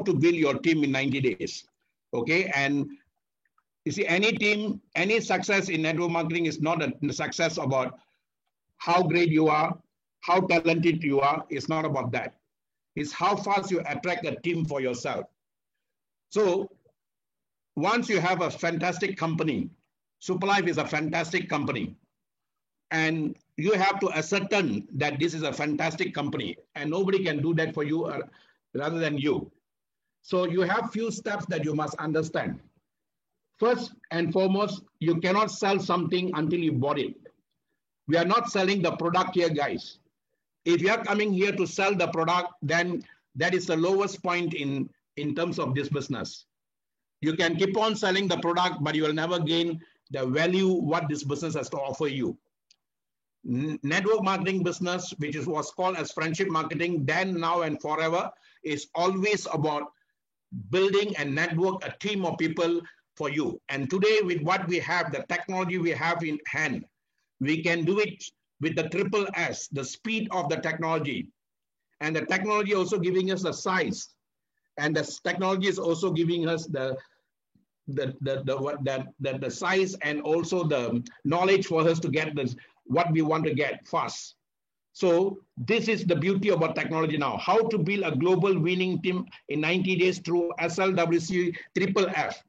to build your team in 90 days. Okay. And you see, any team, any success in network marketing is not a success about how great you are, how talented you are. It's not about that. It's how fast you attract a team for yourself. So once you have a fantastic company, Superlife is a fantastic company, and you have to ascertain that this is a fantastic company, and nobody can do that for you rather than you. So you have few steps that you must understand. First and foremost, you cannot sell something until you bought it. We are not selling the product here, guys. If you are coming here to sell the product, then that is the lowest point in terms of this business. You can keep on selling the product, but you will never gain the value what this business has to offer you. Network marketing business, which was called as friendship marketing, then, now, and forever, is always about building a network, a team of people for you. And today, with what we have, the technology we have in hand, we can do it with the triple S, the speed of the technology. And the technology also giving us the size. And the technology is also giving us the size and also the knowledge for us to get this, what we want to get fast. So this is the beauty about technology now. How to build a global winning team in 90 days through SLWC Triple F.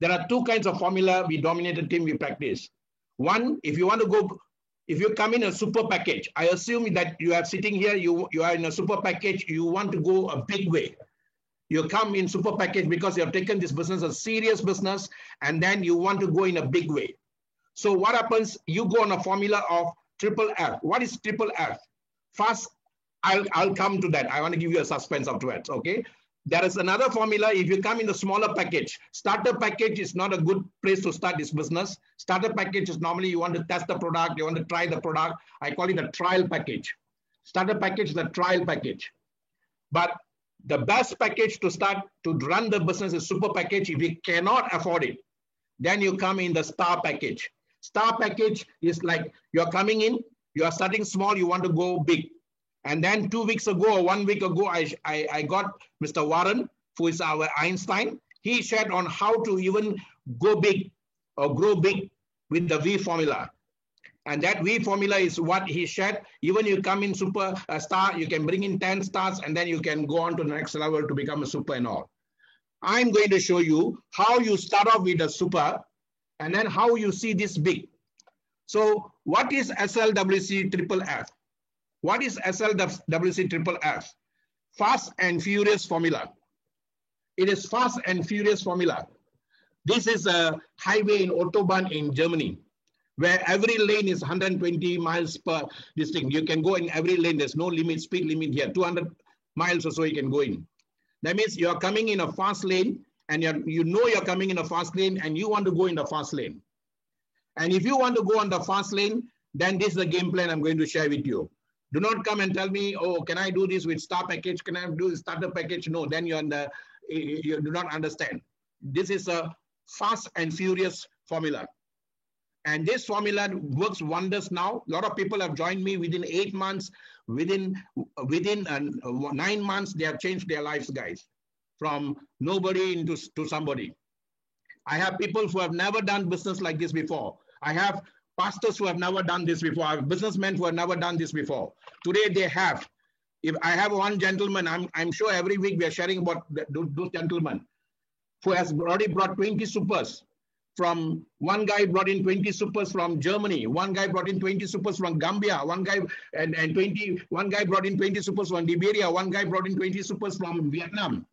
There are two kinds of formula we dominated team we practice. One, if you want to go, if you come in a super package, I assume that you are sitting here, you are in a super package, you want to go a big way. You come in super package because you have taken this business a serious business, and then you want to go in a big way. So what happens? You go on a formula of triple F. What is triple F? First, I'll come to that. I want to give you a suspense afterwards. Okay. There is another formula. If you come in the smaller package, starter package is not a good place to start this business. Starter package is normally you want to test the product, you want to try the product. I call it a trial package. Starter package is a trial package. But the best package to start to run the business is super package. If you cannot afford it, then you come in the star package. Star package is like you're coming in, you are starting small, you want to go big. And then 2 weeks ago or 1 week ago, I got Mr. Warren, who is our Einstein. He shared on how to even go big or grow big with the V formula. And that V formula is what he shared. Even you come in super star, you can bring in 10 stars, and then you can go on to the next level to become a super and all. I'm going to show you how you start off with a super and then how you see this big. So what is SLWC Triple F? What is SLWC Triple F? Fast and Furious formula. It is fast and furious formula. This is a highway in Autobahn in Germany, where every lane is 120 miles per this thing. You can go in every lane. There's no limit, speed limit here. 200 miles or so you can go in. That means you're coming in a fast lane, and you know you're coming in a fast lane, and you want to go in the fast lane. And if you want to go on the fast lane, then this is the game plan I'm going to share with you. Do not come and tell me, oh, can I do this with star package? Can I do the starter package? No, then you do not understand. This is a fast and furious formula. And this formula works wonders now. A lot of people have joined me within 8 months. Within 9 months, they have changed their lives, guys, from nobody to somebody. I have people who have never done business like this before. I have pastors who have never done this before. I have businessmen who have never done this before. Today they have. If I have one gentleman, I'm sure every week we are sharing about those gentlemen who has already brought 20 supers. From one guy brought in 20 supers from Germany. One guy brought in 20 supers from Gambia. One guy brought in 20 supers from Liberia. One guy brought in 20 supers from Vietnam.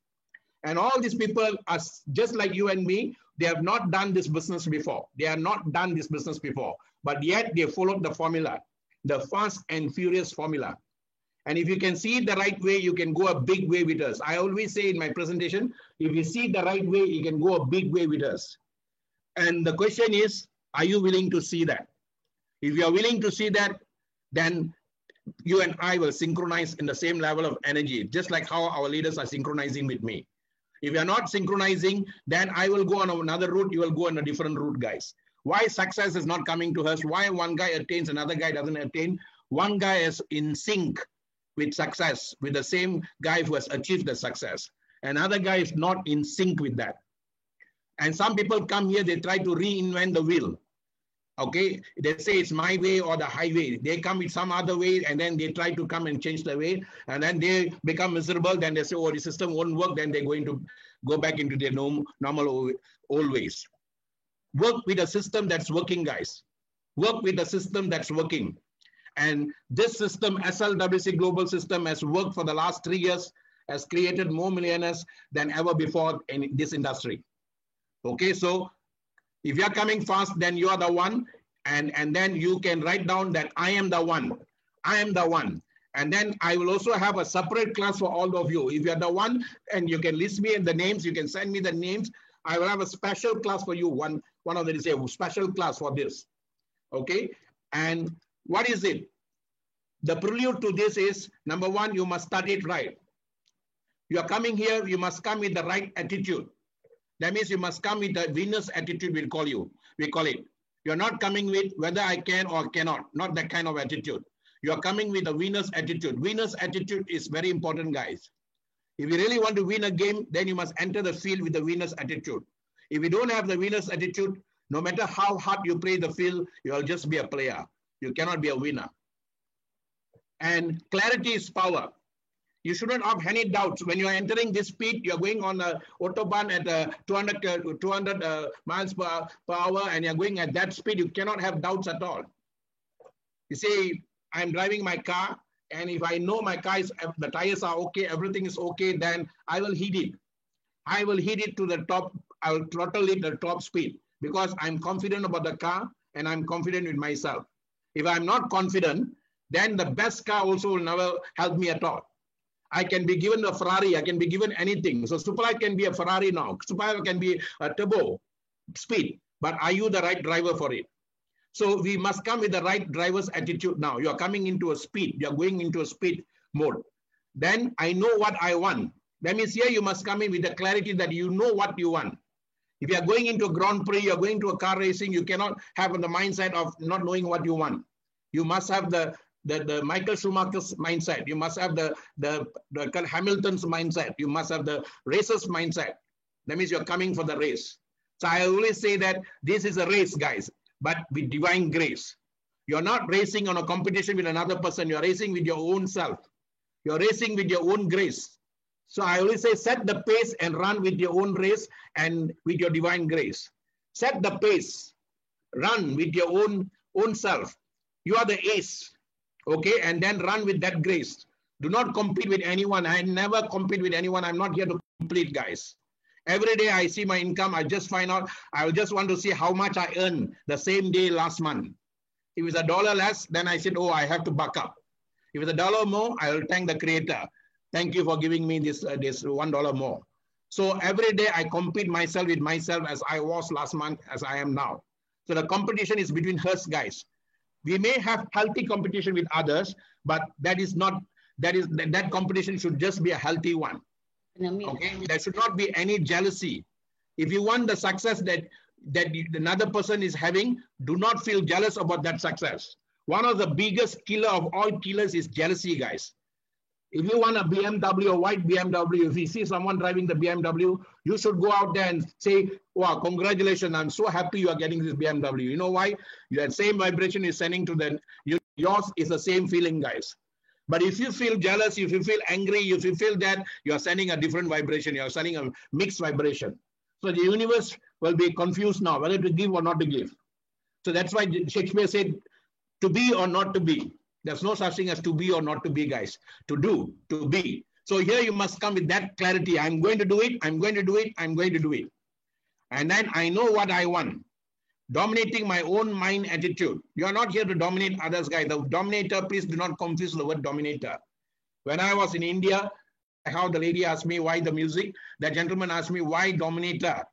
And all these people are just like you and me. They have not done this business before. They have not done this business before, but yet they followed the formula, the fast and furious formula. And if you can see it the right way, you can go a big way with us. I always say in my presentation, if you see it the right way, you can go a big way with us. And the question is, are you willing to see that? If you are willing to see that, then you and I will synchronize in the same level of energy, just like how our leaders are synchronizing with me. If you are not synchronizing, then I will go on another route. You will go on a different route, guys. Why success is not coming to us? Why one guy attains, another guy doesn't attain? One guy is in sync with success, with the same guy who has achieved the success. Another guy is not in sync with that. And some people come here, they try to reinvent the wheel. Okay, they say it's my way or the highway. They come with some other way, and then they try to come and change the way, and then they become miserable. Then they say, oh, the system won't work. Then they're going to go back into their normal old ways. Work with a system that's working, guys. Work with a system that's working. And this system, SLWC Global System, has worked for the last 3 years, has created more millionaires than ever before in this industry. Okay, so if you're coming fast, then you are the one. And then you can write down that I am the one. I am the one. And then I will also have a separate class for all of you. If you're the one, and you can list me in the names, you can send me the names. I will have a special class for you. One of them is a special class for this. Okay, and what is it? The prelude to this is, number one, you must study it right. You are coming here, you must come with the right attitude. That means you must come with the winner's attitude, we call it. You're not coming with whether I can or cannot, not that kind of attitude. You're coming with a winner's attitude. Winner's attitude is very important, guys. If you really want to win a game, then you must enter the field with the winner's attitude. If you don't have the winner's attitude, no matter how hard you play the field, you'll just be a player. You cannot be a winner. And clarity is power. You shouldn't have any doubts. When you are entering this speed, you're going on the Autobahn at 200 miles per hour, and you're going at that speed, you cannot have doubts at all. You see, I'm driving my car, and if I know my car the tires are okay, everything is okay, then I will hit it. I will hit it to the top. I will throttle it at top speed because I'm confident about the car and I'm confident with myself. If I'm not confident, then the best car also will never help me at all. I can be given a Ferrari, I can be given anything. So Superlight can be a Ferrari now. Superlight can be a turbo speed, but are you the right driver for it? So we must come with the right driver's attitude now. You are coming into a speed, you are going into a speed mode. Then I know what I want. That means here you must come in with the clarity that you know what you want. If you are going into a Grand Prix, you're going to a car racing, you cannot have the mindset of not knowing what you want. You must have the Michael Schumacher's mindset. You must have the Hamilton's mindset. You must have the racer's mindset. That means you're coming for the race. So I always say that this is a race, guys, but with divine grace. You're not racing on a competition with another person. You're racing with your own self. You're racing with your own grace. So I always say, set the pace and run with your own race and with your divine grace. Set the pace, run with your own self. You are the ace, okay? And then run with that grace. Do not compete with anyone. I never compete with anyone. I'm not here to compete, guys. Every day I see my income, I just find out, I just want to see how much I earned the same day last month. If it's $1 less, then I said, oh, I have to buck up. If it's $1 more, I will thank the creator. Thank you for giving me this $1 more. So every day I compete myself with myself as I was last month, as I am now. So the competition is between us, guys. We may have healthy competition with others, but that competition should just be a healthy one. Okay, there should not be any jealousy. If you want the success that another person is having, do not feel jealous about that success. One of the biggest killer of all killers is jealousy, guys. If you want a BMW, a white BMW, if you see someone driving the BMW, you should go out there and say, wow, congratulations, I'm so happy you are getting this BMW. You know why? That same vibration is sending to them. Yours is the same feeling, guys. But if you feel jealous, if you feel angry, if you feel that, you are sending a different vibration. You are sending a mixed vibration. So the universe will be confused now, whether to give or not to give. So that's why Shakespeare said, to be or not to be. There's no such thing as to be or not to be, guys. To do, to be. So here you must come with that clarity. I'm going to do it. I'm going to do it. I'm going to do it. And then I know what I want. Dominating my own mind attitude. You are not here to dominate others, guys. The dominator, please do not confuse the word dominator. When I was in India, how the lady asked me why the music. The gentleman asked me why dominator.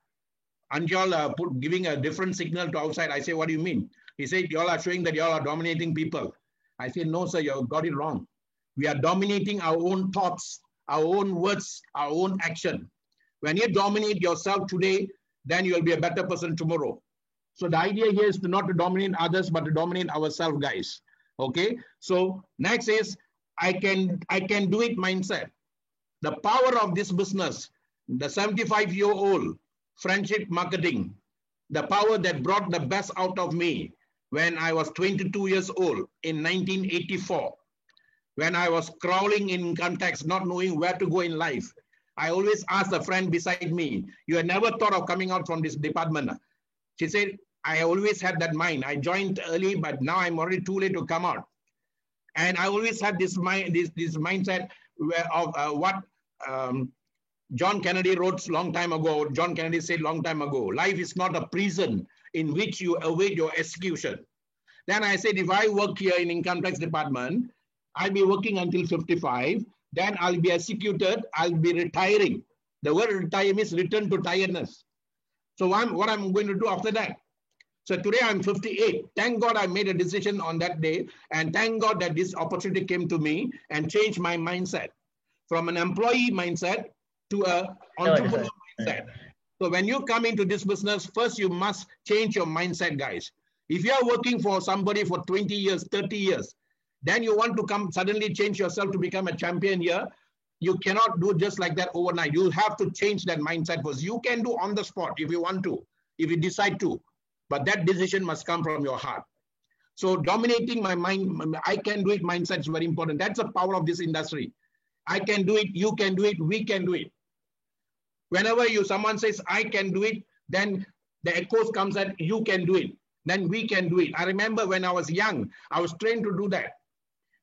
And y'all giving a different signal to outside. I say, what do you mean? He said, y'all are showing that y'all are dominating people. I said, no, sir, you got it wrong. We are dominating our own thoughts, our own words, our own action. When you dominate yourself today, then you will be a better person tomorrow. So the idea here is not to dominate others, but to dominate ourselves, guys. Okay. So next is I can do it mindset. The power of this business The 75-year-old friendship marketing, the power that brought the best out of me when I was 22 years old in 1984, when I was crawling in income tax, not knowing where to go in life. I always asked a friend beside me, you had never thought of coming out from this department? She said, I always had that mind. I joined early, but now I'm already too late to come out. And I always had this mindset of what John Kennedy wrote long time ago. John Kennedy said long time ago, life is not a prison in which you await your execution. Then I said, if I work here in income tax department, I'll be working until 55. Then I'll be executed. I'll be retiring. The word retire means return to tiredness. So what I'm going to do after that? So today I'm 58. Thank God I made a decision on that day. And thank God that this opportunity came to me and changed my mindset from an employee mindset to an entrepreneur mindset. So when you come into this business, first you must change your mindset, guys. If you are working for somebody for 20 years, 30 years, then you want to come suddenly change yourself to become a champion here. You cannot do just like that overnight. You have to change that mindset first. You can do on the spot if you want to, if you decide to, but that decision must come from your heart. So dominating my mind, I can do it mindset is very important. That's the power of this industry. I can do it, you can do it, we can do it. Whenever someone says, I can do it, then the echoes comes that you can do it. Then we can do it. I remember when I was young, I was trained to do that.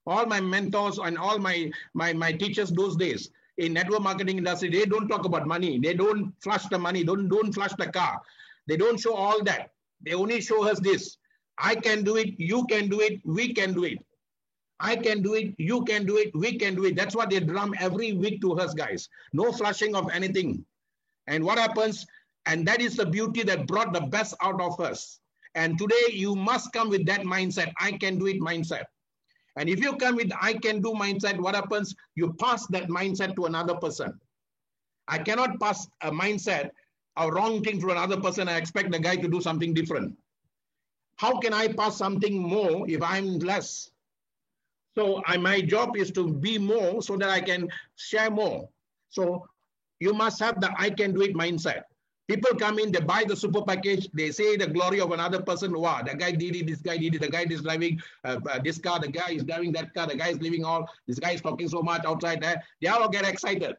All my mentors and all my teachers those days in network marketing industry, they don't talk about money. They don't flush the money, don't flush the car. They don't show all that. They only show us this. I can do it, you can do it, we can do it. I can do it, you can do it, we can do it. That's what they drum every week to us, guys. No flushing of anything. And what happens? And that is the beauty that brought the best out of us. And today you must come with that mindset, I can do it mindset. And if you come with I can do mindset, what happens? You pass that mindset to another person. I cannot pass a mindset, a wrong thing to another person. I expect the guy to do something different. How can I pass something more if I'm less? So my job is to be more so that I can share more. So you must have the I can do it mindset. People come in, they buy the super package, they say the glory of another person. Wow, the guy did it, this guy did it, the guy is driving this car, the guy is driving that car, the guy is living all, this guy is talking so much outside there. They all get excited.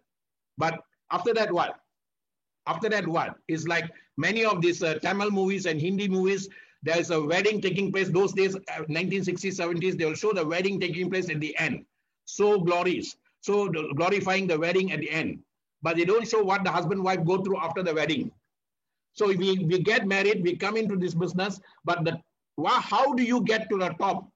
But after that, what? After that, what? It's like many of these Tamil movies and Hindi movies, there's a wedding taking place. Those days, 1960s, 70s, they will show the wedding taking place at the end. So glorious. So glorifying the wedding at the end. But they don't show what the husband and wife go through after the wedding. So we get married, we come into this business, but how do you get to the top?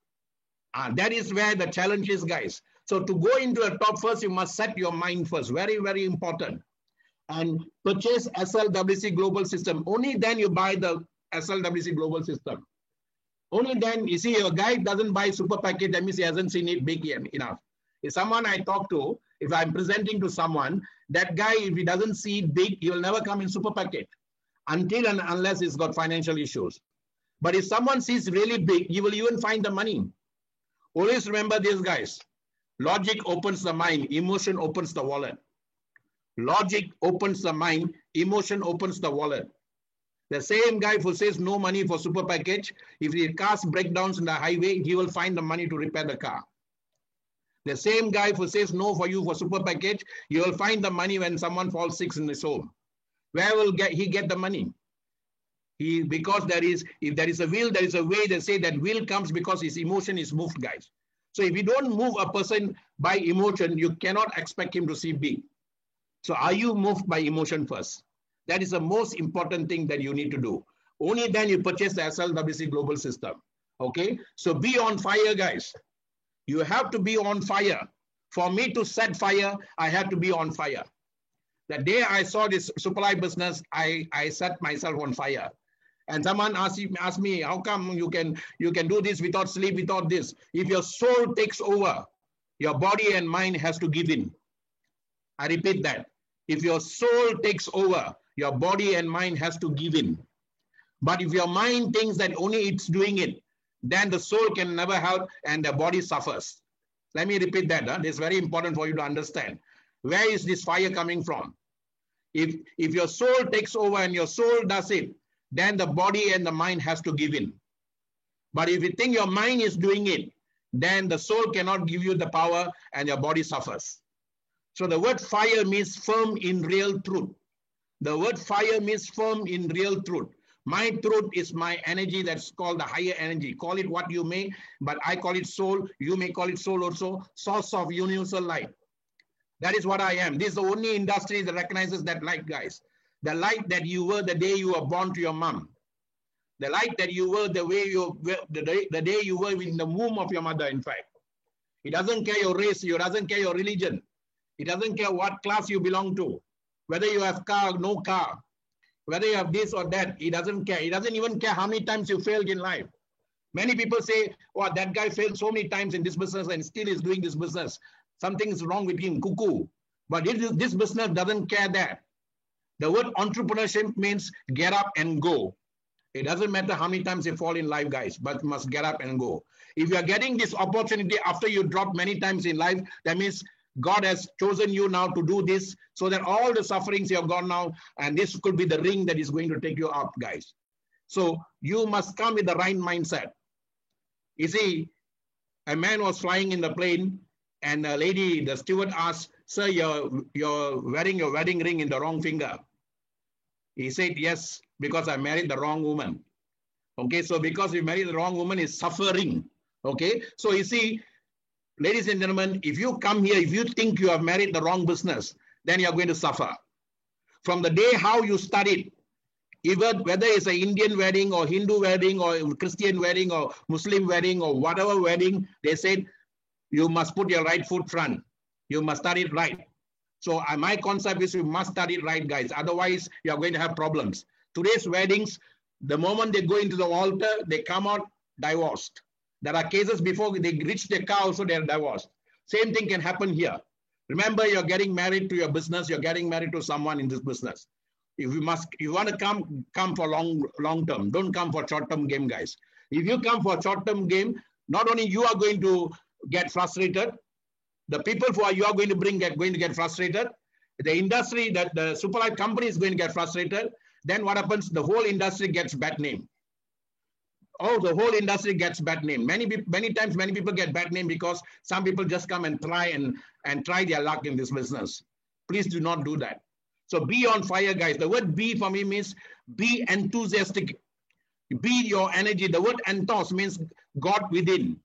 That is where the challenge is, guys. So to go into the top first, you must set your mind first. Very, very important. And purchase SLWC Global System. Only then you buy the SLWC Global System. Only then, you see, a guy doesn't buy super package, that means he hasn't seen it big enough. If someone I talk to, if I'm presenting to someone, that guy, if he doesn't see it big, he will never come in super package until and unless he's got financial issues. But if someone sees really big, he will even find the money. Always remember this, guys. Logic opens the mind, emotion opens the wallet. Logic opens the mind, emotion opens the wallet. The same guy who says no money for super package, if the car breakdowns in the highway, he will find the money to repair the car. The same guy who says no for you for super package, you will find the money when someone falls sick in his home. Where will he get the money? Because if there is a will, there is a way. They say that will comes because his emotion is moved, guys. So if you don't move a person by emotion, you cannot expect him to see big. So are you moved by emotion first? That is the most important thing that you need to do. Only then you purchase the SLWC Global System. Okay? So be on fire, guys. You have to be on fire. For me to set fire, I have to be on fire. The day I saw this supply business, I set myself on fire. And someone asked me, how come you can do this without sleep, without this? If your soul takes over, your body and mind has to give in. I repeat that. If your soul takes over, your body and mind has to give in. But if your mind thinks that only it's doing it, then the soul can never help and the body suffers. Let me repeat that. It's very important for you to understand. Where is this fire coming from? If your soul takes over and your soul does it, then the body and the mind has to give in. But if you think your mind is doing it, then the soul cannot give you the power and your body suffers. So the word fire means firm in real truth. The word fire means firm in real truth. My truth is my energy, that's called the higher energy. Call it what you may, but I call it soul. You may call it soul also. Source of universal light. That is what I am. This is the only industry that recognizes that light, guys. The light that you were the day you were born to your mom. The light that you were the way you were, the day you were in the womb of your mother, in fact. It doesn't care your race. It doesn't care your religion. It doesn't care what class you belong to. Whether you have car, no car. Whether you have this or that, he doesn't care. He doesn't even care how many times you failed in life. Many people say, oh, that guy failed so many times in this business and still is doing this business. Something is wrong with him, cuckoo. But this business doesn't care that. The word entrepreneurship means get up and go. It doesn't matter how many times you fall in life, guys, but you must get up and go. If you are getting this opportunity after you drop many times in life, that means God has chosen you now to do this so that all the sufferings you have gone now, and this could be the ring that is going to take you up, guys. So you must come with the right mindset. You see, a man was flying in the plane and a lady, the steward asked, sir, you're wearing your wedding ring in the wrong finger. He said, yes, because I married the wrong woman. Okay, so because you married the wrong woman is suffering. Okay, so you see, ladies and gentlemen, if you come here, if you think you have married the wrong business, then you're going to suffer. From the day how you studied, even whether it's an Indian wedding or Hindu wedding or Christian wedding or Muslim wedding or whatever wedding, they said, you must put your right foot front. You must study it right. So my concept is you must study it right, guys. Otherwise, you're going to have problems. Today's weddings, the moment they go into the altar, they come out divorced. There are cases before they reach their car also, they're divorced. Same thing can happen here. Remember, you're getting married to your business. You're getting married to someone in this business. If you want to come for long term. Don't come for short term game, guys. If you come for short term game, not only you are going to get frustrated, the people you are going to bring are going to get frustrated. The industry, that the Superlight company is going to get frustrated. Then what happens? The whole industry gets bad name. Oh, the whole industry gets bad name. Many times, many people get bad name because some people just come and try their luck in this business. Please do not do that. So be on fire, guys. The word be for me means be enthusiastic. Be your energy. The word enthos means God within.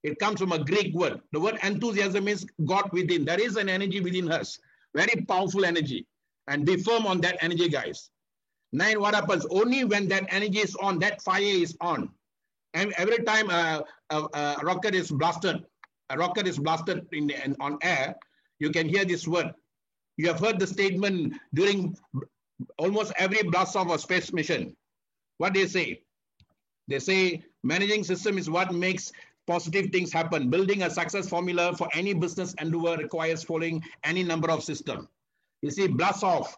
It comes from a Greek word. The word enthusiasm means God within. There is an energy within us. Very powerful energy. And be firm on that energy, guys. 9, what happens? Only when that energy is on, that fire is on. And every time a rocket is blasted, on air, you can hear this word. You have heard the statement during almost every blast off a space mission. What they say? They say managing system is what makes positive things happen. Building a success formula for any business endeavor requires following any number of systems. You see, blast off.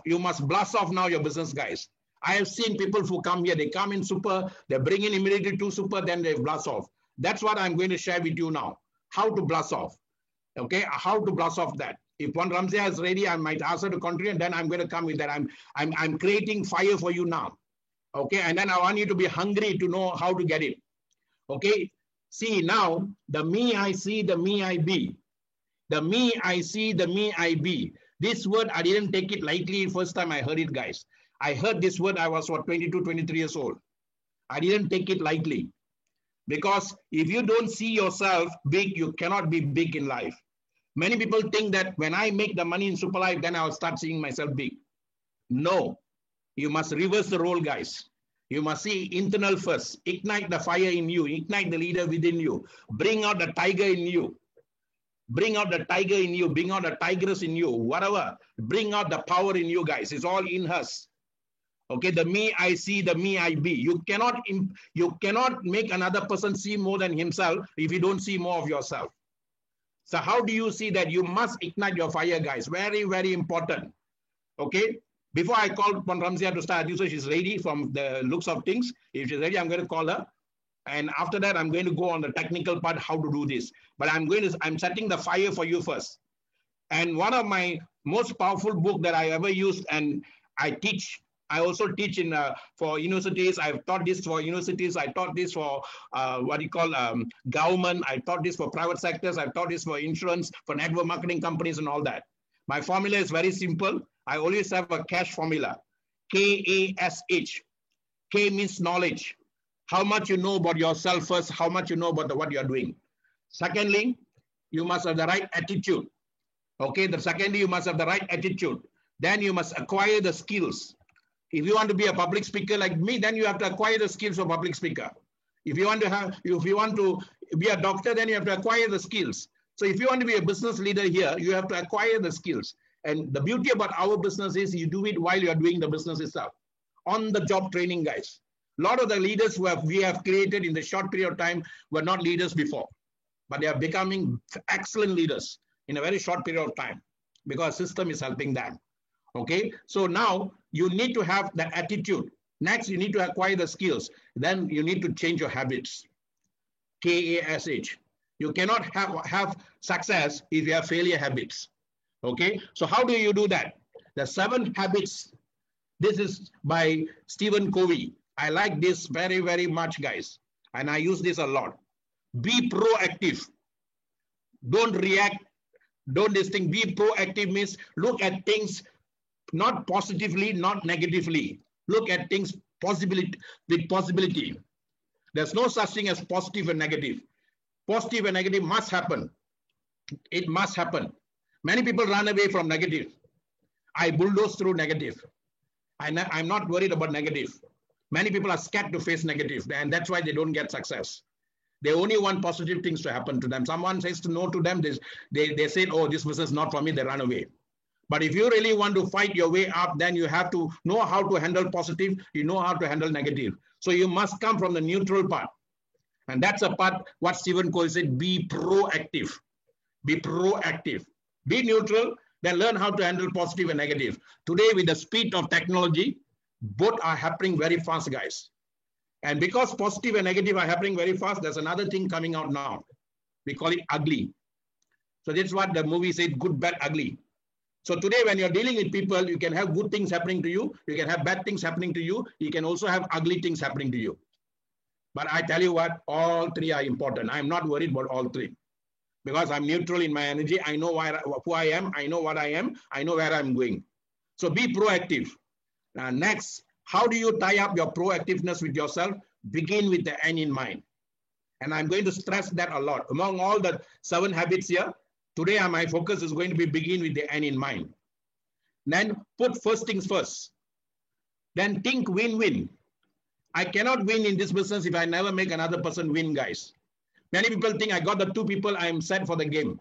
You must blast off now your business, guys. I have seen people who come here, they come in super, they bring in immediately to super, then they blast off. That's what I'm going to share with you now. How to blast off. Okay, how to blast off that. If Pon Ramzia is ready, I might ask her to continue, and then I'm going to come with that. I'm creating fire for you now. Okay, and then I want you to be hungry to know how to get it. Okay, see now, the me I see, the me I be. The me I see, the me I be. This word, I didn't take it lightly first time I heard it, guys. I heard this word, I was, 22, 23 years old. I didn't take it lightly. Because if you don't see yourself big, you cannot be big in life. Many people think that when I make the money in Superlife, then I'll start seeing myself big. No, you must reverse the role, guys. You must see internal first. Ignite the fire in you. Ignite the leader within you. Bring out the tiger in you. Bring out the tiger in you. Bring out the tigress in you. Whatever. Bring out the power in you, guys. It's all in us. Okay, the me I see, the me I be. You cannot make another person see more than himself if you don't see more of yourself. So how do you see that? You must ignite your fire, guys. Very, very important. Okay. Before I call Pon Ramzia to start, you say she's ready from the looks of things. If she's ready, I'm going to call her. And after that, I'm going to go on the technical part, how to do this. But I'm setting the fire for you first. And one of my most powerful book that I ever used, and I teach. I also teach in for universities. I've taught this for universities. I taught this for what you call government. I taught this for private sectors. I've taught this for insurance, for network marketing companies and all that. My formula is very simple. I always have a cash formula. K-A-S-H. K means knowledge. How much you know about yourself first, how much you know about what you're doing. Secondly, you must have the right attitude. Okay, secondly, you must have the right attitude. Then you must acquire the skills. If you want to be a public speaker like me, then you have to acquire the skills of public speaker. If you want to be a doctor, then you have to acquire the skills. So if you want to be a business leader here, you have to acquire the skills. And the beauty about our business is you do it while you are doing the business itself. On the job training, guys. A lot of the leaders we have created in the short period of time were not leaders before, but they are becoming excellent leaders in a very short period of time because system is helping them. Okay, so now you need to have that attitude. Next, you need to acquire the skills. Then you need to change your habits. K-A-S-H. You cannot have success if you have failure habits. Okay, so how do you do that? The 7 habits. This is by Stephen Covey. I like this very, very much, guys. And I use this a lot. Be proactive. Don't react. Don't this thing. Be proactive means look at things not positively, not negatively. Look at things with possibility. There's no such thing as positive and negative. Positive and negative must happen. It must happen. Many people run away from negative. I bulldoze through negative. I'm not worried about negative. Many people are scared to face negative, and that's why they don't get success. They only want positive things to happen to them. Someone says no to them, they say, oh, this business is not for me, they run away. But if you really want to fight your way up, then you have to know how to handle positive, you know how to handle negative. So you must come from the neutral part. And that's a part, what Stephen Covey said, be proactive. Be proactive. Be neutral, then learn how to handle positive and negative. Today, with the speed of technology, both are happening very fast, guys. And because positive and negative are happening very fast, there's another thing coming out now. We call it ugly. So that's what the movie said, good, bad, ugly. So today, when you're dealing with people, you can have good things happening to you. You can have bad things happening to you. You can also have ugly things happening to you. But I tell you what, all 3 are important. I'm not worried about all 3 because I'm neutral in my energy. I know who I am. I know what I am. I know where I'm going. So be proactive. Next, how do you tie up your proactiveness with yourself? Begin with the end in mind. And I'm going to stress that a lot. Among all the 7 habits here, today my focus is going to be begin with the end in mind. Then put first things first. Then think win-win. I cannot win in this business if I never make another person win, guys. Many people think I got the 2 people, I'm set for the game.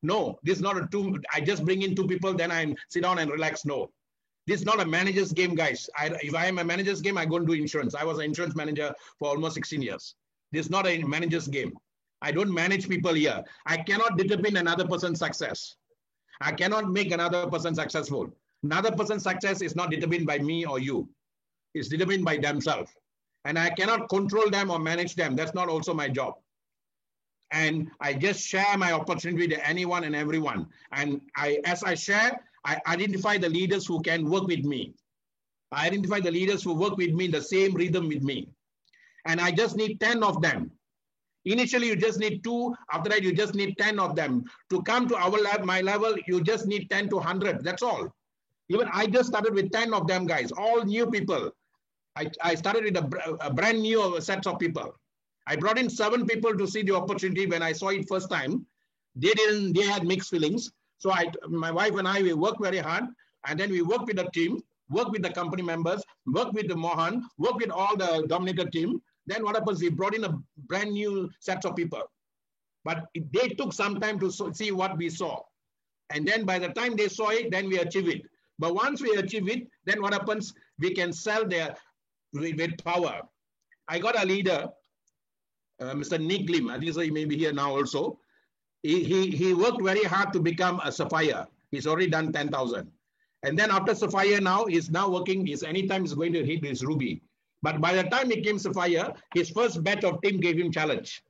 No, this is not a 2. I just bring in 2 people, then I sit down and relax. No. This is not a manager's game, guys. If I am a manager's game, I go and do insurance. I was an insurance manager for almost 16 years. This is not a manager's game. I don't manage people here. I cannot determine another person's success. I cannot make another person successful. Another person's success is not determined by me or you. It's determined by themselves. And I cannot control them or manage them. That's not also my job. And I just share my opportunity with anyone and everyone. And as I share, I identify the leaders who can work with me. I identify the leaders who work with me in the same rhythm with me. And I just need 10 of them. Initially, you just need 2. After that, you just need 10 of them. To come to my level, you just need 10 to 100. That's all. Even I just started with 10 of them, guys, all new people. I started with a brand new set of people. I brought in 7 people to see the opportunity. When I saw it first time, they had mixed feelings. So my wife and I, we worked very hard. And then we worked with the team, worked with the company members, worked with the Mohan, worked with all the Dominator team. Then what happens? We brought in a brand new set of people. But they took some time to see what we saw. And then by the time they saw it, then we achieve it. But once we achieve it, then what happens? We can sell with power. I got a leader, Mr. Nick Lim. I think so he may be here now also. He worked very hard to become a Sapphire. He's already done 10,000. And then after Sapphire now, he's now working, anytime he's going to hit his Ruby. But by the time he came Sapphire, his first batch of team gave him challenge.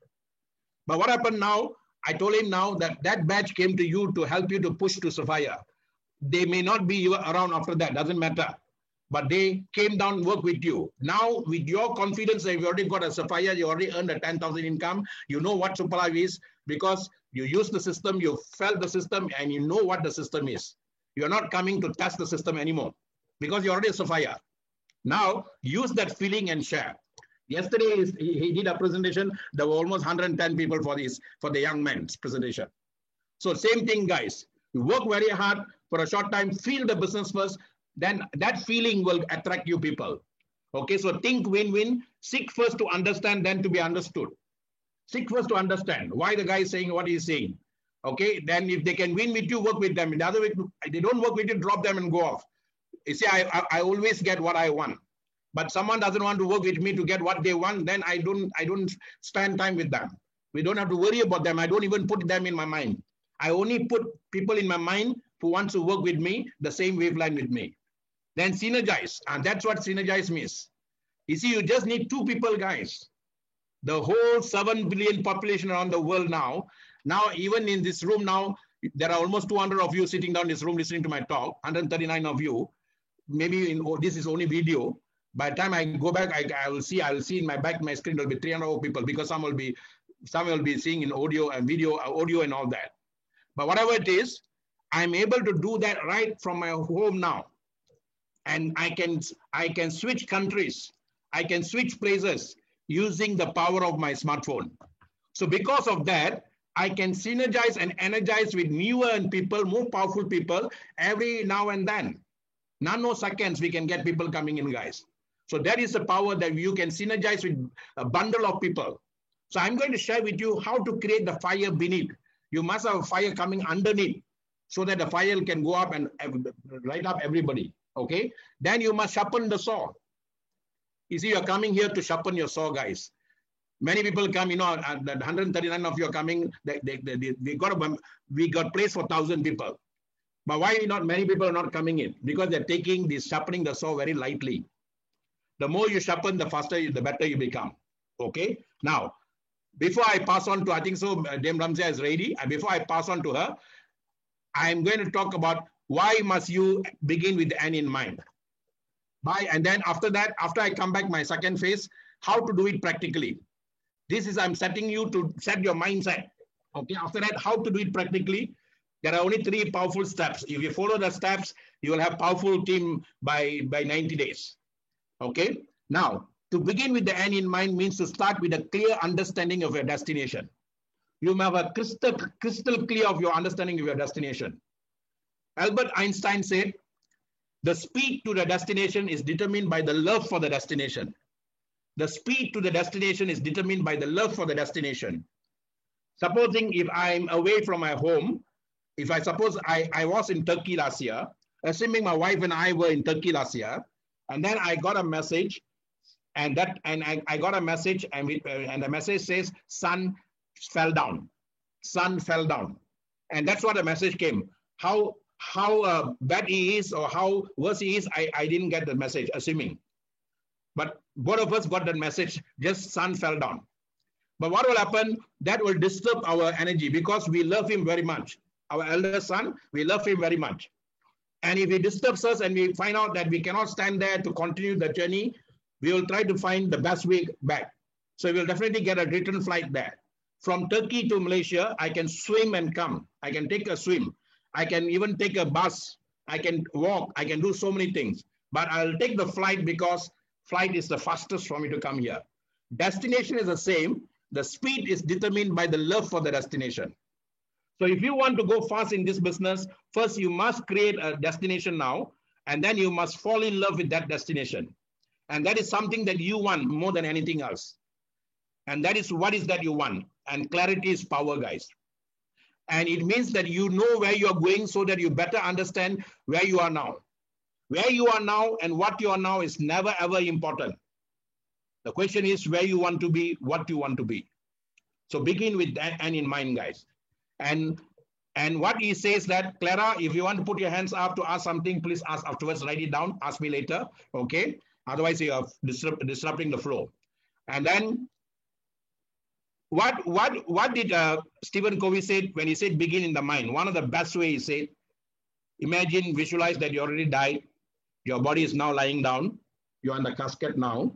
But what happened now? I told him now that batch came to you to help you to push to Sapphire. They may not be around after that, doesn't matter. But they came down, work with you. Now, with your confidence that you already got a Sapphire, you already earned a 10,000 income, you know what SuperLife is because you use the system, you felt the system, and you know what the system is. You're not coming to test the system anymore because you're already a Sapphire. Now, use that feeling and share. Yesterday, he did a presentation. There were almost 110 people for the young men's presentation. So same thing, guys. You work very hard for a short time, feel the business first, then that feeling will attract you people. Okay, so think win-win. Seek first to understand, then to be understood. Seek first to understand why the guy is saying what he's saying. Okay, then if they can win with you, work with them. In the other way, they don't work with you, drop them and go off. You see, I always get what I want. But someone doesn't want to work with me to get what they want, then I don't spend time with them. We don't have to worry about them. I don't even put them in my mind. I only put people in my mind who wants to work with me, the same wavelength with me. Then synergize, and that's what synergize means. You see, you just need two people, guys. The whole 7 billion population around the world now, even in this room now, there are almost 200 of you sitting down in this room listening to my talk, 139 of you. Maybe this is only video. By the time I go back, I will see in my back, my screen will be 300 people because some will be seeing in audio and video, audio and all that. But whatever it is, I'm able to do that right from my home now. And I can switch countries. I can switch places using the power of my smartphone. So because of that, I can synergize and energize with newer people, more powerful people every now and then. Nanoseconds, we can get people coming in, guys. So that is the power that you can synergize with a bundle of people. So I'm going to share with you how to create the fire beneath. You must have a fire coming underneath so that the fire can go up and light up everybody. Okay? Then you must sharpen the saw. You see, you're coming here to sharpen your saw, guys. Many people come, 139 of you are coming. We got place for 1,000 people. But why not many people are not coming in? Because they're taking this sharpening the saw very lightly. The more you sharpen, the faster, the better you become. Okay? Now, before I pass on to, I think so, Dame Ramzia is ready. And before I pass on to her, I'm going to talk about why must you begin with the end in mind. And then after that, after I come back, my second phase, how to do it practically. This is, I'm setting you to set your mindset. Okay? After that, how to do it practically. There are only 3 powerful steps. If you follow the steps, you will have powerful team by 90 days. Okay? Now, to begin with the end in mind means to start with a clear understanding of your destination. You have a crystal clear of your understanding of your destination. Albert Einstein said, the speed to the destination is determined by the love for the destination. The speed to the destination is determined by the love for the destination. Supposing if I'm away from my home, if I suppose I was in Turkey last year, assuming my wife and I were in Turkey last year, and then I got a message, and I got a message, and the message says, sun fell down. Sun fell down. And that's what the message came. How bad he is or how worse he is, I didn't get the message, assuming. But both of us got that message, just sun fell down. But what will happen? That will disturb our energy because we love him very much. Our eldest son, we love him very much. And if he disturbs us and we find out that we cannot stand there to continue the journey, we will try to find the best way back. So we'll definitely get a return flight there. From Turkey to Malaysia, I can swim and come. I can take a swim. I can even take a bus. I can walk. I can do so many things. But I'll take the flight because flight is the fastest for me to come here. Destination is the same. The speed is determined by the love for the destination. So if you want to go fast in this business, first you must create a destination now, and then you must fall in love with that destination. And that is something that you want more than anything else. And that is what is that you want. And clarity is power, guys. And it means that you know where you are going so that you better understand where you are now. Where you are now and what you are now is never, ever important. The question is where you want to be, what you want to be. So begin with that and in mind, guys. And what he says that, Clara, if you want to put your hands up to ask something, please ask afterwards, write it down, ask me later, okay? Otherwise, you are disrupting the flow. And then, what did Stephen Covey say when he said begin in the mind? One of the best ways he said, Imagine, visualize that you already died. Your body is now lying down. You're in the casket now.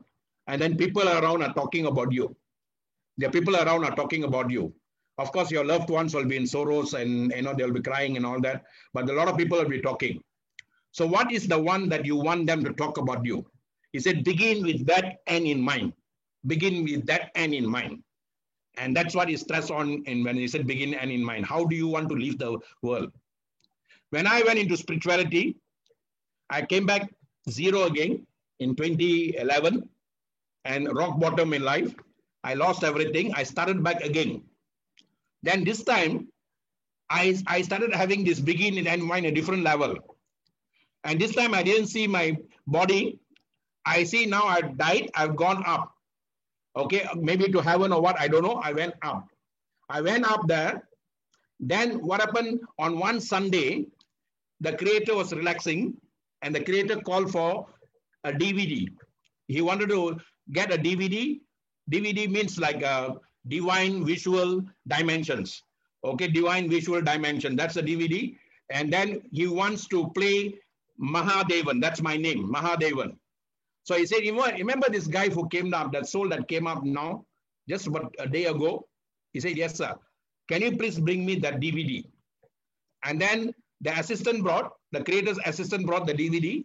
And then people around are talking about you. The people around are talking about you. Of course, your loved ones will be in sorrows and they'll be crying and all that. But a lot of people will be talking. So what is the one that you want them to talk about you? He said, begin with that end in mind. Begin with that end in mind. And that's what he stressed on when he said begin end in mind. How do you want to live the world? When I went into spirituality, I came back zero again in 2011 and rock bottom in life. I lost everything. I started back again. Then this time, I started having this begin and mind a different level. And this time I didn't see my body. I see now I've died. I've gone up. Okay, maybe to heaven or what, I don't know. I went up. I went up there. Then what happened on one Sunday, the creator was relaxing and the creator called for a DVD. He wanted to get a DVD. DVD means like a divine visual dimensions. Okay, divine visual dimension. That's a DVD. And then he wants to play Mahadevan. That's my name, Mahadevan. So he said, remember this guy who came up, that soul that came up now, just about a day ago? He said, yes, sir. Can you please bring me that DVD? And then the creator's assistant brought the DVD.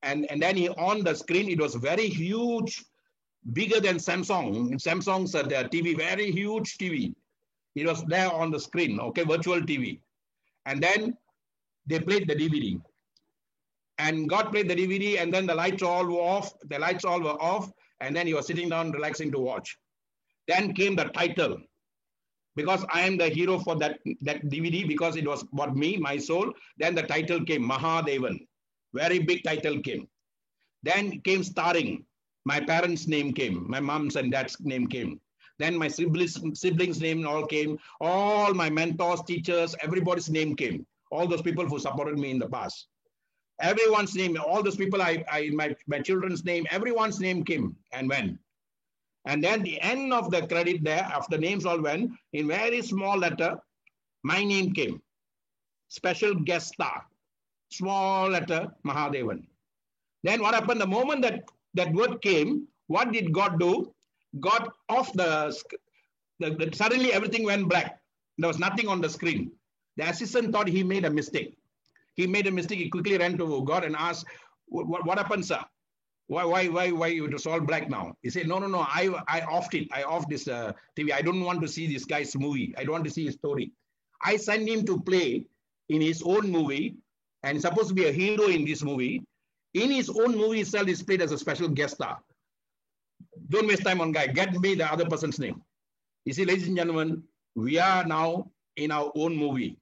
And then he on the screen, it was very huge, bigger than Samsung. Samsung's TV, very huge TV. It was there on the screen, okay, virtual TV. And then they played the DVD. And God played the DVD, and then the lights all were off. The lights all were off, and then he was sitting down, relaxing to watch. Then came the title, because I am the hero for that DVD, because it was about me, my soul. Then the title came, Mahadevan. Very big title came. Then came starring. My parents' name came. My mom's and dad's name came. Then my siblings' name all came. All my mentors, teachers, everybody's name came. All those people who supported me in the past. Everyone's name, all those people, my children's name, everyone's name came and went. And then the end of the credit there, after names all went, in very small letter, my name came. Special guest star. Small letter, Mahadevan. Then what happened? The moment that word came, what did God do? God off suddenly everything went black. There was nothing on the screen. The assistant thought he made a mistake. He made a mistake. He quickly ran to God and asked, what happened, sir? Why it was all black now? He said, no, I offed it. I offed this TV. I don't want to see this guy's movie. I don't want to see his story. I sent him to play in his own movie and supposed to be a hero in this movie. In his own movie itself, he's played as a special guest star. Don't waste time on guy. Get me the other person's name. You see, ladies and gentlemen, we are now in our own movie.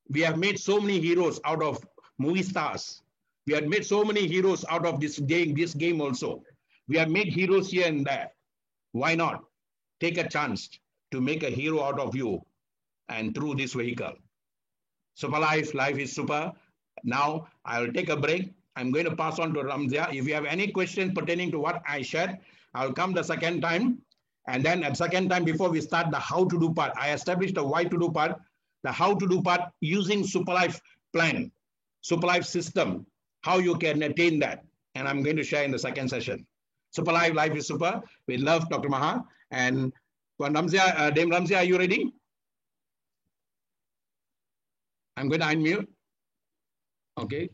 We have made so many heroes out of movie stars. We have made so many heroes out of this game also. We have made heroes here and there. Why not take a chance to make a hero out of you and through this vehicle? Super life is super. Now I will take a break. I'm going to pass on to Ramzia. If you have any questions pertaining to what I shared, I'll come the second time. And then at second time, before we start the how to do part, I established the why to do part. The how to do part using Superlife plan, Superlife system, how you can attain that. And I'm going to share in the second session. Superlife, life is super. We love Dr. Maha. And Ramzia, Dame Ramzia, are you ready? I'm going to unmute. Okay.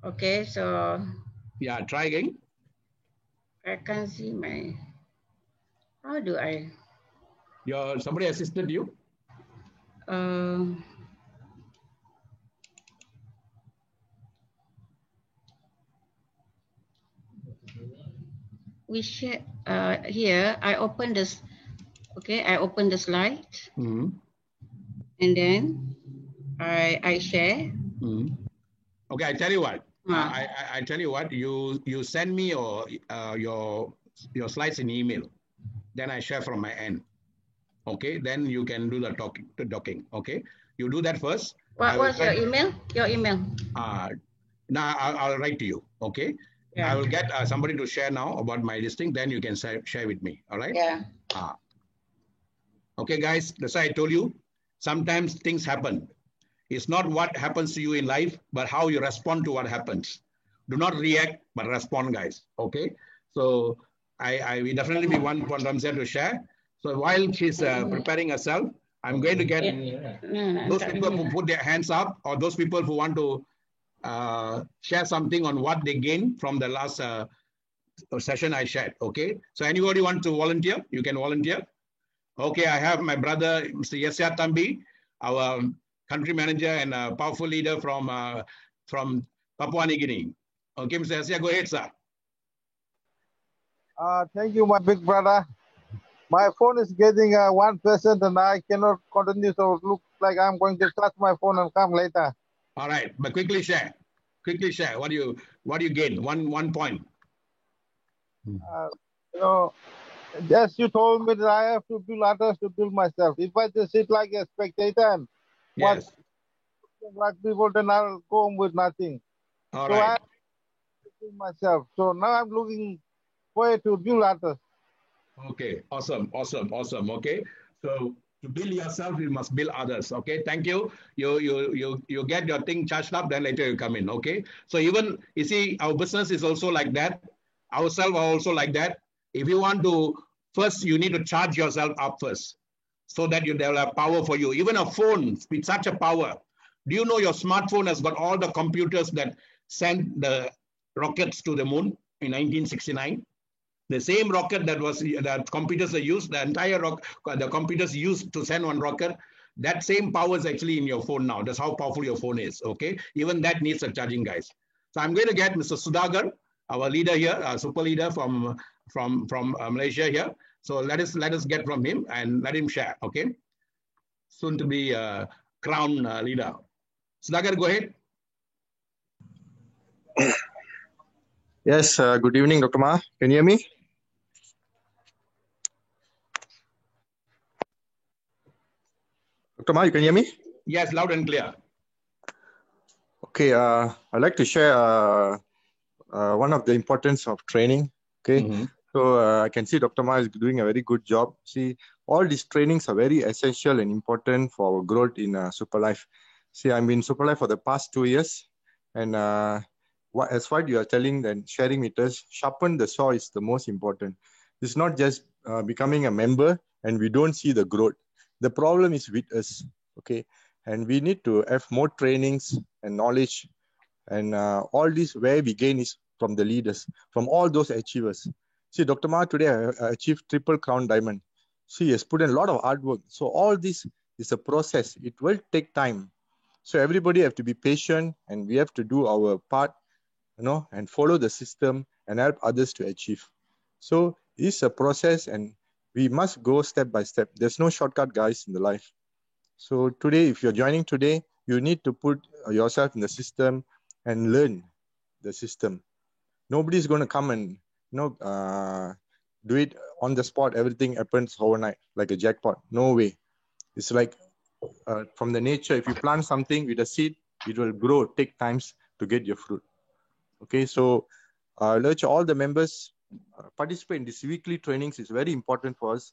Okay, so. Yeah, try again. I can't see my, how do I? Somebody assisted you? We share here. I open this. Okay, I open the slide, and then I share. Okay, I tell you what. I tell you what. You send me your slides in email. Then I share from my end. Okay, then you can do the docking. Okay, you do that first. What's your email? Your email. Now I'll write to you. Okay. Yeah. I will get somebody to share now about my listing. Then you can share with me. All right. Yeah. Okay, guys. That's why I told you. Sometimes things happen. It's not what happens to you in life, but how you respond to what happens. Do not react, but respond, guys. Okay. So I will definitely be one for Ramzan to share. So while she's preparing herself, I'm going to get those people who put their hands up, or those people who want to share something on what they gained from the last session I shared. Okay. So anybody want to volunteer? You can volunteer. Okay. I have my brother, Mr. Yesya Tambi, our country manager and a powerful leader from Papua New Guinea. Okay, Mr. Yesya, go ahead, sir. Thank you, my big brother. My phone is getting 1% and I cannot continue, so it looks like I'm going to touch my phone and come later. All right, but quickly share. Quickly share. What do you gain? One point. You know, as you told me that I have to build others to build myself. If I just sit like a spectator and watch like people, then I'll go home with nothing. All so right. I have to build myself. So now I'm looking forward to build others. Okay, awesome. Okay, so to build yourself, you must build others. Okay, thank you. You get your thing charged up, then later you come in. Okay, so even you see, our business is also like that. Ourselves are also like that. If you want to, first you need to charge yourself up first, so that you develop power for you. Even a phone with such a power. Do you know your smartphone has got all the computers that sent the rockets to the moon in 1969? The same rocket that computers are used, the entire the computers used to send one rocket, that same power is actually in your phone now. That's how powerful your phone is. Okay, even that needs a charging, guys. So I'm going to get Mr. Sudagar, our leader here, our super leader from Malaysia here. So let us get from him and let him share. Okay, soon to be crown leader. Sudagar, go ahead. Yes, good evening, Dr. Ma. Can you hear me? Dr. Ma, you can hear me? Yes, loud and clear. Okay, I'd like to share one of the importance of training. Okay, so I can see Dr. Ma is doing a very good job. See, all these trainings are very essential and important for our growth in Superlife. See, I'm in Superlife for the past 2 years, and as what you are telling and sharing with us, sharpen the saw is the most important. It's not just becoming a member and we don't see the growth. The problem is with us, okay? And we need to have more trainings and knowledge, and all this where we gain is from the leaders, from all those achievers. See, Dr. Ma today achieved triple crown diamond. She has put in a lot of hard work. So all this is a process. It will take time. So everybody have to be patient, and we have to do our part, and follow the system and help others to achieve. So it's a process, and we must go step by step. There's no shortcut, guys, in the life. So today, if you're joining today, you need to put yourself in the system and learn the system. Nobody's going to come and do it on the spot. Everything happens overnight like a jackpot. No way. It's like from the nature. If you plant something with a seed, it will grow. Take times to get your fruit. Okay, so I'll urge all the members participate in these weekly trainings. It's very important for us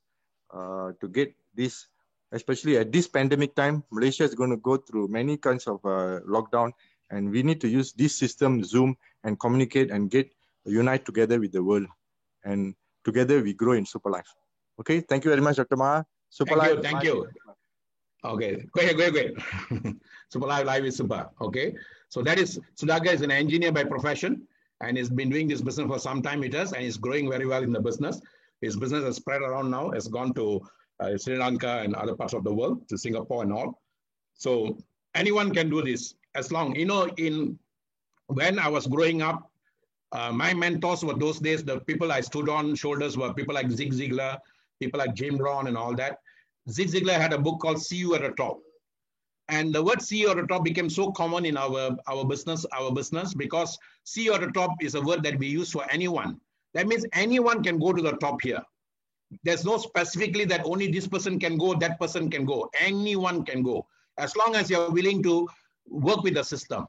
to get this, especially at this pandemic time. Malaysia is going to go through many kinds of lockdown, and we need to use this system, Zoom, and communicate and unite together with the world. And together we grow in Superlife. Okay, thank you very much, Dr. Ma. Superlife. Thank you. Okay, go ahead. Superlife life is super. Okay, so that is Sudagar is an engineer by profession, and he's been doing this business for some time with us, and he's growing very well in the business. His business has spread around now. It's gone to Sri Lanka and other parts of the world, to Singapore and all. So anyone can do this as long, when I was growing up, my mentors were those days, the people I stood on shoulders were people like Zig Ziglar, people like Jim Rohn and all that. Zig Ziglar had a book called See You at the Top. And the word see you at the top became so common in our business because see you at the top is a word that we use for anyone. That means anyone can go to the top here. There's no specifically that only this person can go, that person can go. Anyone can go, as long as you're willing to work with the system,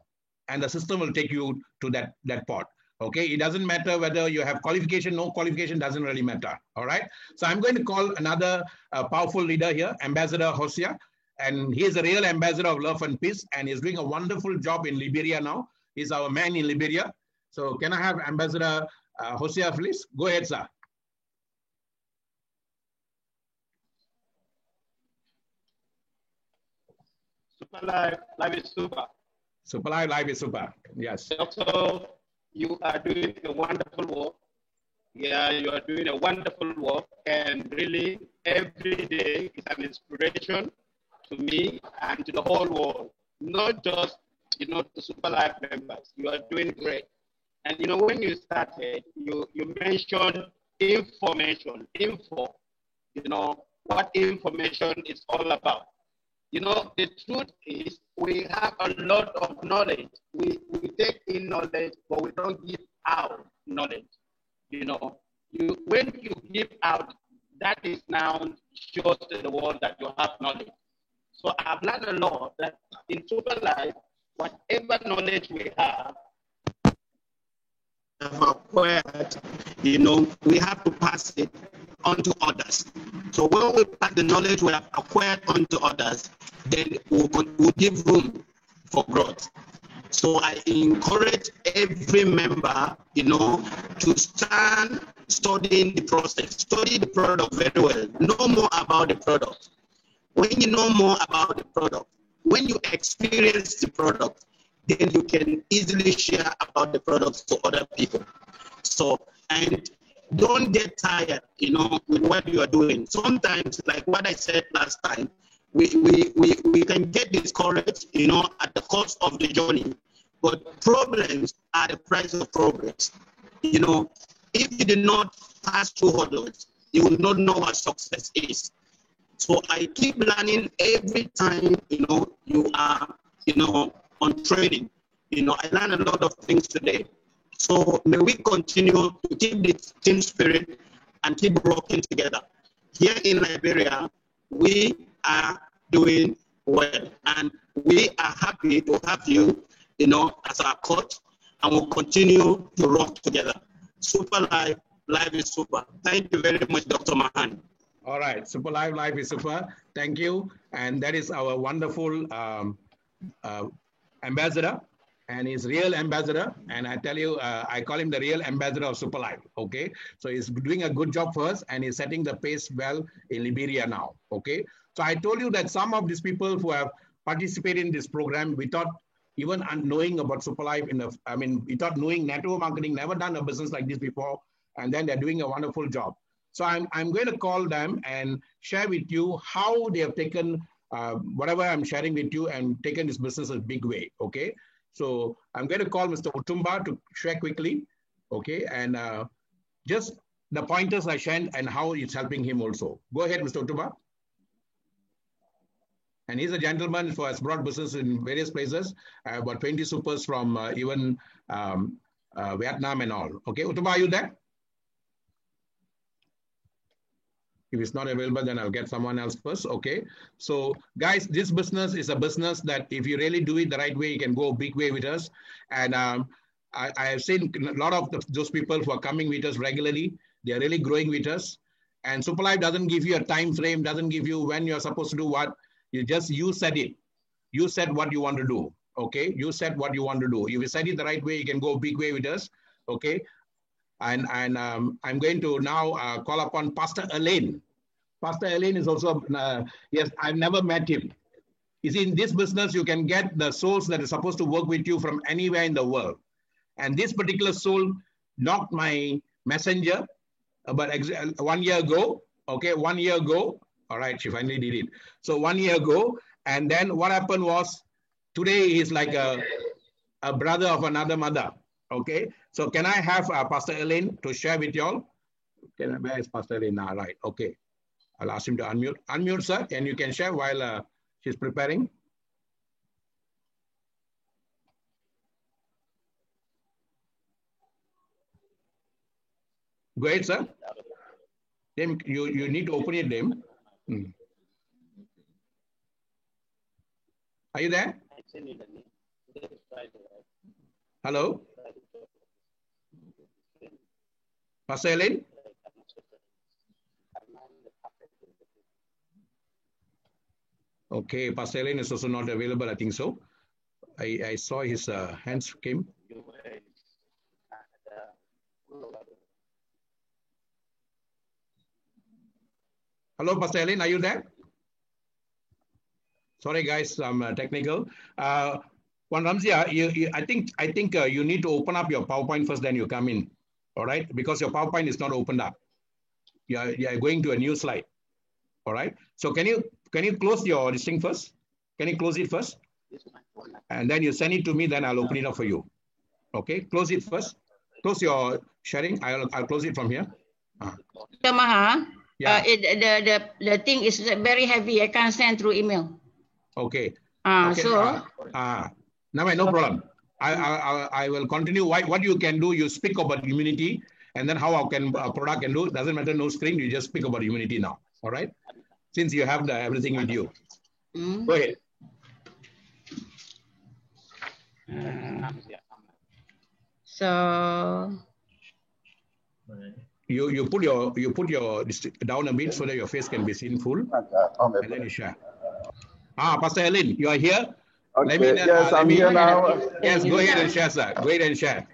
and the system will take you to that part. Okay, it doesn't matter whether you have qualification, no qualification, doesn't really matter. All right. So I'm going to call another powerful leader here, Ambassador Hosea. and he is a real ambassador of love and peace, and he's doing a wonderful job in Liberia now. He's our man in Liberia. So can I have Ambassador Hosea, please? Go ahead, sir. Super Life, life is super. Super Life, life is super. Yes. Also, you are doing a wonderful work. Yeah, you are doing a wonderful work, and really every day is an inspiration to me and to the whole world. Not just, the Super Life members. You are doing great. And when you started, you mentioned information, info. What information is all about. The truth is we have a lot of knowledge. We take in knowledge, but we don't give out knowledge. When you give out, that is now shows to the world that you have knowledge. So I've learned a lot that in Super Life, whatever knowledge we have acquired, we have to pass it on to others. So when we pass the knowledge we have acquired on to others, then we'll give room for growth. So I encourage every member, to stand studying the process, study the product very well, know more about the product. When you know more about the product, when you experience the product, then you can easily share about the products to other people. So, and don't get tired, with what you are doing. Sometimes, like what I said last time, we can get discouraged, at the course of the journey. But problems are the price of progress. If you did not pass through hurdles, you will not know what success is. So I keep learning every time, you are, on training. I learned a lot of things today. So may we continue to keep this team spirit and keep working together. Here in Liberia, we are doing well, and we are happy to have you, as our coach, and we'll continue to rock together. Super Life, life is super. Thank you very much, Dr. Mahan. All right, Super Life, life is super. Thank you. And that is our wonderful ambassador, and he's real ambassador. And I tell you, I call him the real ambassador of Super Life. Okay, so he's doing a good job for us, and he's setting the pace well in Liberia now. Okay, so I told you that some of these people who have participated in this program without even knowing about Super Life, without knowing network marketing, never done a business like this before, and then they're doing a wonderful job. So I'm going to call them and share with you how they have taken whatever I'm sharing with you and taken this business a big way, okay? So I'm going to call Mr. Otumba to share quickly, okay? And just the pointers I shared and how it's helping him also. Go ahead, Mr. Otumba. And he's a gentleman who has brought business in various places, about 20 supers from even Vietnam and all. Okay, Otumba, are you there? If it's not available, then I'll get someone else first. Okay. So guys, this business is a business that if you really do it the right way, you can go a big way with us. And I have seen a lot of those people who are coming with us regularly. They are really growing with us. And Super Life doesn't give you a time frame, doesn't give you when you're supposed to do what. You said it. You said what you want to do. Okay. You said what you want to do. If you said it the right way, you can go a big way with us. Okay. And I'm going to now call upon Pastor Elaine. Pastor Elaine is also, yes, I've never met him. You see, in this business, you can get the souls that are supposed to work with you from anywhere in the world. And this particular soul knocked my messenger about 1 year ago. Okay, 1 year ago. All right, she finally did it. So 1 year ago. And then what happened was, today he's like a brother of another mother. Okay, so can I have Pastor Elaine to share with y'all? Where is Pastor Elaine now? Right, okay. I'll ask him to unmute. Unmute, sir, and you can share while she's preparing. Go ahead, sir. Then you need to open it, them. Are you there? Hello? Pastor Elaine? Okay, Pastor Ellen is also not available, I think so. I saw his hands came. Hello, Pastor Ellen, are you there? Sorry, guys, I'm technical. One Ramzia, I think you need to open up your PowerPoint first, then you come in. All right, because your PowerPoint is not opened up. You're going to a new slide. All right. So can you close your this thing first? Can you close it first? And then you send it to me, then I'll open it up for you. Okay, close it first. Close your sharing. I'll close it from here. Maha, yeah. The thing is very heavy. I can't send through email. Okay. Okay. No problem. I will continue. What you can do, you speak about immunity, and then how a product can do. Doesn't matter, no screen. You just speak about immunity now. All right. Since you have everything with you. Go ahead. So you put your down a bit so that your face can be seen full, and then you share. Pastor Ellen, you are here. Okay. Yes, I'm here now. Yes, go ahead and share, sir. Go ahead and share.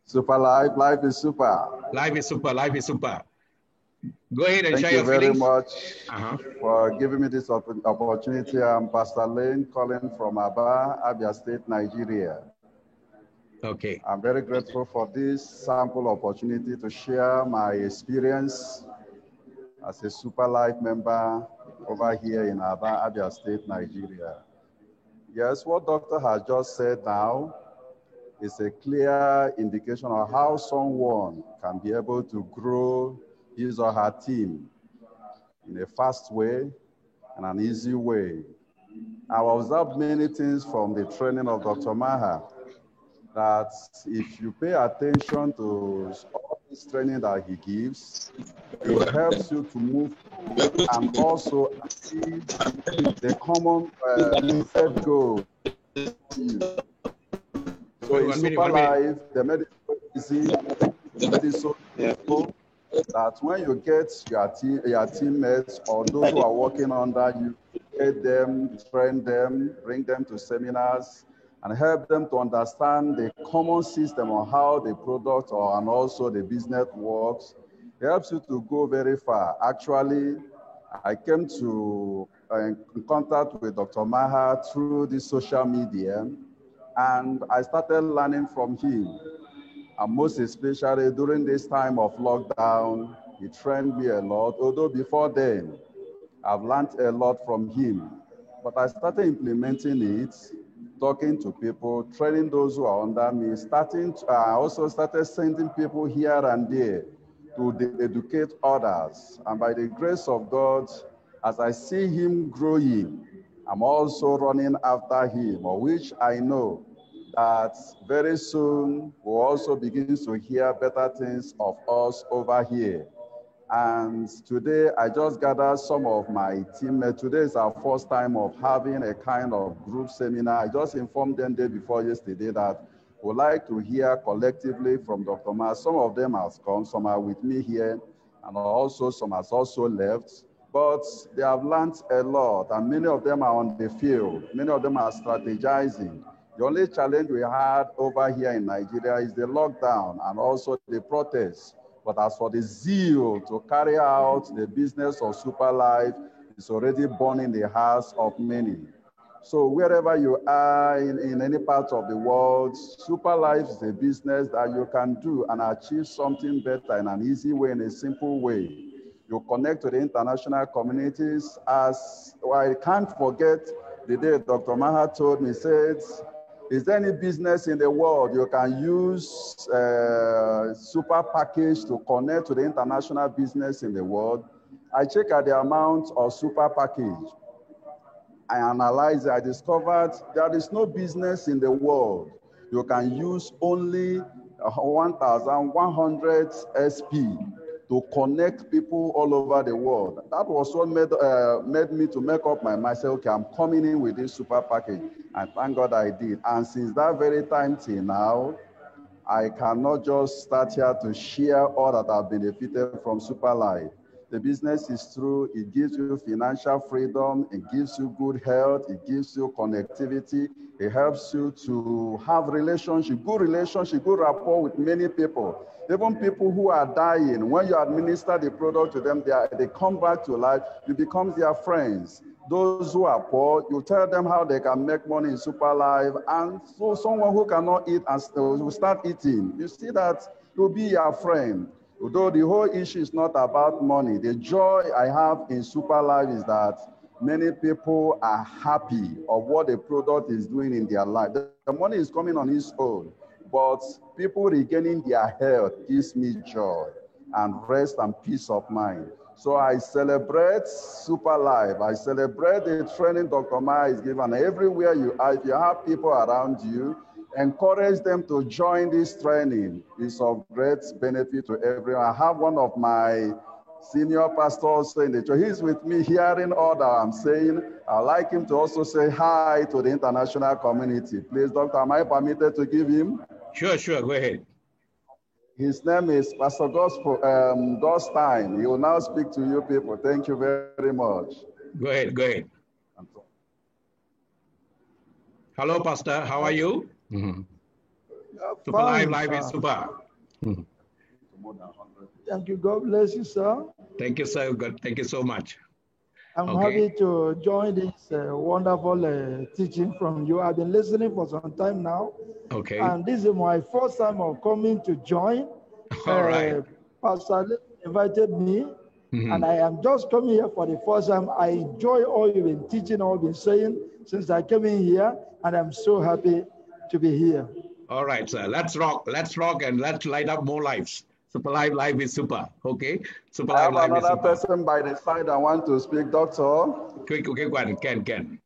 Super life. Life is super. Life is super. Life is super. Go ahead and share your feelings. Thank you very much for giving me this opportunity. I'm Pastor Lane calling from Aba, Abia State, Nigeria. Okay. I'm very grateful for this sample opportunity to share my experience as a Super Life member over here in Aba, Abia State, Nigeria. Yes, what Doctor has just said now is a clear indication of how someone can be able to grow his or her team in a fast way and an easy way. I've observed many things from the training of Dr. Maha, that if you pay attention to all this training that he gives, it helps you to move and also achieve the common set goal. So in Super Life, the medicine is easy, the medicine is so that when you get your teammates or those who are working under you, get them, train them, bring them to seminars, and help them to understand the common system on how the product and also the business works. It helps you to go very far. Actually, I came to in contact with Dr. Maha through the social media, and I started learning from him. And most especially during this time of lockdown, he trained me a lot. Although before then, I've learned a lot from him. But I started implementing it, talking to people, training those who are under me, I also started sending people here and there to educate others. And by the grace of God, as I see him growing, I'm also running after him, of which I know that very soon we'll also begin to hear better things of us over here. And today I just gathered some of my teammates. Today is our first time of having a kind of group seminar. I just informed them day before yesterday that we'd like to hear collectively from Dr. Ma. Some of them have come, some are with me here, and also some has also left. But they have learned a lot, and many of them are on the field. Many of them are strategizing. The only challenge we had over here in Nigeria is the lockdown and also the protests. But as for the zeal to carry out the business of Super Life, it's already born in the hearts of many. So wherever you are in any part of the world, Super Life is a business that you can do and achieve something better in an easy way, in a simple way. You connect to the international communities. As well, I can't forget the day Dr. Maha told me, said, is there any business in the world you can use super package to connect to the international business in the world? I check out the amount of super package. I analyzed it. I discovered there is no business in the world you can use only 1,100 SP to connect people all over the world. That was what made me to make up my mind, say, okay, I'm coming in with this super package. And thank God I did. And since that very time till now, I cannot just start here to share all that I've benefited from Super Life. the business is through, it gives you financial freedom, it gives you good health, it gives you connectivity, it helps you to have relationship, good rapport with many people. Even people who are dying, when you administer the product to them, they come back to life, you become their friends. Those who are poor, you tell them how they can make money in Super Life, and so someone who cannot eat and will start eating. You see that you'll be your friend. Although the whole issue is not about money, the joy I have in Super Life is that many people are happy of what the product is doing in their life. The money is coming on its own, but people regaining their health gives me joy and rest and peace of mind. So I celebrate Super Life. I celebrate the training Dr. Maya is given. Everywhere you are, if you have people around you, encourage them to join this training. It's of great benefit to everyone. I have one of my senior pastors in the church. He's with me hearing all that I'm saying. I'd like him to also say hi to the international community. Please, Doctor, am I permitted to give him? Sure, go ahead. His name is Pastor Gostein. He will now speak to you people. Thank you very much. Go ahead. Hello, Pastor. How are you? Mm-hmm. Super Life is super. Mm-hmm. Thank you. God bless you, sir. Thank you, sir. God, thank you so much. I'm happy to join this wonderful teaching from you. I've been listening for some time now. Okay. And this is my first time of coming to join. All right. Pastor invited me, and I am just coming here for the first time. I enjoy all you've been teaching, all you've been saying since I came in here, and I'm so happy to be here. All right, sir. Let's rock, and let's light up more lives. Super Life is super. Okay. Super Life is super. Another person by the side I want to speak, Doctor. Okay, go ahead. Can. Can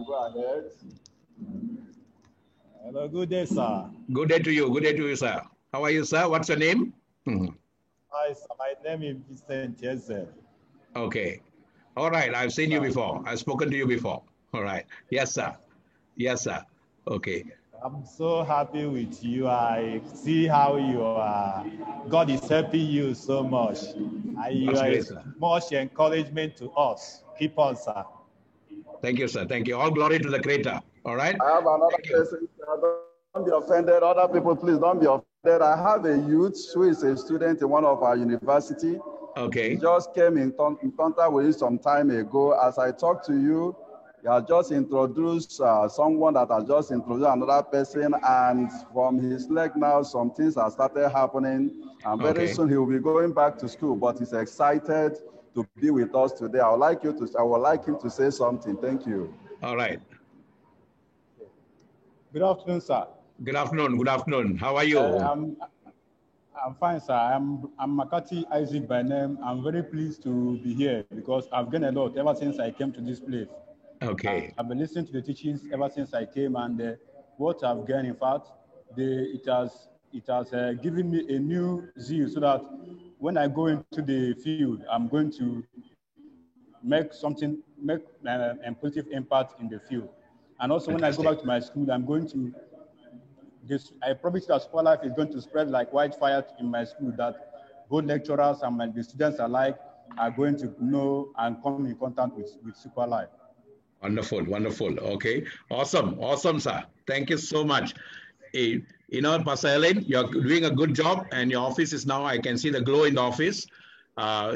go ahead. Hello, good day, sir. Good day to you, sir. How are you, sir? What's your name? Hi, sir. My name is Vincent Jeze. Okay. All right. I've seen you before. I've spoken to you before. All right. Yes, sir. Okay. I'm so happy with you. I see how you are. God is helping you so much. You are much encouragement to us. Keep on, sir. Thank you, sir. Thank you. All glory to the Creator. All right. I have another person. Don't be offended. Other people, please don't be offended. I have a youth who is a student in one of our university. Okay. He just came in contact with you some time ago. As I talk to you, he has just introduced someone that has just introduced another person, and from his leg now, some things have started happening. And very soon he will be going back to school, but he's excited to be with us today. I would like him to say something. Thank you. All right. Good afternoon, sir. Good afternoon. How are you? I'm fine, sir. I'm Makati Isaac by name. I'm very pleased to be here because I've gained a lot ever since I came to this place. Okay. I've been listening to the teachings ever since I came, and what I've gained, in fact, it has given me a new zeal, so that when I go into the field, I'm going to make a positive impact in the field. And also, when I go back to my school, I'm going to. I promise that Super Life is going to spread like wildfire in my school, that both lecturers and the students alike are going to know and come in contact with Super Life. Wonderful. Okay. Awesome, sir. Thank you so much. Pastor Ellen, you're doing a good job, and your office is now, I can see the glow in the office.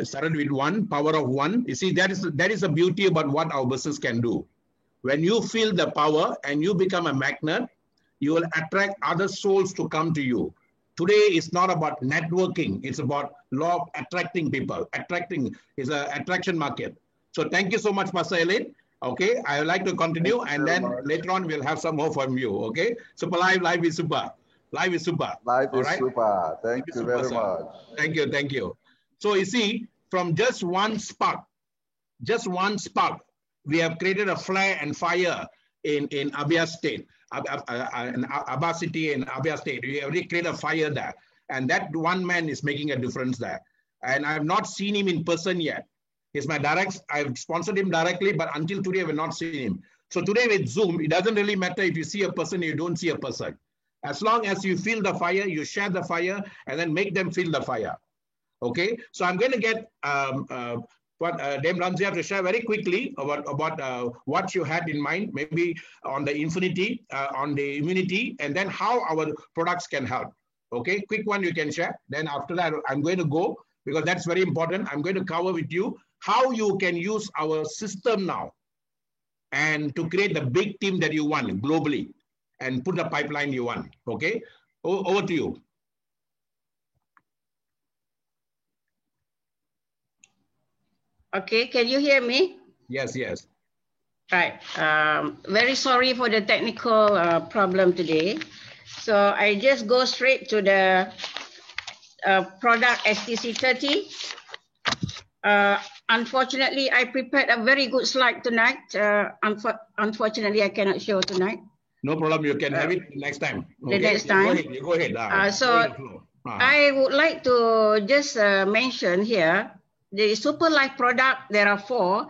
Started with one, power of one. You see, that is the beauty about what our business can do. When you feel the power and you become a magnet, you will attract other souls to come to you. Today is not about networking. It's about law of attracting people. Attracting is an attraction market. So thank you so much, Pastor Ellen. Okay, I would like to continue, and then later on we'll have some more from you. Okay, Super Life is super. Life is super. Life is super. Thank you very much. Thank you. So you see, from just one spark, we have created a flare and fire in Abia State, Aba City in Abia State. We already created a fire there, and that one man is making a difference there. And I have not seen him in person yet. He's my I've sponsored him directly, but until today, I have not seen him. So today with Zoom, it doesn't really matter if you see a person or you don't see a person. As long as you feel the fire, you share the fire, and then make them feel the fire. Okay, so I'm going to get Dame Ranzia to share very quickly about what you had in mind, maybe on the Infinity, on the immunity, and then how our products can help. Okay, quick one you can share. Then after that, I'm going to go, because that's very important. I'm going to cover with you how you can use our system now and to create the big team that you want globally and put the pipeline you want. Okay, over to you. Okay, can you hear me? Yes, yes. Right. Very sorry for the technical problem today. So I just go straight to the product STC30. Unfortunately, I prepared a very good slide tonight. Unfortunately, I cannot show tonight. No problem. You can have it next time. Okay? The next time. You go ahead. I would like to just mention here, the Super Life product, there are 4.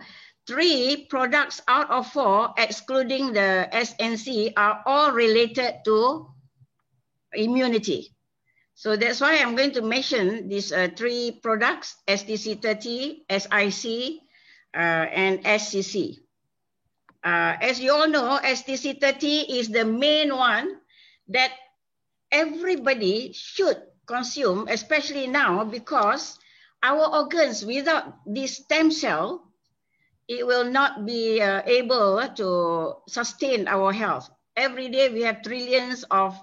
3 products out of 4, excluding the SNC, are all related to immunity. So that's why I'm going to mention these 3 products, STC30, SIC, and SCC. As you all know, STC30 is the main one that everybody should consume, especially now, because our organs, without this stem cell, it will not be able to sustain our health. Every day we have trillions of,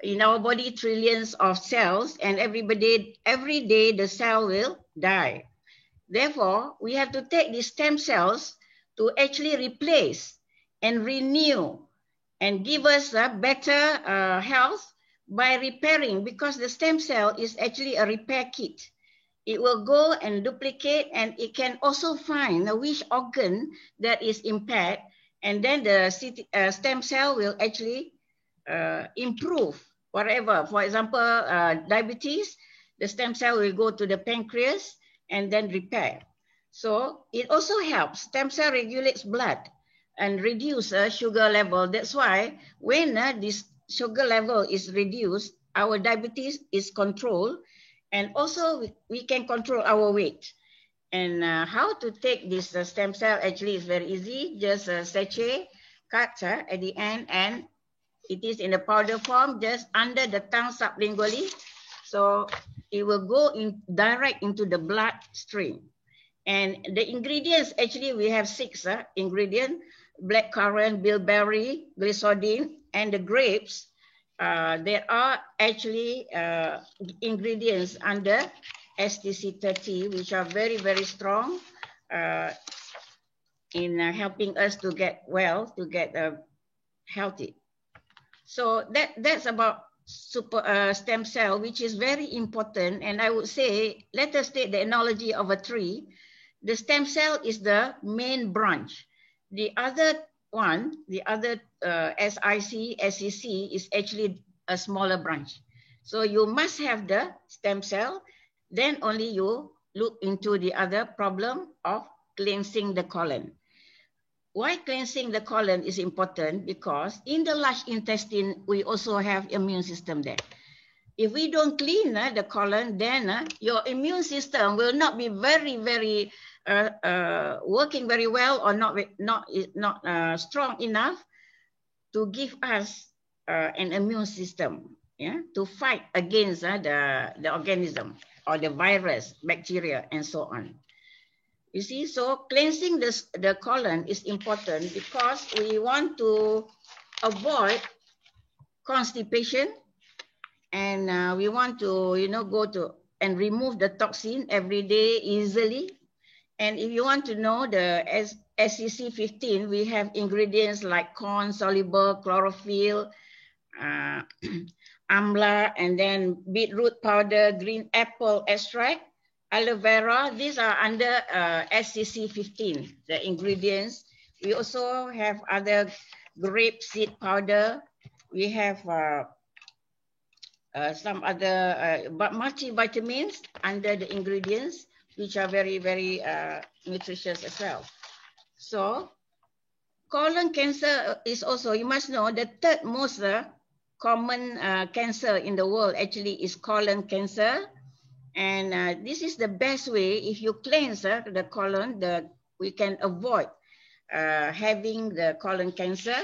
in our body, trillions of cells, and every day the cell will die. Therefore, we have to take these stem cells to actually replace and renew and give us a better health by repairing, because the stem cell is actually a repair kit. It will go and duplicate, and it can also find which organ that is impaired, and then the stem cell will actually improve whatever. For example, diabetes, the stem cell will go to the pancreas and then repair. So it also helps. Stem cell regulates blood and reduce sugar level. That's why when this sugar level is reduced, our diabetes is controlled, and also we can control our weight. And how to take this stem cell actually is very easy. Just a sachet, cut at the end, and it is in the powder form, just under the tongue sublingually. So it will go in direct into the bloodstream. And the ingredients, actually we have 6 ingredients: blackcurrant, bilberry, glycodine, and the grapes. There are actually ingredients under STC30, which are very, very strong in helping us to get well, to get healthy. So that's about stem cell, which is very important. And I would say, let us take the analogy of a tree. The stem cell is the main branch. The other one, the other SIC, SCC is actually a smaller branch. So you must have the stem cell, then only you look into the other problem of cleansing the colon. Why cleansing the colon is important? Because in the large intestine, we also have immune system there. If we don't clean the colon, then your immune system will not be very working very well, or not strong enough to give us an immune system, to fight against the organism or the virus, bacteria, and so on. You see, so cleansing the colon is important because we want to avoid constipation, and we want to, go to and remove the toxin every day easily. And if you want to know the SCC15, we have ingredients like corn soluble, chlorophyll, amla, and then beetroot powder, green apple extract, aloe vera. These are under SCC15, the ingredients. We also have other grape seed powder. We have some other multivitamins under the ingredients, which are very, very nutritious as well. So colon cancer is also, you must know, the 3rd most common cancer in the world actually is colon cancer. And this is the best way. If you cleanse the colon, we can avoid having the colon cancer.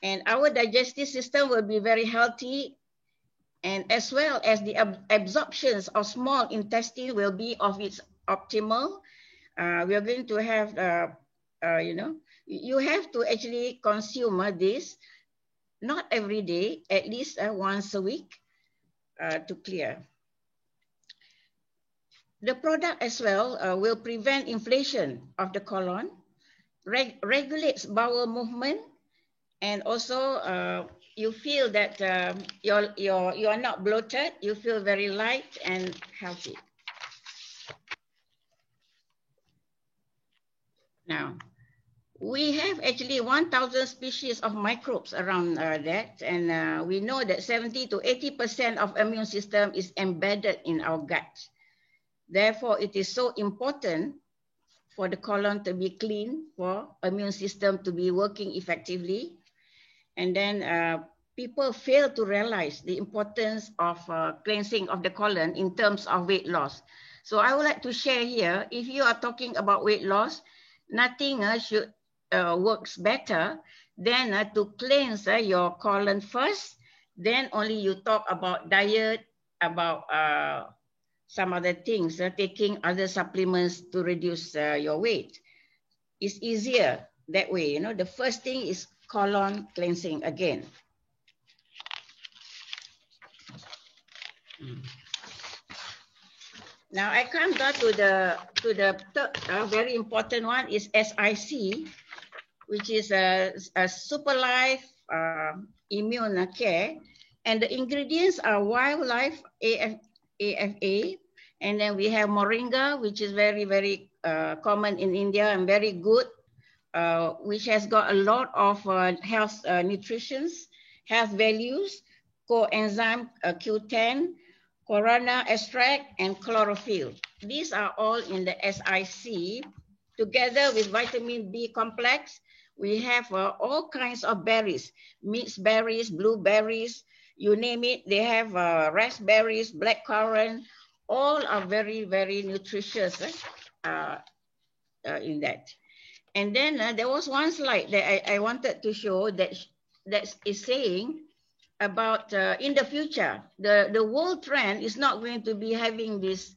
And our digestive system will be very healthy, and as well as the absorptions of small intestine will be of its optimal. We are going to have, you have to actually consume this, not every day, at least once a week to clear. The product as well will prevent inflation of the colon, regulates bowel movement, and also you feel that you are not bloated, you feel very light and healthy. Now, we have actually 1,000 species of microbes around that, and we know that 70 to 80% of immune system is embedded in our gut. Therefore, it is so important for the colon to be clean, for immune system to be working effectively. And then people fail to realize the importance of cleansing of the colon in terms of weight loss. So I would like to share here, if you are talking about weight loss, nothing should works better than to cleanse your colon first, then only you talk about diet, about some other things, taking other supplements to reduce your weight. It's easier that way. You know, the first thing is colon cleansing again. Now I come down to the third, very important one is SIC, which is a Super Life Immune Care, and the ingredients are wildlife AFA, and then we have moringa, which is very common in India and very good, which has got a lot of health nutritions, health values, coenzyme Q10, guarana extract, and chlorophyll. These are all in the SIC. Together with vitamin B complex, we have all kinds of berries, mixed berries, blueberries, you name it. They have raspberries, blackcurrant, all are very nutritious in that. And then there was one slide that I wanted to show that is saying about in the future, the world trend is not going to be having these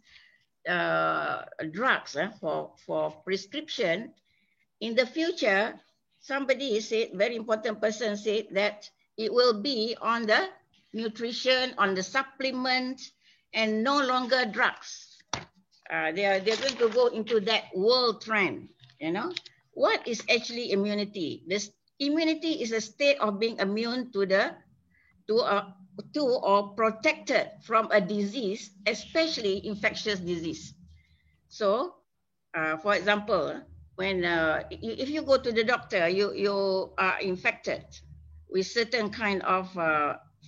drugs for prescription. In the future, somebody said, very important person said that it will be on the nutrition, on the supplement, and no longer drugs. They're going to go into that world trend, you know. What is actually immunity? This immunity is a state of being immune to or protected from a disease, especially infectious disease. So, for example, when if you go to the doctor, you are infected with certain kind of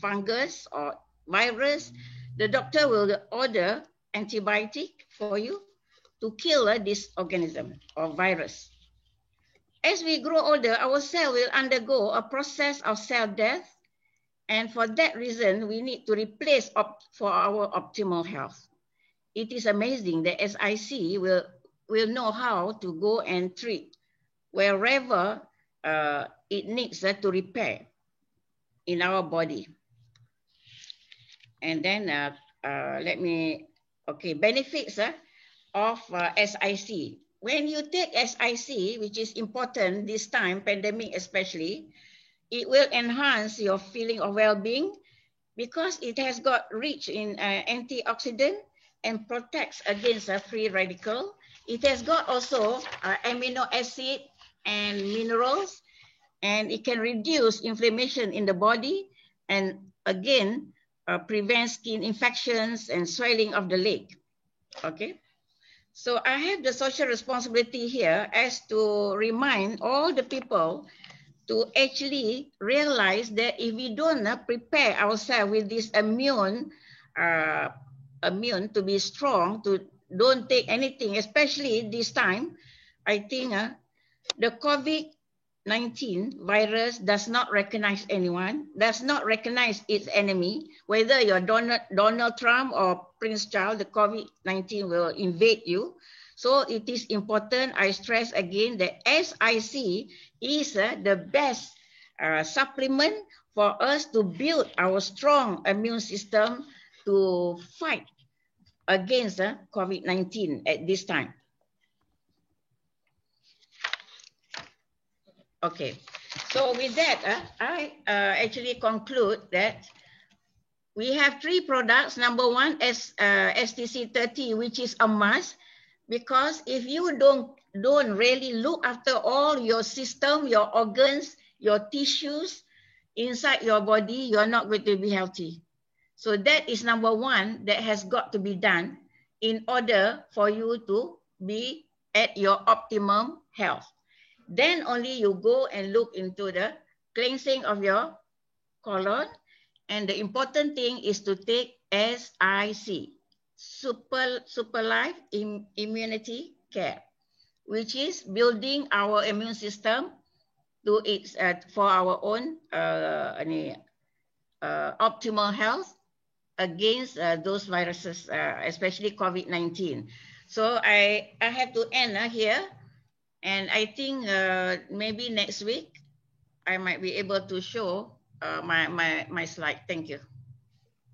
fungus or virus, the doctor will order antibiotic for you to kill this organism or virus. As we grow older, our cell will undergo a process of cell death, and for that reason, we need to replace for our optimal health. It is amazing that SIC will know how to go and treat wherever it needs to repair in our body. And then benefits of SIC. When you take SIC, which is important this time, pandemic especially, it will enhance your feeling of well-being because it has got rich in antioxidant and protects against free radical. It has got also amino acid and minerals, and it can reduce inflammation in the body, and again, prevent skin infections and swelling of the leg. Okay. So I have the social responsibility here as to remind all the people to actually realize that if we don't prepare ourselves with this immune to be strong, to don't take anything, especially this time, I think the COVID COVID-19 virus does not recognize anyone, does not recognize its enemy. Whether you're Donald Trump or Prince Charles, the COVID-19 will invade you. So it is important, I stress again, that SIC is the best supplement for us to build our strong immune system to fight against COVID-19 at this time. Okay, so with that, I actually conclude that we have 3 products. Number 1 is STC30, which is a must, because if you don't really look after all your system, your organs, your tissues inside your body, you're not going to be healthy. So that is number 1 that has got to be done in order for you to be at your optimum health. Then only you go and look into the cleansing of your colon. And the important thing is to take SIC, Super Life Immunity Care, which is building our immune system to its for our own optimal health against those viruses, especially COVID-19. So I have to end here. And I think maybe next week, I might be able to show my slide. Thank you.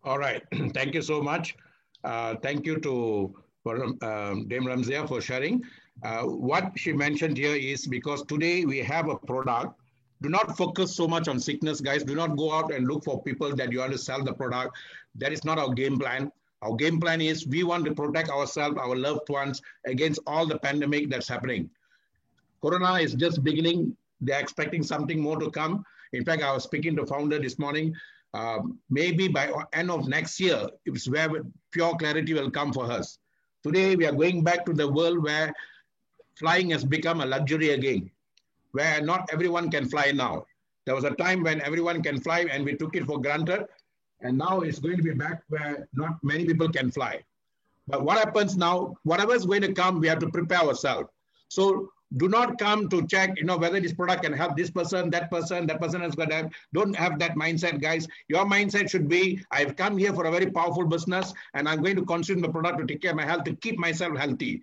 All right. Thank you so much. Thank you to Dame Ramzia for sharing. What she mentioned here is because today we have a product. Do not focus so much on sickness, guys. Do not go out and look for people that you want to sell the product. That is not our game plan. Our game plan is we want to protect ourselves, our loved ones against all the pandemic that's happening. Corona is just beginning. They're expecting something more to come. In fact, I was speaking to the founder this morning. Maybe by end of next year, it's where pure clarity will come for us. Today, we are going back to the world where flying has become a luxury again, where not everyone can fly now. There was a time when everyone can fly and we took it for granted. And now it's going to be back where not many people can fly. But what happens now, whatever is going to come, we have to prepare ourselves. So do not come to check, whether this product can help this person, that person is going to have. Don't have that mindset, guys. Your mindset should be, I've come here for a very powerful business and I'm going to consume the product to take care of my health, to keep myself healthy,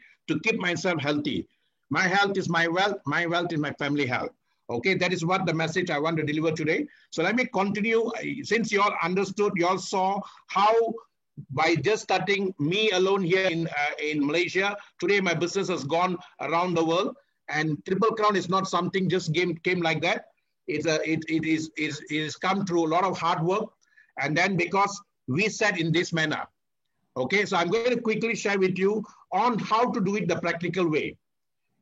My health is my wealth is my family health. Okay, that is what the message I want to deliver today. So let me continue. Since you all understood, you all saw how by just starting me alone here in Malaysia, today my business has gone around the world. And Triple Crown is not something just came like that. It is come through a lot of hard work. And then because we said in this manner. Okay, so I'm going to quickly share with you on how to do it the practical way.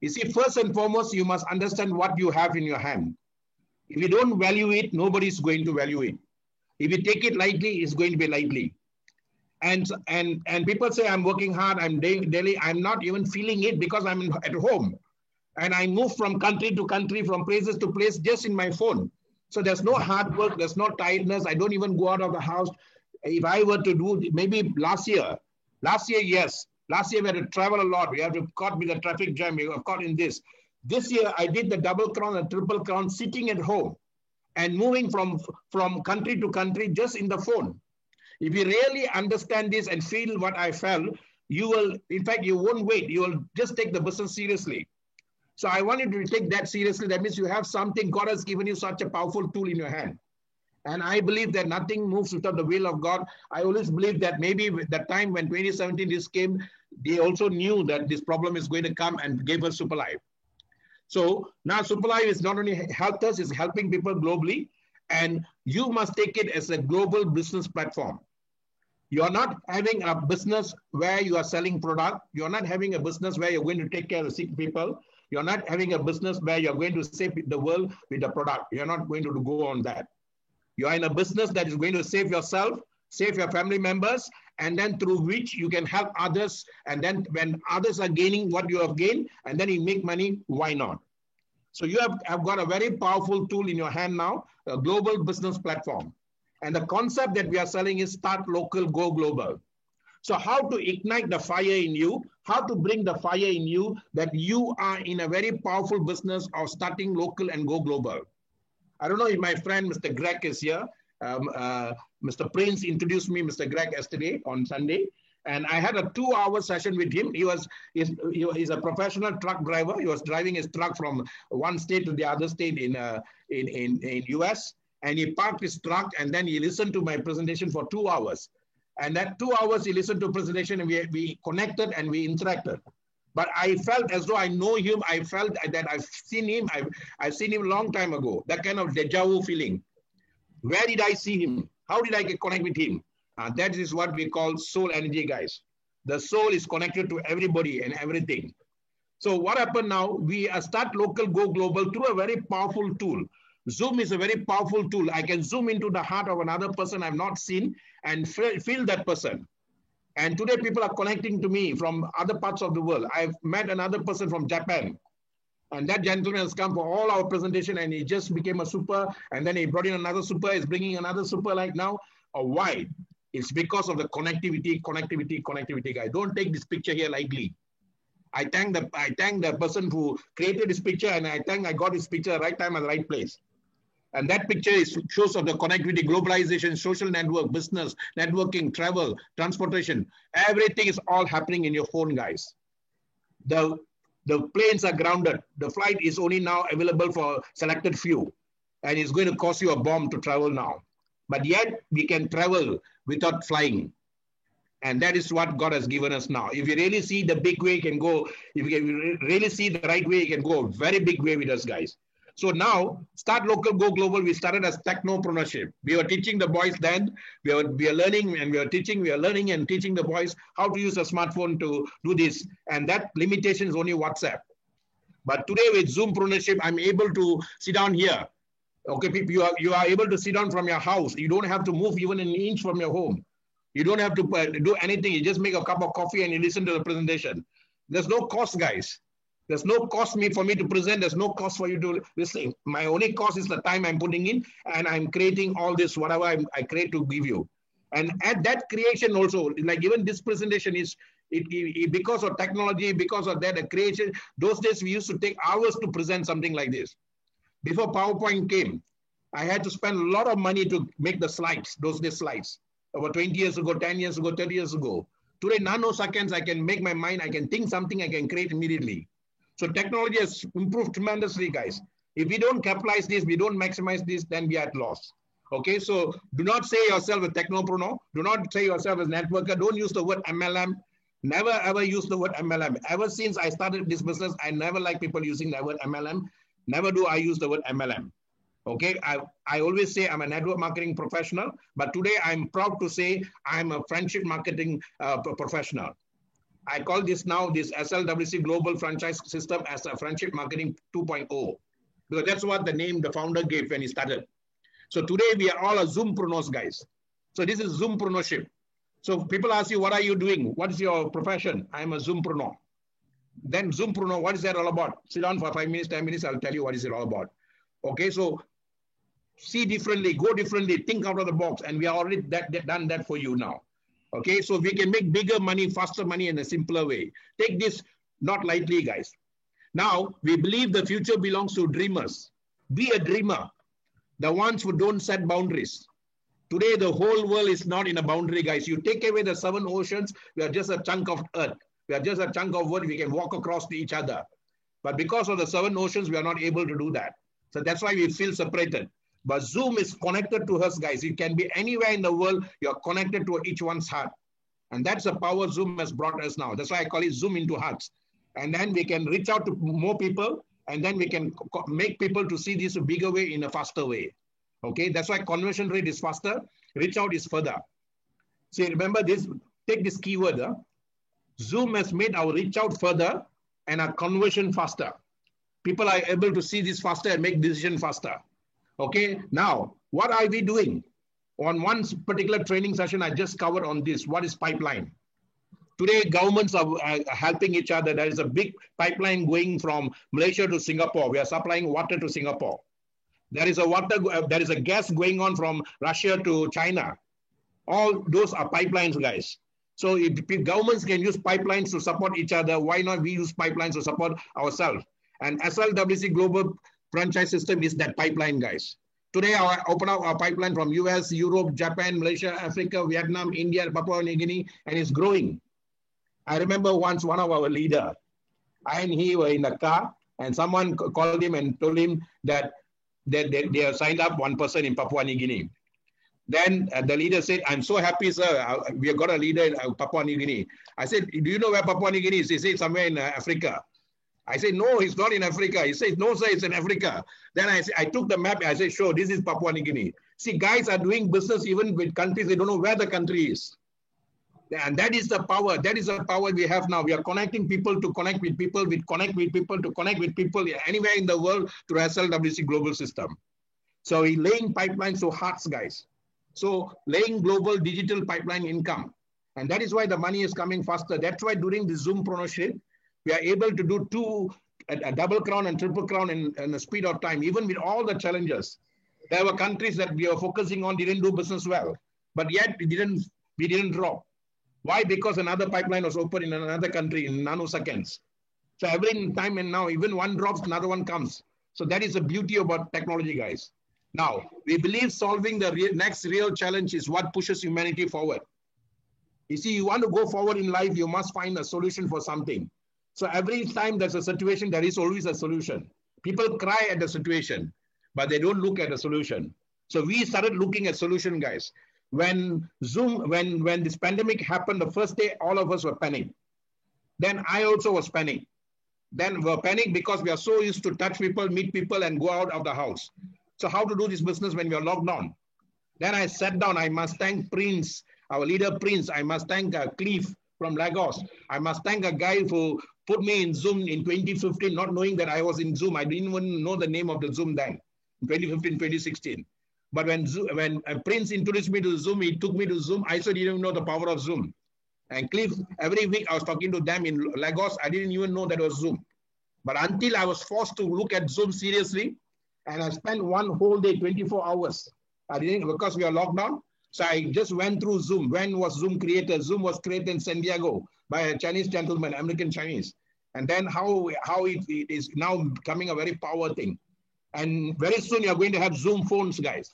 You see, first and foremost, you must understand what you have in your hand. If you don't value it, nobody's going to value it. If you take it lightly, it's going to be lightly. And people say, I'm working hard, I'm daily, I'm not even feeling it because I'm at home. And I move from country to country, from places to place, just in my phone. So there's no hard work, there's no tiredness. I don't even go out of the house. If I were to do, maybe last year, yes. Last year we had to travel a lot. We have to caught with the traffic jam. We were caught in this. This year I did the Double Crown and Triple Crown sitting at home and moving from country to country just in the phone. If you really understand this and feel what I felt, you will, in fact, you won't wait. You will just take the business seriously. So I want you to take that seriously. That means you have something, God has given you such a powerful tool in your hand. And I believe that nothing moves without the will of God. I always believe that maybe the time when 2017 this came, they also knew that this problem is going to come and gave us Super Life. So now Super Life is not only helped us, it's helping people globally. And you must take it as a global business platform. You're not having a business where you are selling product. You're not having a business where you're going to take care of sick people. You're not having a business where you're going to save the world with the product. You're not going to go on that. You're in a business that is going to save yourself, save your family members, and then through which you can help others. And then when others are gaining what you have gained, and then you make money, why not? So you have got a very powerful tool in your hand now, a global business platform. And the concept that we are selling is start local, go global. So how to ignite the fire in you, how to bring the fire in you that you are in a very powerful business of starting local and go global. I don't know if my friend Mr. Greg is here. Mr. Prince introduced me, Mr. Greg, yesterday on Sunday. And I had a 2-hour session with him. He's a professional truck driver. He was driving his truck from one state to the other state in US. And he parked his truck and then he listened to my presentation for 2 hours. And that 2 hours he listened to presentation and we connected and we interacted. But I felt as though I know him. I felt that I've seen him. I've seen him a long time ago. That kind of deja vu feeling. Where did I see him? How did I connect with him? That is what we call soul energy, guys. The soul is connected to everybody and everything. So what happened now? We start local, go global through a very powerful tool. Zoom is a very powerful tool. I can zoom into the heart of another person I've not seen and feel that person. And today people are connecting to me from other parts of the world. I've met another person from Japan. And that gentleman has come for all our presentation and he just became a super. And then he brought in another super, he's bringing another super like now. Why? It's because of the connectivity, guys. Don't take this picture here lightly. I thank the person who created this picture and I got this picture at the right time at the right place. And that picture shows of the connectivity, globalization, social network, business, networking, travel, transportation. Everything is all happening in your phone, guys. The planes are grounded. The flight is only now available for selected few. And it's going to cost you a bomb to travel now. But yet we can travel without flying. And that is what God has given us now. If you really see the big way, you can go. If you really see the right way, you can go a very big way with us, guys. So now, start local, go global. We started as technopreneurship. We were teaching the boys then. We are learning and we are teaching. We are learning and teaching the boys how to use a smartphone to do this. And that limitation is only WhatsApp. But today with Zoompreneurship, I'm able to sit down here. Okay, people, you are able to sit down from your house. You don't have to move even an inch from your home. You don't have to do anything. You just make a cup of coffee and you listen to the presentation. There's no cost, guys. There's no cost for me to present. There's no cost for you to listen. My only cost is the time I'm putting in and I'm creating all this, whatever I create to give you. And at that creation also, like even this presentation is, because of technology, because of that creation, those days we used to take hours to present something like this. Before PowerPoint came, I had to spend a lot of money to make the slides, those days slides. Over 20 years ago, 10 years ago, 30 years ago. Today, nanoseconds, I can make my mind, I can think something, I can create immediately. So technology has improved tremendously, guys. If we don't capitalize this, we don't maximize this, then we are at loss. Okay, so do not say yourself a technopreneur. Do not say yourself as a networker. Don't use the word MLM. Never ever use the word MLM. Ever since I started this business, I never like people using the word MLM. Never do I use the word MLM. Okay, I always say I'm a network marketing professional, but today I'm proud to say I'm a friendship marketing professional. I call this now, this SLWC Global Franchise System as a friendship marketing 2.0, because that's what the name the founder gave when he started. So today we are all a Zoompreneurs, guys. So this is Zoompreneurship. So people ask you, what are you doing? What is your profession? I'm a Zoompreneur. Then Zoompreneur, what is that all about? Sit down for 5 minutes, 10 minutes, I'll tell you what is it all about. Okay, so see differently, go differently, think out of the box, and we are already done that for you now. Okay, so we can make bigger money, faster money in a simpler way. Take this not lightly, guys. Now, we believe the future belongs to dreamers. Be a dreamer, the ones who don't set boundaries. Today, the whole world is not in a boundary, guys. You take away the 7 oceans, we are just a chunk of earth. We are just a chunk of wood, we can walk across to each other. But because of the 7 oceans, we are not able to do that. So that's why we feel separated. But Zoom is connected to us, guys. You can be anywhere in the world. You're connected to each one's heart. And that's the power Zoom has brought us now. That's why I call it Zoom into hearts. And then we can reach out to more people. And then we can make people to see this a bigger way in a faster way. Okay, that's why conversion rate is faster. Reach out is further. See, remember this, take this keyword. Zoom has made our reach out further and our conversion faster. People are able to see this faster and make decision faster. Okay, now, what are we doing? On one particular training session, I just covered on this. What is pipeline? Today, governments are helping each other. There is a big pipeline going from Malaysia to Singapore. We are supplying water to Singapore. There is a gas going on from Russia to China. All those are pipelines, guys. So if governments can use pipelines to support each other, why not we use pipelines to support ourselves? And SLWC Global Franchise System is that pipeline, guys. Today, I open up our pipeline from US, Europe, Japan, Malaysia, Africa, Vietnam, India, Papua New Guinea, and it's growing. I remember once one of our leaders, I and he were in a car, and someone called him and told him that they have signed up one person in Papua New Guinea. Then the leader said, "I'm so happy, sir. We have got a leader in Papua New Guinea." I said, "Do you know where Papua New Guinea is?" He said, "Somewhere in Africa." I said, "No, it's not in Africa." He said, "No, sir, it's in Africa." Then I took the map. I said, "Sure, this is Papua New Guinea." See, guys are doing business even with countries, they don't know where the country is. And that is the power. That is the power we have now. We are connecting people to connect with people, connect with people to connect with people anywhere in the world through SLWC global system. So we're laying pipelines to hearts, guys. So laying global digital pipeline income. And that is why the money is coming faster. That's why during the Zoompreneurship, we are able to do a double crown and triple crown in the speed of time, even with all the challenges. There were countries that we are focusing on didn't do business well, but yet we didn't drop. Why? Because another pipeline was open in another country in nanoseconds. So every time and now, even one drops, another one comes. So that is the beauty about technology, guys. Now, we believe solving the next real challenge is what pushes humanity forward. You see, you want to go forward in life, you must find a solution for something. So every time there's a situation, there is always a solution. People cry at the situation, but they don't look at the solution. So we started looking at solution, guys. When this pandemic happened, the first day, all of us were panicked. Then I also was panicked. Then we were panicked because we are so used to touch people, meet people, and go out of the house. So how to do this business when we are locked down? Then I sat down. I must thank Prince, our leader Prince. I must thank Cliff from Lagos. I must thank a guy who put me in Zoom in 2015, not knowing that I was in Zoom. I didn't even know the name of the Zoom then, in 2015, 2016. But when Prince introduced me to Zoom, he took me to Zoom. I also didn't even know the power of Zoom. And Cliff, every week I was talking to them in Lagos. I didn't even know that was Zoom. But until I was forced to look at Zoom seriously, and I spent one whole day, 24 hours. I didn't, because we are locked down. So I just went through Zoom. When was Zoom created? Zoom was created in San Diego by a Chinese gentleman, American Chinese. And then how it is now becoming a very power thing. And very soon you're going to have Zoom phones, guys.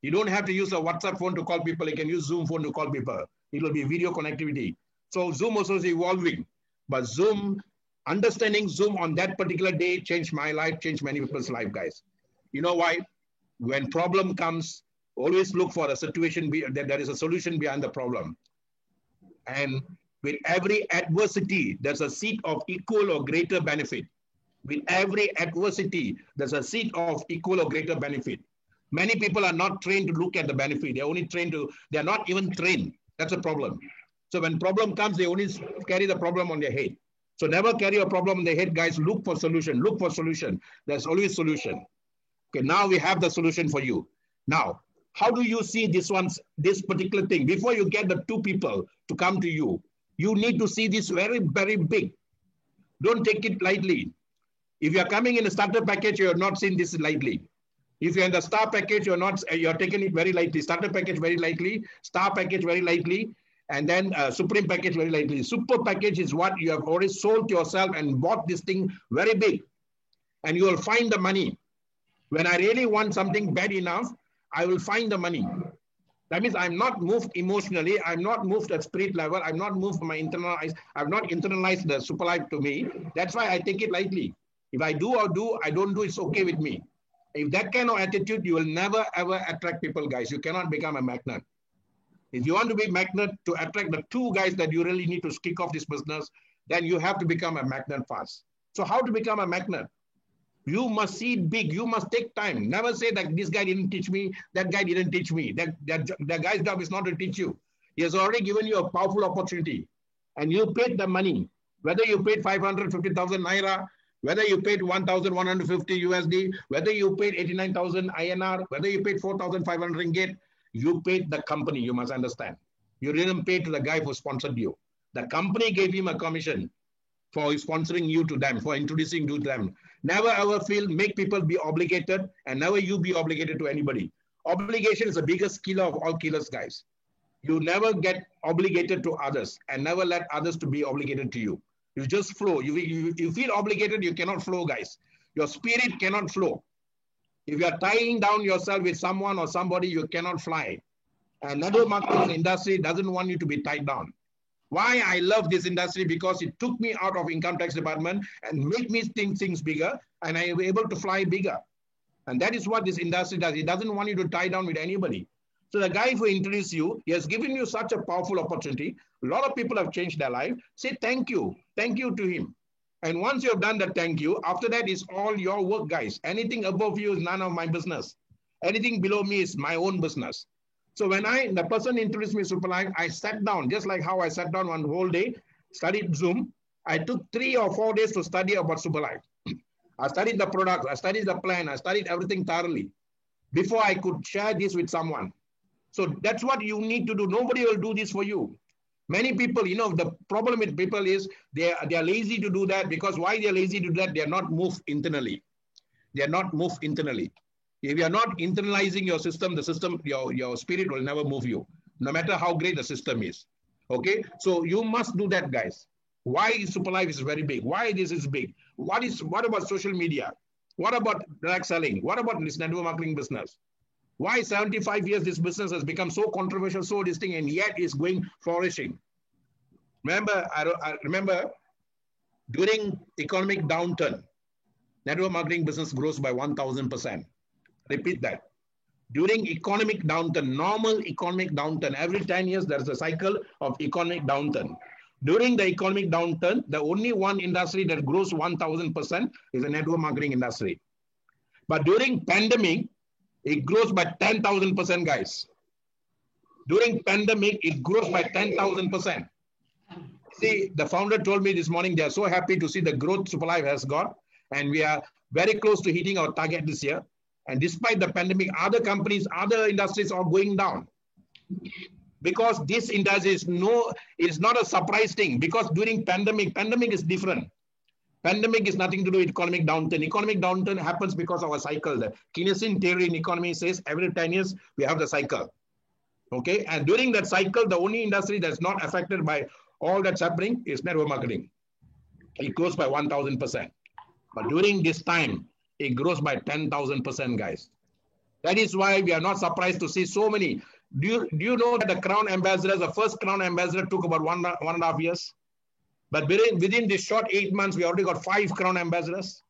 You don't have to use a WhatsApp phone to call people. You can use Zoom phone to call people. It will be video connectivity. So Zoom also is evolving. But Zoom, understanding Zoom on that particular day changed my life, changed many people's life, guys. You know why? When problem comes, always look for a situation that there is a solution behind the problem. And with every adversity, there's a seed of equal or greater benefit. With every adversity, there's a seed of equal or greater benefit. Many people are not trained to look at the benefit. They're only trained to, they're not even trained. That's a problem. So when problem comes, they only carry the problem on their head. So never carry a problem on their head, guys. Look for solution. Look for solution. There's always solution. Okay, now we have the solution for you. Now, how do you see this particular thing? Before you get the two people to come to you, you need to see this very, very big. Don't take it lightly. If you're coming in a starter package, you're not seeing this lightly. If you're in the star package, you're taking it very lightly. Starter package very lightly, star package very lightly, and then supreme package very lightly. Super package is what you have already sold to yourself and bought this thing very big. And you will find the money. When I really want something bad enough, I will find the money. That means I'm not moved emotionally. I'm not moved at spirit level. I'm not moved from my internalized. I've not internalized the super life to me. That's why I take it lightly. If I do or do, I don't do, it's okay with me. If that kind of attitude, you will never ever attract people, guys. You cannot become a magnet. If you want to be a magnet to attract the two guys that you really need to kick off this business, then you have to become a magnet fast. So how to become a magnet? You must see it big. You must take time. Never say that this guy didn't teach me, that guy didn't teach me. That guy's job is not to teach you. He has already given you a powerful opportunity. And you paid the money. Whether you paid 550,000 Naira, whether you paid 1,150 USD, whether you paid 89,000 INR, whether you paid 4,500 ringgit, you paid the company, you must understand. You didn't pay to the guy who sponsored you. The company gave him a commission for sponsoring you to them, for introducing you to them. Never ever make people be obligated, and never you be obligated to anybody. Obligation is the biggest killer of all killers, guys. You never get obligated to others and never let others to be obligated to you. You just flow. You feel obligated, you cannot flow, guys. Your spirit cannot flow. If you are tying down yourself with someone or somebody, you cannot fly. And network marketing industry doesn't want you to be tied down. Why I love this industry? Because it took me out of income tax department and made me think things bigger, and I was able to fly bigger. And that is what this industry does. It doesn't want you to tie down with anybody. So the guy who introduced you, he has given you such a powerful opportunity. A lot of people have changed their life. Say thank you to him. And once you have done that thank you, after that is all your work, guys. Anything above you is none of my business. Anything below me is my own business. So when the person introduced me to Superlife, I sat down, just like how I sat down one whole day, studied Zoom. I took 3 or 4 days to study about Superlife. I studied the product, I studied the plan, I studied everything thoroughly before I could share this with someone. So that's what you need to do. Nobody will do this for you. Many people, the problem with people is they are lazy to do that, because why they're lazy to do that? They are not moved internally. They are not moved internally. If you are not internalizing your system, the system, your spirit will never move you, no matter how great the system is. Okay, so you must do that, guys. Why Superlife is very big? Why this is big? What about social media? What about direct selling? What about this network marketing business? Why 75 years this business has become so controversial, so distinct, and yet is going flourishing? Remember, I remember during economic downturn, network marketing business grows by 1,000%. Repeat that. During economic downturn, normal economic downturn, every 10 years, there's a cycle of economic downturn. During the economic downturn, the only one industry that grows 1,000% is the network marketing industry. But during pandemic, it grows by 10,000%, guys. During pandemic, it grows by 10,000%. See, the founder told me this morning, they are so happy to see the growth Superlife has got, and we are very close to hitting our target this year. And despite the pandemic, other companies, other industries are going down. Because this industry is not a surprise thing. Because during pandemic is different. Pandemic is nothing to do with economic downturn. Economic downturn happens because of a cycle. The Keynesian theory in economy says every 10 years, we have the cycle. Okay, and during that cycle, the only industry that's not affected by all that's happening is network marketing. It grows by 1,000%. But during this time, it grows by 10,000%, guys. That is why we are not surprised to see so many. Do you know that the Crown Ambassadors, the first Crown Ambassador took about one and a half years? But within this short 8 months, we already got 5 Crown Ambassadors.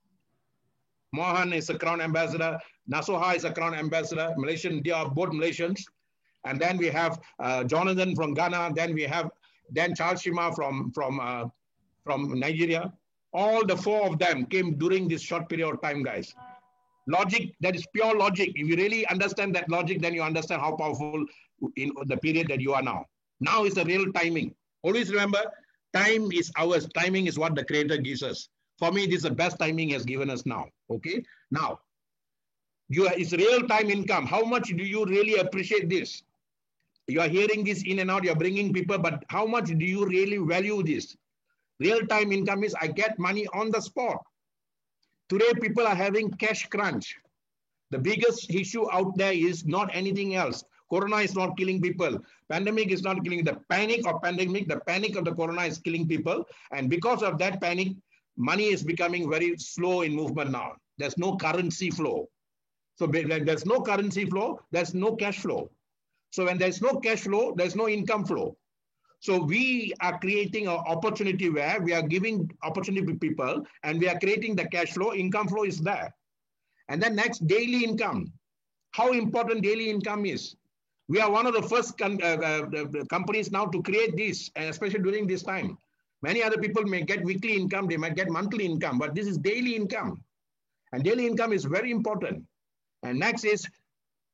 Mohan is a Crown Ambassador. Nasoha is a Crown Ambassador. Malaysian, they are both Malaysians. And then we have Jonathan from Ghana. Then we have Charles Shima from Nigeria. All the 4 of them came during this short period of time, guys. Logic, that is pure logic. If you really understand that logic, then you understand how powerful in the period that you are now. Now is the real timing. Always remember, time is ours. Timing is what the Creator gives us. For me, this is the best timing He has given us now. Okay? Now, it's real-time income. How much do you really appreciate this? You are hearing this in and out. You are bringing people, but how much do you really value this? Real-time income is I get money on the spot. Today, people are having cash crunch. The biggest issue out there is not anything else. Corona is not killing people. Pandemic is not killing. The panic of the corona is killing people. And because of that panic, money is becoming very slow in movement now. There's no currency flow. So when there's no currency flow, there's no cash flow. So when there's no cash flow, there's no income flow. So we are creating an opportunity where we are giving opportunity to people and we are creating the cash flow. Income flow is there. And then next, daily income. How important daily income is. We are one of the first companies now to create this, especially during this time. Many other people may get weekly income, they might get monthly income, but this is daily income. And daily income is very important. And next is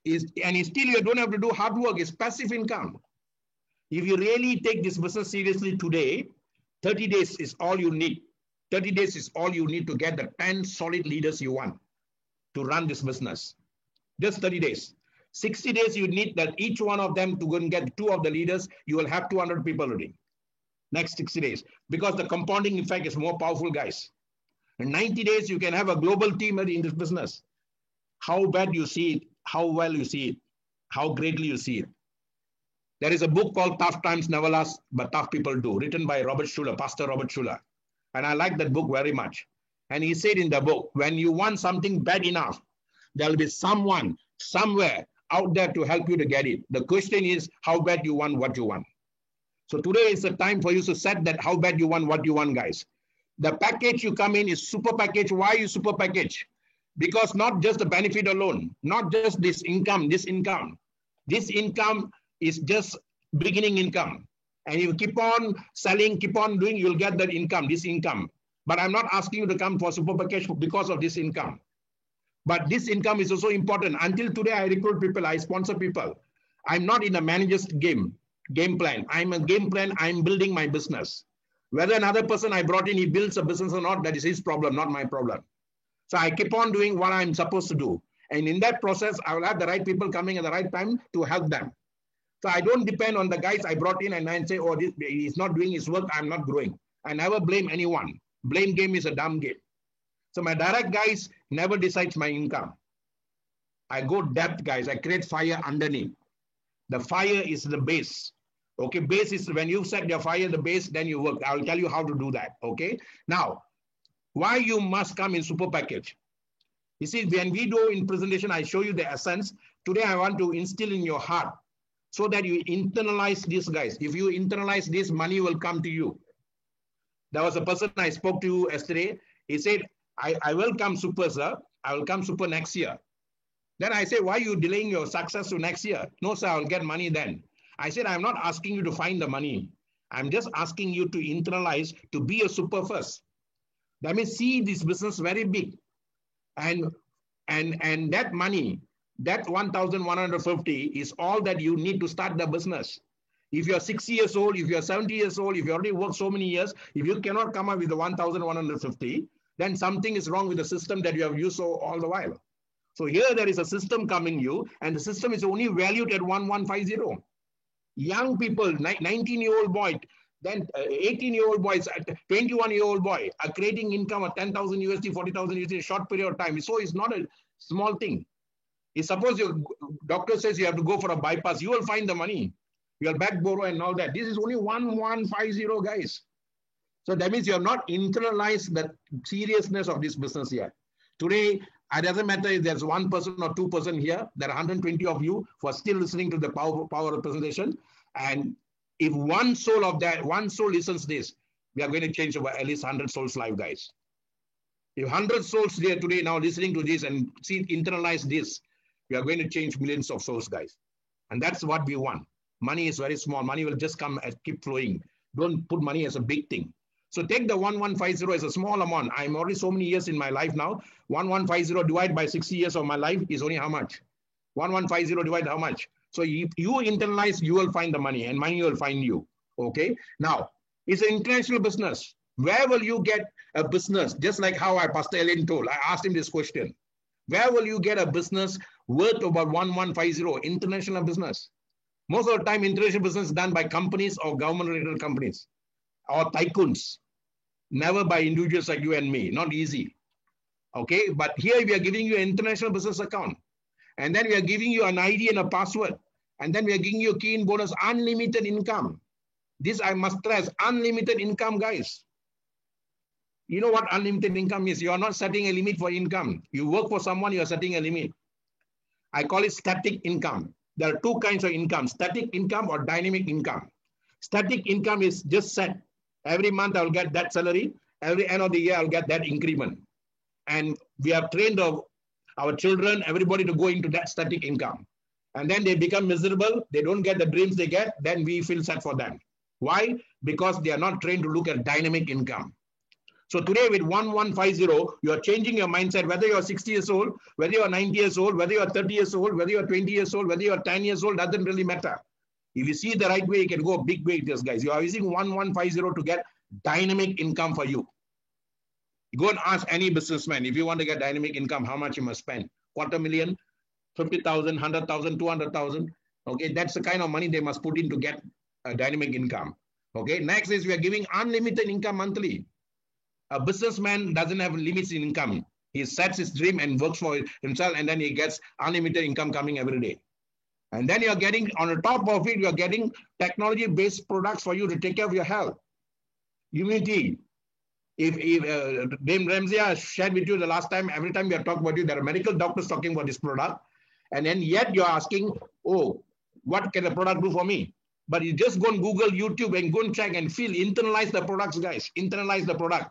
still you don't have to do hard work, it's passive income. If you really take this business seriously today, 30 days is all you need. 30 days is all you need to get the 10 solid leaders you want to run this business. Just 30 days. 60 days you need that each one of them to go and get 2 of the leaders, you will have 200 people already. Next 60 days. Because the compounding effect is more powerful, guys. In 90 days, you can have a global team in this business. How bad you see it, how well you see it, how greatly you see it. There is a book called Tough Times Never Last, but Tough People Do, written by Robert Schuller, Pastor Robert Schuller. And I like that book very much. And he said in the book, when you want something bad enough, there will be someone, somewhere out there to help you to get it. The question is how bad you want what you want. So today is the time for you to set that how bad you want what you want, guys. The package you come in is super package. Why is super package? Because not just the benefit alone, not just this income. This income is just beginning income. And you keep on selling, keep on doing, you'll get that income, this income. But I'm not asking you to come for super package because of this income. But this income is also important. Until today, I recruit people, I sponsor people. I'm not in a manager's game plan. I'm a game plan, I'm building my business. Whether another person I brought in, he builds a business or not, that is his problem, not my problem. So I keep on doing what I'm supposed to do. And in that process, I will have the right people coming at the right time to help them. So I don't depend on the guys I brought in and I say, oh, he's not doing his work, I'm not growing. I never blame anyone. Blame game is a dumb game. So my direct guys never decides my income. I go depth, guys. I create fire underneath. The fire is the base. Okay, base is when you set your fire, the base, then you work. I'll tell you how to do that. Okay. Now, why you must come in super package? You see, when we do in presentation, I show you the essence. Today, I want to instill in your heart so that you internalize this, guys. If you internalize this, money will come to you. There was a person I spoke to yesterday. He said, I will come super, sir. I will come super next year. Then I say, why are you delaying your success to next year? No, sir, I'll get money then. I said, I'm not asking you to find the money. I'm just asking you to internalize to be a super first. That means see this business very big. And that money, that 1,150 is all that you need to start the business. If you're 60 years old, if you're 70 years old, if you already worked so many years, if you cannot come up with the 1,150, then something is wrong with the system that you have used all the while. So here there is a system coming you, and the system is only valued at 1,150. Young people, 19-year-old boy, then 18-year-old boys, 21-year-old boy are creating income of 10,000 USD, 40,000 USD in a short period of time. So it's not a small thing. If suppose your doctor says you have to go for a bypass, you will find the money. Your back borrow and all that. This is only 1,150, guys. So that means you have not internalized the seriousness of this business yet. Today, it doesn't matter if there's 1 person or 2 person here. There are 120 of you who are still listening to the power of presentation. And if one soul listens this, we are going to change over at least 100 souls live, guys. If 100 souls there today now listening to this and internalize this, we are going to change millions of souls, guys. And that's what we want. Money is very small. Money will just come and keep flowing. Don't put money as a big thing. So take the 1,150 as a small amount. I'm already so many years in my life now. 1,150 divided by 60 years of my life is only how much? 1,150 divided how much? So if you internalize, you will find the money and money will find you. Okay. Now, it's an international business. Where will you get a business? Just like how Pastor Ellen told. I asked him this question. Where will you get a business worth about 1,150 international business? Most of the time, international business is done by companies or government-related companies or tycoons. Never by individuals like you and me. Not easy. Okay, but here we are giving you an international business account. And then we are giving you an ID and a password. And then we are giving you a key-in bonus, unlimited income. This I must stress, unlimited income, guys. You know what unlimited income is? You are not setting a limit for income. You work for someone, you are setting a limit. I call it static income. There are 2 kinds of income, static income or dynamic income. Static income is just set. Every month I'll get that salary. Every end of the year I'll get that increment. And we have trained our children, everybody to go into that static income. And then they become miserable. They don't get the dreams they get. Then we feel sad for them. Why? Because they are not trained to look at dynamic income. So today with 1,150, you are changing your mindset, whether you are 60 years old, whether you are 90 years old, whether you are 30 years old, whether you are 20 years old, whether you are 10 years old, doesn't really matter. If you see the right way, you can go a big way with this, guys. You are using 1,150 to get dynamic income for you. You go and ask any businessman, if you want to get dynamic income, how much you must spend? 250,000, 50,000, 100,000, 200,000. Okay, that's the kind of money they must put in to get a dynamic income. Okay, next is we are giving unlimited income monthly. A businessman doesn't have limits in income. He sets his dream and works for himself, and then he gets unlimited income coming every day. And then you're getting, on the top of it, you're getting technology-based products for you to take care of your health. Immunity. If Dame Ramsey shared with you the last time, every time we are talking about it, there are medical doctors talking about this product. And then yet you're asking, oh, what can the product do for me? But you just go and Google, YouTube, and go and check and feel, internalize the products, guys. Internalize the product.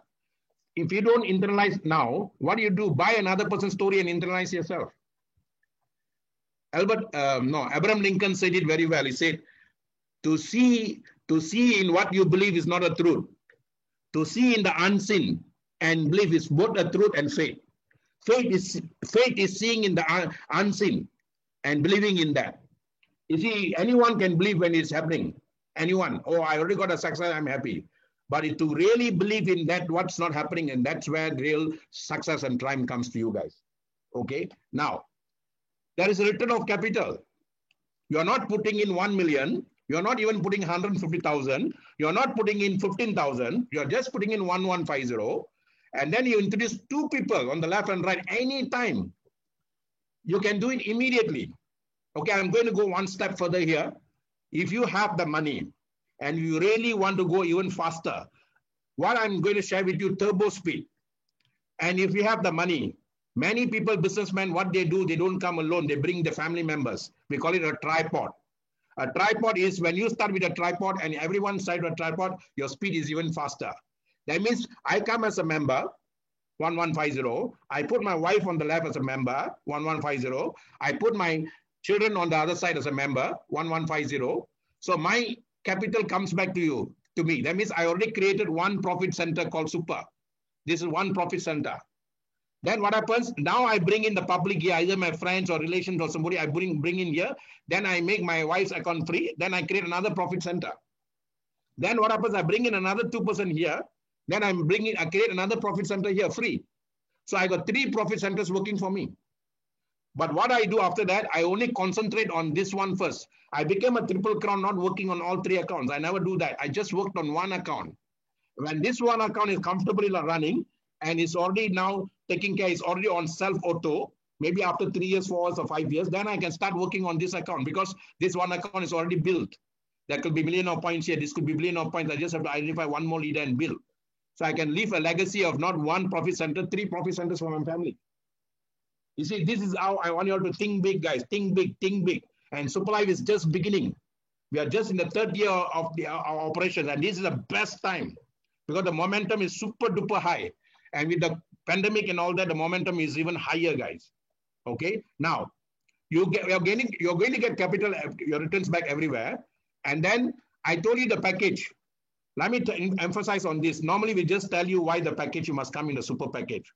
If you don't internalize now, what do? Buy another person's story and internalize yourself. Abraham Lincoln said it very well. He said, to see in what you believe is not a truth. To see in the unseen and believe is both a truth and faith. Faith is seeing in the unseen and believing in that. You see, anyone can believe when it's happening. Anyone. Oh, I already got a success, I'm happy. But to really believe in that, what's not happening, and that's where real success and triumph comes to you guys. Okay? Now, there is a return of capital. You are not putting in 1 million. You are not even putting 150,000. You are not putting in 15,000. You are just putting in 1150. And then you introduce 2 people on the left and right anytime. You can do it immediately. Okay, I'm going to go one step further here. If you have the money and you really want to go even faster, what I'm going to share with you, turbo speed. And if you have the money, many people, businessmen, what they do, they don't come alone. They bring the family members. We call it a tripod. A tripod is when you start with a tripod and everyone side of a tripod, your speed is even faster. That means I come as a member, 1150. I put my wife on the left as a member, 1150. I put my children on the other side as a member, 1150. So my capital comes back to me. That means I already created one profit center called Super. This is one profit center. Then what happens? Now I bring in the public here, either my friends or relations or somebody I bring in here. Then I make my wife's account free. Then I create another profit center. Then what happens? I bring in another 2% here. Then I create another profit center here free. So I got 3 profit centers working for me. But what I do after that, I only concentrate on this one first. I became a triple crown, not working on all 3 accounts. I never do that. I just worked on one account. When this one account is comfortably running and it's already now taking care, it's already on self-auto, maybe after 3 years, 4 years or 5 years, then I can start working on this account because this one account is already built. There could be million of points here. This could be billion of points. I just have to identify one more leader and build. So I can leave a legacy of not 1 profit center, 3 profit centers for my family. You see, this is how I want you all to think big, guys. Think big, think big. And SuperLife is just beginning. We are just in the 3rd year of our operations, and this is the best time because the momentum is super duper high. And with the pandemic and all that, the momentum is even higher, guys. Okay. Now, you're going to get capital, your returns back everywhere. And then I told you the package. Let me emphasize on this. Normally, we just tell you why the package you must come in the super package.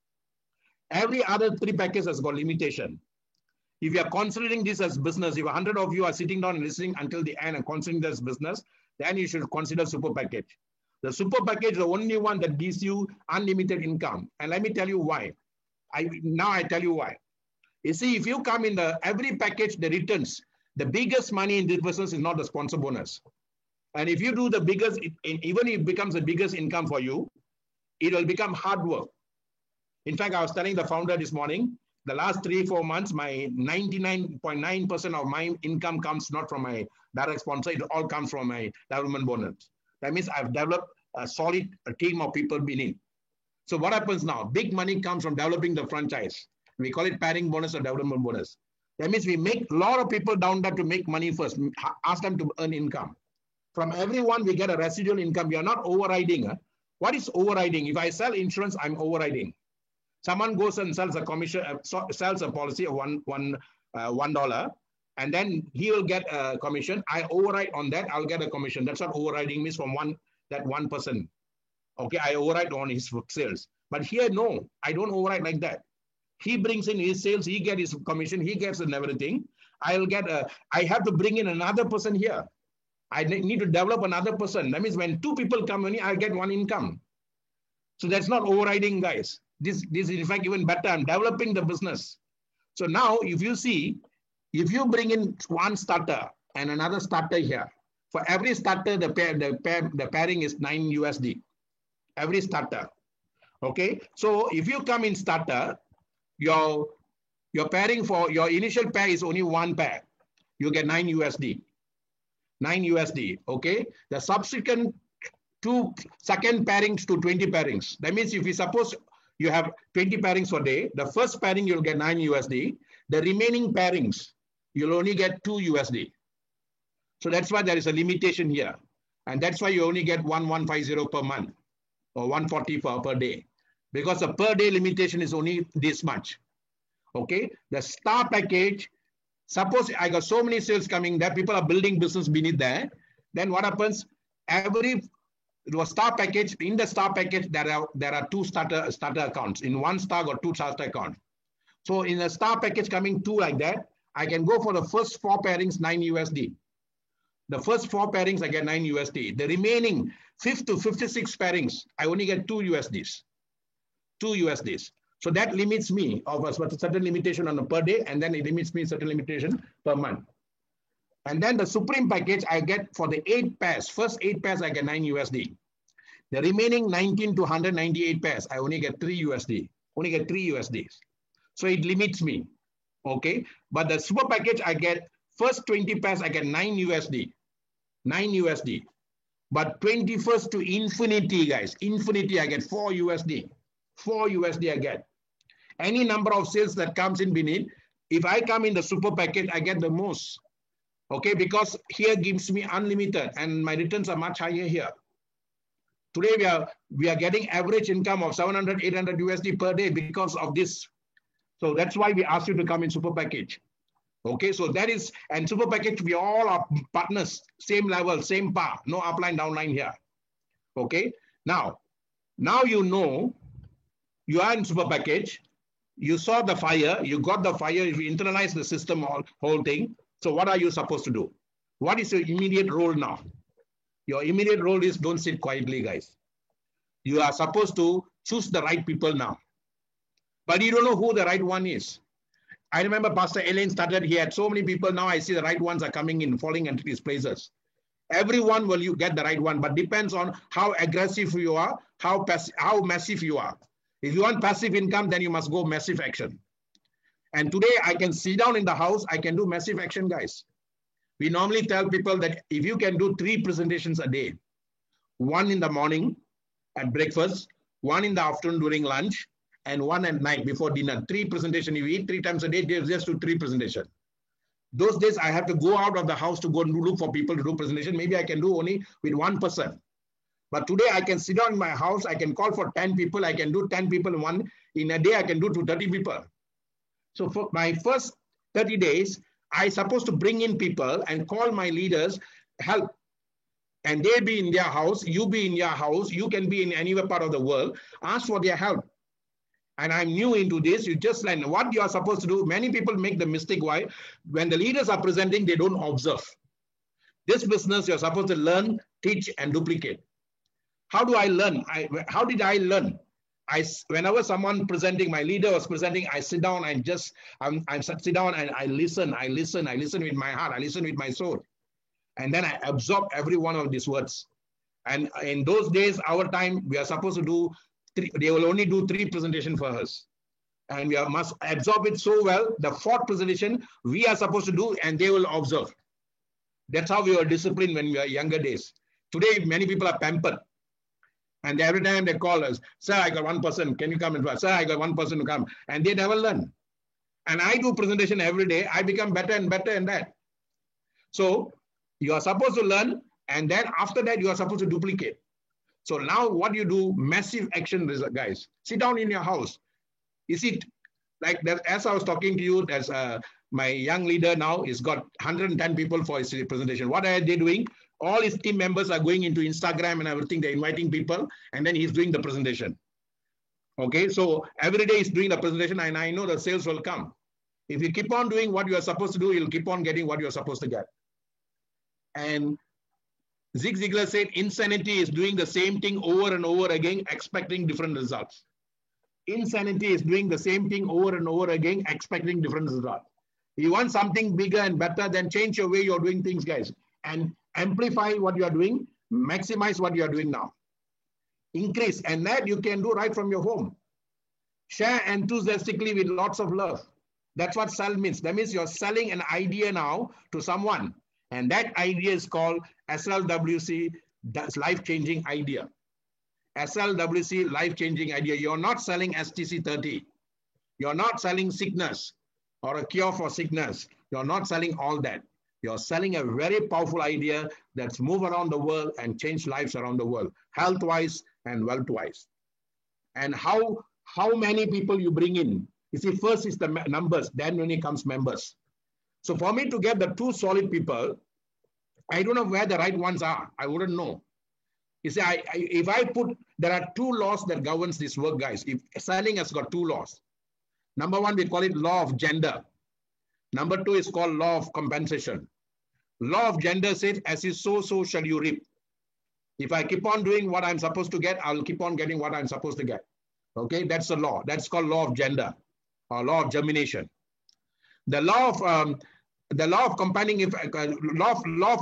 Every other 3 packages has got limitation. If you are considering this as business, if 100 of you are sitting down and listening until the end and considering this business, then you should consider super package. The super package is the only one that gives you unlimited income. And let me tell you why. Now I tell you why. You see, if you come in every package, the returns, the biggest money in this business is not the sponsor bonus. And if you do the biggest, even if it becomes the biggest income for you, it will become hard work. In fact, I was telling the founder this morning, the last 3-4 months, my 99.9% of my income comes not from my direct sponsor. It all comes from my development bonus. That means I've developed a solid team of people beneath. So what happens now? Big money comes from developing the franchise. We call it pairing bonus or development bonus. That means we make a lot of people down there to make money first, ask them to earn income. From everyone, we get a residual income. We are not overriding. What is overriding? If I sell insurance, I'm overriding. Someone goes and sells a commission, sells a policy of $1, and then he will get a commission. I override on that. I'll get a commission. That's what overriding means from that 1%. Okay, I override on his sales. But here, no, I don't override like that. He brings in his sales. He gets his commission. He gets and everything. I have to bring in another person here. I need to develop another person. That means when 2 people come in, I get 1 income. So that's not overriding, guys. This is in fact even better. I'm developing the business. So now if you see, if you bring in 1 starter and another starter here, for every starter, the pairing is $9 USD. Every starter. Okay. So if you come in starter, your pairing for your initial pair is only 1 pair. you get 9 USD. 9 USD, okay? The subsequent 2 second pairings to 20 pairings. That means if you suppose you have 20 pairings per day, the first pairing you'll get 9 USD. The remaining pairings, you'll only get 2 USD. So that's why there is a limitation here. And that's why you only get 1150 per month or 140 per day. Because the per day limitation is only this much. Okay, the star package, suppose I got so many sales coming there, people are building business beneath there. Then what happens? Every star package, in the star package, there are 2 starter accounts. In 1 star or 2 starter accounts. So in a star package coming 2 like that, I can go for the first 4 pairings, 9 USD. The first 4 pairings, I get 9 USD. The remaining 5 to 56 pairings, I only get 2 USDs. 2 USDs. So that limits me of a certain limitation on a per day, and then it limits me certain limitation per month. And then the supreme package I get for the 8 pairs. First 8 pairs I get 9 USD. The remaining 19 to 198 pairs, I only get 3 USD. Only get 3 USDs. So it limits me. Okay. But the super package I get first 20 pairs I get 9 USD. 9 USD. But 21st to infinity, guys. Infinity I get 4 USD. 4 USD I get. Any number of sales that comes in beneath, if I come in the super package, I get the most. Okay, because here gives me unlimited and my returns are much higher here. Today we are getting average income of 700, 800 USD per day because of this. So that's why we asked you to come in super package. Okay, so that is, and super package, we all are partners, same level, same par, no upline, downline here. Okay, now you know you are in super package, you saw the fire, you got the fire, you internalize the system, whole thing. So what are you supposed to do? What is your immediate role now? Your immediate role is don't sit quietly, guys. You are supposed to choose the right people now. But you don't know who the right one is. I remember Pastor Elaine started, he had so many people, now I see the right ones are coming in, falling into these places. Everyone will you get the right one, but depends on how aggressive you are, how massive you are. If you want passive income, then you must go massive action. And today I can sit down in the house, I can do massive action, guys. We normally tell people that if you can do 3 presentations a day, 1 in the morning at breakfast, 1 in the afternoon during lunch, and 1 at night before dinner. 3 presentations, you eat 3 times a day, just do 3 presentations. Those days I have to go out of the house to go and look for people to do presentation. Maybe I can do only with 1 person. But today I can sit down in my house, I can call for 10 people, I can do 10 people in a day, I can do to 30 people. So for my first 30 days, I'm supposed to bring in people and call my leaders, help. And they be in their house, you be in your house, you can be in any part of the world, ask for their help. And I'm new into this, you just learn what you are supposed to do. Many people make the mistake, why? When the leaders are presenting, they don't observe. This business, you're supposed to learn, teach, and duplicate. How do I learn? How did I learn? Whenever someone presenting, my leader was presenting, I sit down and sit down and I listen with my heart, I listen with my soul. And then I absorb every one of these words. And in those days, our time, we are supposed to do 3, they will only do 3 presentations for us. And we must absorb it so well, the 4th presentation, we are supposed to do and they will observe. That's how we were disciplined when we were younger days. Today, many people are pampered. And every time they call us, sir, I got 1 person, can you come and sir, I got 1 person to come. And they never learn. And I do presentation every day. I become better and better in that. So you are supposed to learn. And then after that, you are supposed to duplicate. So now what you do, massive action, guys. Sit down in your house. You see, like that, as I was talking to you, there's my young leader now, he's got 110 people for his presentation. What are they doing? All his team members are going into Instagram and everything. They're inviting people and then he's doing the presentation. Okay, so every day he's doing the presentation and I know the sales will come. If you keep on doing what you are supposed to do, you'll keep on getting what you're supposed to get. And Zig Ziglar said, insanity is doing the same thing over and over again, expecting different results. Insanity is doing the same thing over and over again, expecting different results. You want something bigger and better, then change your way you're doing things, guys. And amplify what you are doing, maximize what you are doing now. Increase, and that you can do right from your home. Share enthusiastically with lots of love. That's what sell means. That means you're selling an idea now to someone. And that idea is called SLWC, that's life-changing idea. SLWC, life-changing idea. You're not selling STC 30. You're not selling sickness or a cure for sickness. You're not selling all that. You're selling a very powerful idea that's move around the world and change lives around the world, health-wise and wealth-wise. And how many people you bring in? You see, first is the numbers, then when it comes members. So for me to get the two solid people, I don't know where the right ones are. I wouldn't know. You see, if I put, there are two laws that governs this work, guys. If selling has got two laws. Number one, we call it law of gender. Number two is called law of compensation. Law of gender says, as you sow, so shall you reap. If I keep on doing what I'm supposed to get, I'll keep on getting what I'm supposed to get. Okay, that's the law. That's called law of gender or law of germination. The law of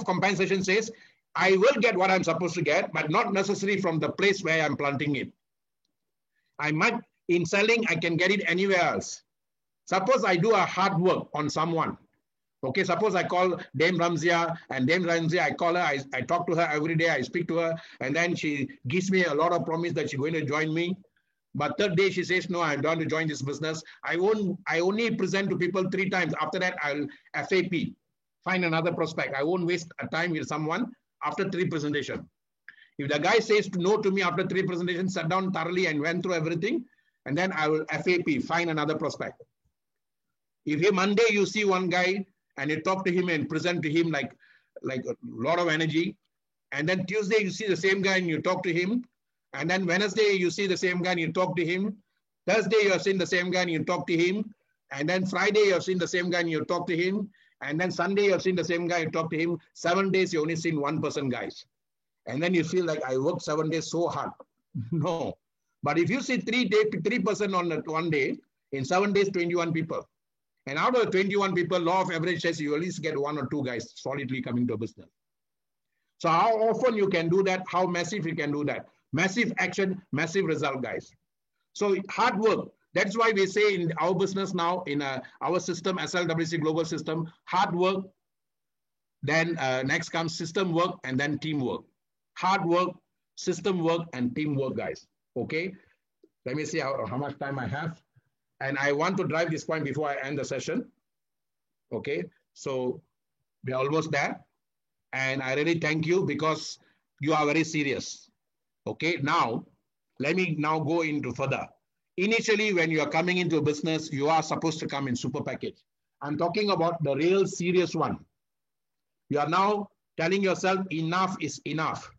compensation says, I will get what I'm supposed to get, but not necessarily from the place where I'm planting it. I might, in selling, I can get it anywhere else. Suppose I do a hard work on someone. Okay, suppose I call Dame Ramzia, and Dame Ramzia, I call her, I talk to her every day, I speak to her, and then she gives me a lot of promise that she's going to join me. But third day she says, no, I don't want to join this business. I only present to people 3 times. After that, I'll FAP, find another prospect. I won't waste a time with someone after 3 presentations. If the guy says no to me after 3 presentations, sat down thoroughly and went through everything, and then I will FAP, find another prospect. If Monday you see one guy and you talk to him and present to him like a lot of energy, and then Tuesday you see the same guy and you talk to him, and then Wednesday you see the same guy and you talk to him, Thursday you have seen the same guy and you talk to him, and then Friday you have seen the same guy and you talk to him, and then Sunday you have seen the same guy and talk to him. 7 days you only seen one person, guys. And then you feel like I worked 7 days so hard. No. But if you see 3 person on one day, in 7 days, 21 people. And out of the 21 people, law of average says you at least get 1 or 2 guys solidly coming to a business. So how often you can do that, how massive you can do that. Massive action, massive result, guys. So hard work. That's why we say in our business now, in our system, SLWC Global System, hard work, then next comes system work, and then teamwork. Hard work, system work, and teamwork, guys. Okay? Let me see how much time I have. And I want to drive this point before I end the session. Okay? So we're almost there. And I really thank you because you are very serious. Okay? Now, let me now go into further. Initially, when you are coming into a business, you are supposed to come in super package. I'm talking about the real serious one. You are now telling yourself, enough is enough.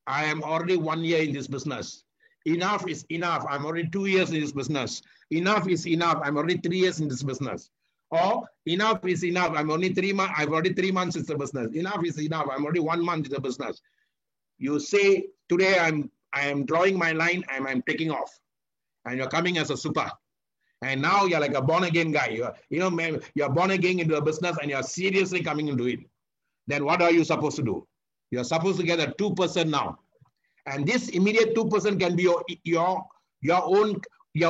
I am already 1 year in this business. Enough is enough. I'm already 2 years in this business. Enough is enough. I'm already 3 years in this business. Or enough is enough. I'm only 3 months. I've already 3 months in the business. Enough is enough. I'm already 1 month in the business. You say, today I am drawing my line and I'm taking off. And you're coming as a super. And now you're like a born again guy. You're born again into a business and you're seriously coming into it. Then what are you supposed to do? You're supposed to get a 2% now. And this immediate 2% can be your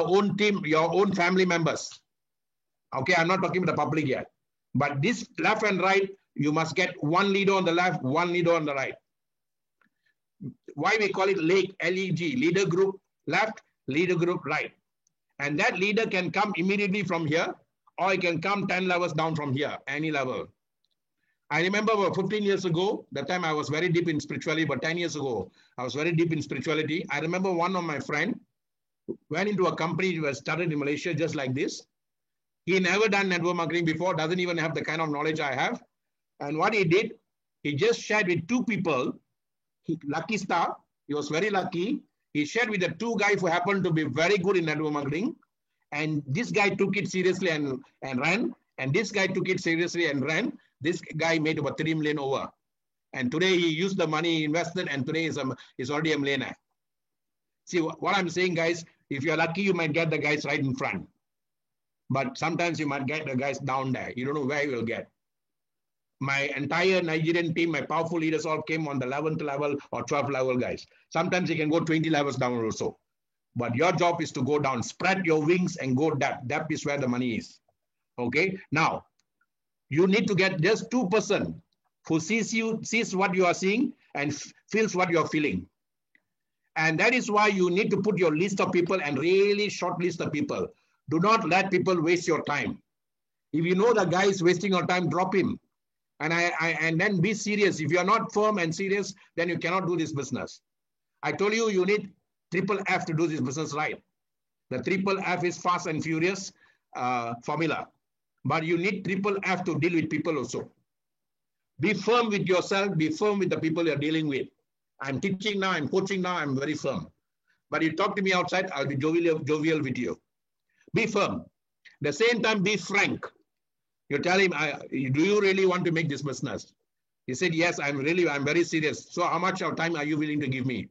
own team, your own family members. Okay, I'm not talking about the public yet. But this left and right, you must get 1 leader on the left, 1 leader on the right. Why we call it LEG, L-E-G, leader group left, leader group right. And that leader can come immediately from here, or it can come 10 levels down from here, any level. I remember about 15 years ago, that time I was very deep in spirituality, but 10 years ago, I was very deep in spirituality. I remember one of my friends went into a company that was started in Malaysia just like this. He never done network marketing before, doesn't even have the kind of knowledge I have. And what he did, he just shared with 2 people. Lucky star, he was very lucky. He shared with the 2 guys who happened to be very good in network marketing. And this guy took it seriously and ran. And this guy took it seriously and ran. This guy made about 3 million over. And today he used the money he invested and today is already a millionaire. See what I'm saying, guys, if you're lucky, you might get the guys right in front. But sometimes you might get the guys down there. You don't know where you will get. My entire Nigerian team, my powerful leaders all came on the 11th level or 12th level, guys. Sometimes you can go 20 levels down also. But your job is to go down, spread your wings and go depth. Depth is where the money is. Okay, now you need to get just 2% who sees what you are seeing and feels what you are feeling. And that is why you need to put your list of people and really short list the people. Do not let people waste your time. If you know the guy is wasting your time, drop him. And then be serious. If you are not firm and serious, then you cannot do this business. I told you, you need triple F to do this business right. The triple F is fast and furious formula. But you need triple F to deal with people also. Be firm with yourself. Be firm with the people you're dealing with. I'm teaching now. I'm coaching now. I'm very firm. But you talk to me outside, I'll be jovial with you. Be firm. At the same time, be frank. You tell him, do you really want to make this business? He said, yes, I'm very serious. So how much of time are you willing to give me?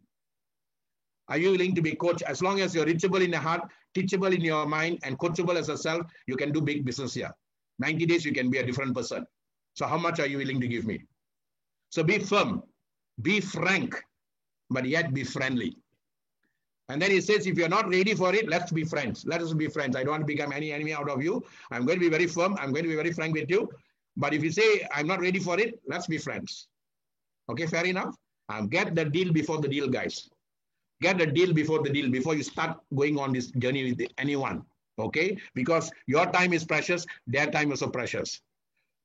Are you willing to be coached? As long as you're reachable in the heart, teachable in your mind, and coachable as a self, you can do big business here. 90 days, you can be a different person. So how much are you willing to give me? So be firm, be frank, but yet be friendly. And then he says, if you're not ready for it, let's be friends. Let us be friends. I don't want to become any enemy out of you. I'm going to be very firm. I'm going to be very frank with you. But if you say, I'm not ready for it, let's be friends. Okay, fair enough? Get the deal before the deal, guys. Get the deal before the deal, before you start going on this journey with anyone. Okay? Because your time is precious. Their time is so precious.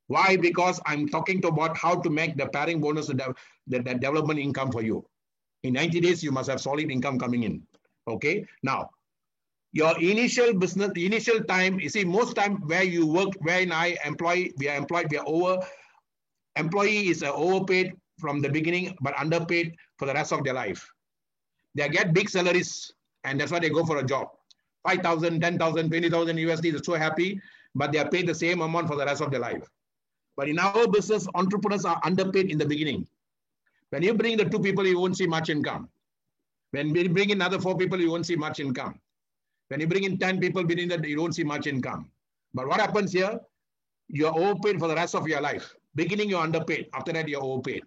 Why? Because I'm talking about how to make the pairing bonus, the development income for you. In 90 days, you must have solid income coming in. Okay. Now, your initial business, the initial time, you see, most time where you work, where we are employed, employee is overpaid from the beginning, but underpaid for the rest of their life. They get big salaries, and that's why they go for a job. 5,000, 10,000, 20,000 USD, they're so happy, but they are paid the same amount for the rest of their life. But in our business, entrepreneurs are underpaid in the beginning. When you bring the 2 people, you won't see much income. When we bring in another 4 people, you won't see much income. When you bring in 10 people, you don't see much income. But what happens here? You're overpaid for the rest of your life. Beginning, you're underpaid. After that, you're overpaid.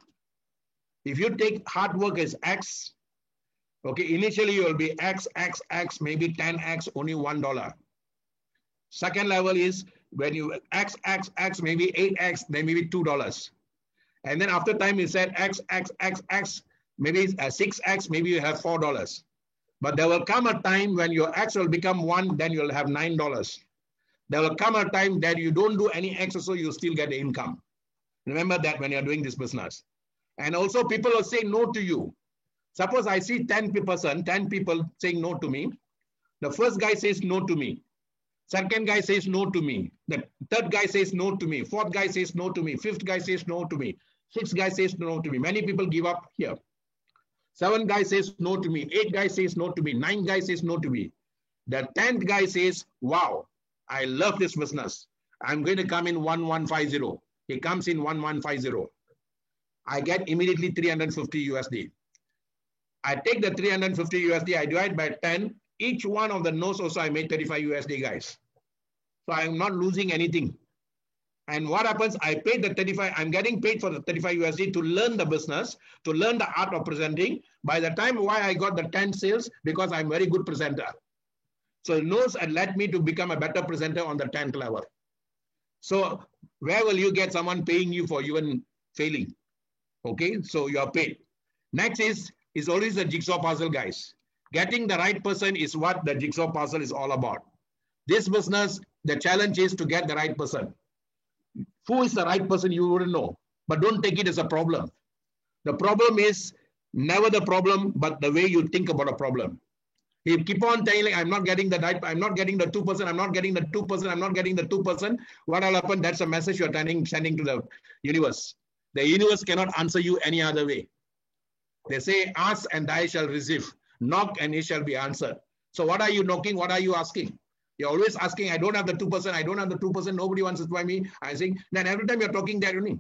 If you take hard work as X, okay, initially you'll be X, maybe 10X, only $1. Second level is when you X, maybe 8X, then maybe $2. And then after time, you said X, maybe 6X, maybe you have $4. But there will come a time when your X will become 1, then you'll have $9. There will come a time that you don't do any X, so you still get the income. Remember that when you're doing this business. And also people will say no to you. Suppose I see 10 people saying no to me. The first guy says no to me. Second guy says no to me. The third guy says no to me. Fourth guy says no to me. Fifth guy says no to me. Sixth guy says no to me. Many people give up here. 7 guy says no to me. 8 guy says no to me. 9 guy says no to me. The 10th guy says, wow, I love this business. I'm going to come in 1150. He comes in 1150. I get immediately 350 USD. I take the 350 USD, I divide by 10. Each one of the no's also I made 35 USD, guys. So I'm not losing anything. And what happens? I paid the 35. I'm getting paid for the 35 USD to learn the business, to learn the art of presenting. By the time why I got the 10 sales, because I'm a very good presenter. So no's had led me to become a better presenter on the 10th level. So where will you get someone paying you for even failing? Okay, so you are paid. Next is always the jigsaw puzzle, guys. Getting the right person is what the jigsaw puzzle is all about. This business, the challenge is to get the right person. Who is the right person, you wouldn't know. But don't take it as a problem. The problem is never the problem, but the way you think about a problem. If you keep on telling, I'm not getting the right, I'm not getting the 2%, I'm not getting the 2%, I'm not getting the 2%, what will happen? That's a message you're sending to the universe. The universe cannot answer you any other way. They say, ask and I shall receive. Knock and it shall be answered. So what are you knocking? What are you asking? You're always asking, I don't have the 2%, I don't have the 2%, nobody wants to buy me. I'm saying, then every time you're talking that, you know.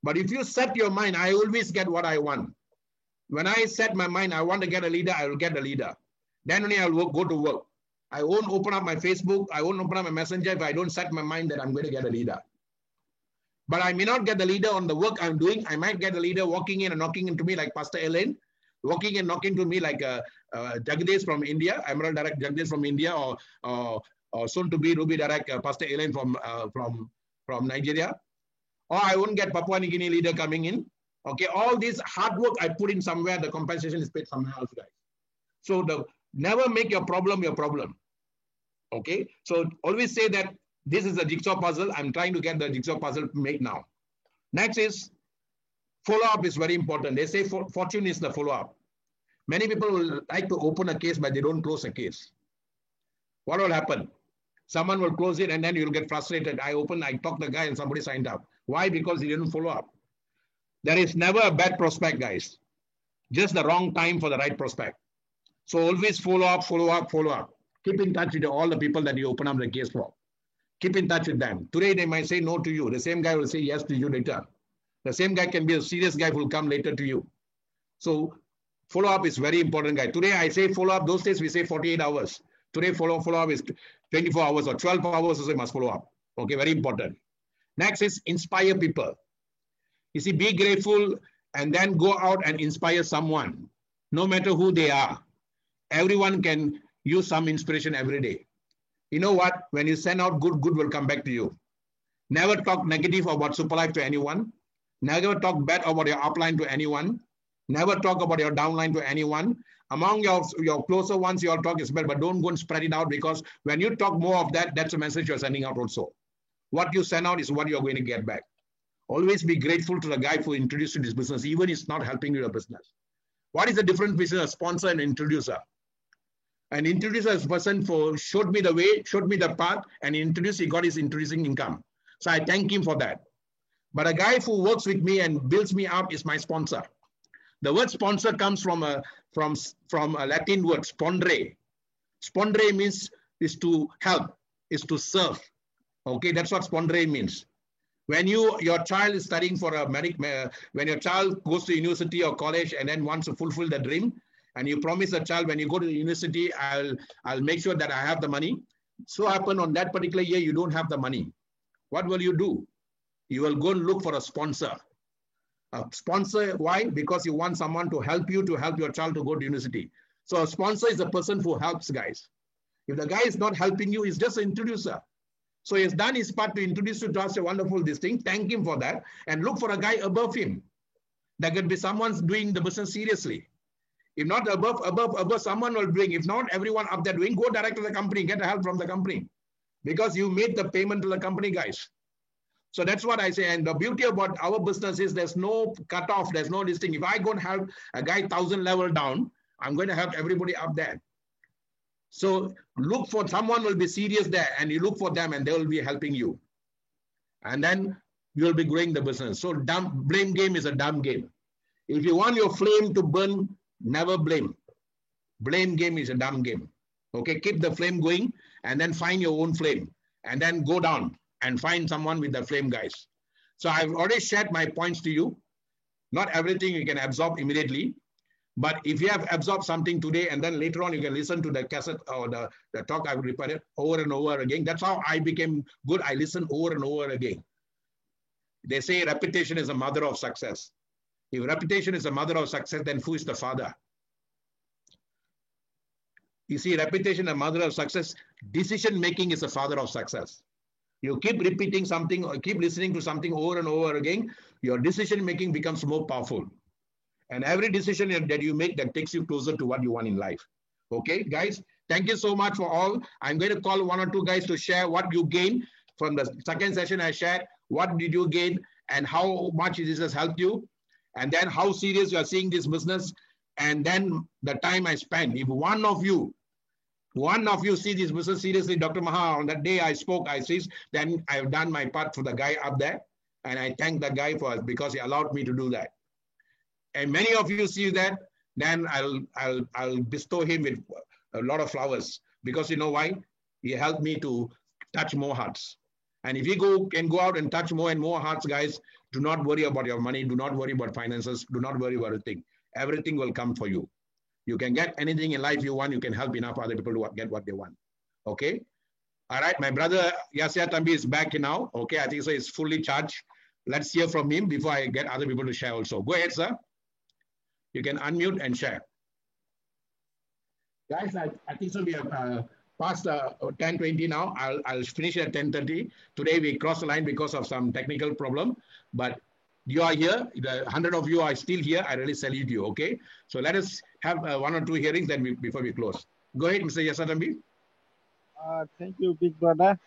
But if you set your mind, I always get what I want. When I set my mind, I want to get a leader, I will get a leader. Then only I will go to work. I won't open up my Facebook, I won't open up my Messenger if I don't set my mind that I'm going to get a leader. But I may not get the leader on the work I'm doing. I might get a leader walking in and knocking into me like Pastor Elaine, walking and knocking to me like Jagdish from India, Emerald Direct Jagdish from India, or or soon to be Ruby Direct, Pastor Elaine from Nigeria, or I won't get Papua New Guinea leader coming in. Okay, all this hard work I put in somewhere, the compensation is paid somewhere else, guys. So never make your problem your problem. Okay, so always say that this is a jigsaw puzzle. I'm trying to get the jigsaw puzzle made now. Next is follow-up is very important. They say fortune is the follow-up. Many people will like to open a case, but they don't close a case. What will happen? Someone will close it and then you'll get frustrated. I talked to the guy and somebody signed up. Why? Because he didn't follow up. There is never a bad prospect, guys. Just the wrong time for the right prospect. So always follow up, follow up, follow up. Keep in touch with all the people that you open up the case for. Keep in touch with them. Today they might say no to you. The same guy will say yes to you later. The same guy can be a serious guy who will come later to you. So follow up is very important, guy. Today I say follow up. Those days we say 48 hours. Today follow up is 24 hours or 12 hours. So you must follow up. Okay, very important. Next is inspire people. You see, be grateful and then go out and inspire someone, no matter who they are. Everyone can use some inspiration every day. You know what? When you send out good will come back to you. Never talk negative about Superlife to anyone. Never talk bad about your upline to anyone. Never talk about your downline to anyone. Among your closer ones, your talk is bad, but don't go and spread it out, because when you talk more of that, that's a message you're sending out also. What you send out is what you're going to get back. Always be grateful to the guy who introduced you to this business, even if it's not helping you in your business. What is the difference between a sponsor and an introducer? An introducer is a person who showed me the way, showed me the path, and he got his introducing income. So I thank him for that. But a guy who works with me and builds me up is my sponsor. The word sponsor comes from a Latin word, spondere. Spondere means is to help, is to serve. Okay, that's what spondere means. When your child is studying for when your child goes to university or college and then wants to fulfill the dream, and you promise the child, when you go to the university, I'll make sure that I have the money. So happen on that particular year, you don't have the money. What will you do? You will go and look for a sponsor. A sponsor, why? Because you want someone to help you to help your child to go to university. So a sponsor is a person who helps guys. If the guy is not helping you, he's just an introducer. So he's done his part to introduce you to us a wonderful this thing. Thank him for that. And look for a guy above him. There could be someone doing the business seriously. If not above, someone will bring. If not, everyone up there doing, go direct to the company, get help from the company. Because you made the payment to the company, guys. So that's what I say. And the beauty about our business is there's no cutoff, there's no listing. If I go and help a guy 1,000 level down, I'm going to help everybody up there. So look for someone will be serious there, and you look for them and they will be helping you. And then you'll be growing the business. So blame game is a dumb game. If you want your flame to burn, never blame. Blame game is a dumb game. Okay, keep the flame going and then find your own flame and then go down and find someone with the flame, guys. So I've already shared my points to you. Not everything you can absorb immediately. But if you have absorbed something today and then later on you can listen to the cassette or the talk, I will repeat it over and over again. That's how I became good. I listen over and over again. They say repetition is a mother of success. If repetition is the mother of success, then who is the father? You see, repetition is a mother of success. Decision making is the father of success. You keep repeating something or keep listening to something over and over again, your decision making becomes more powerful. And every decision that you make that takes you closer to what you want in life. Okay, guys, thank you so much for all. I'm going to call one or two guys to share what you gained from the second session I shared. What did you gain and how much this has helped you? And then how serious you are seeing this business. And then the time I spent. If one of you see this business seriously, Dr. Maha, on that day I spoke, I said, then I've done my part for the guy up there. And I thank the guy for it because he allowed me to do that. And many of you see that, then I'll bestow him with a lot of flowers because you know why? He helped me to touch more hearts. And if you can go out and touch more and more hearts, guys, do not worry about your money. Do not worry about finances. Do not worry about anything. Everything will come for you. You can get anything in life you want. You can help enough other people to get what they want. Okay? All right. My brother Yasir Tambi is back now. Okay. I think so. He's fully charged. Let's hear from him before I get other people to share also. Go ahead, sir. You can unmute and share. Guys, I think so we have past 10:20 now. I'll finish at 10:30. Today we crossed the line because of some technical problem, but you are here. The 100 of you are still here. I really salute you. Okay, so let us have 1 or 2 hearings then before we close. Go ahead, Mr. Yasatambi. Thank you, big brother.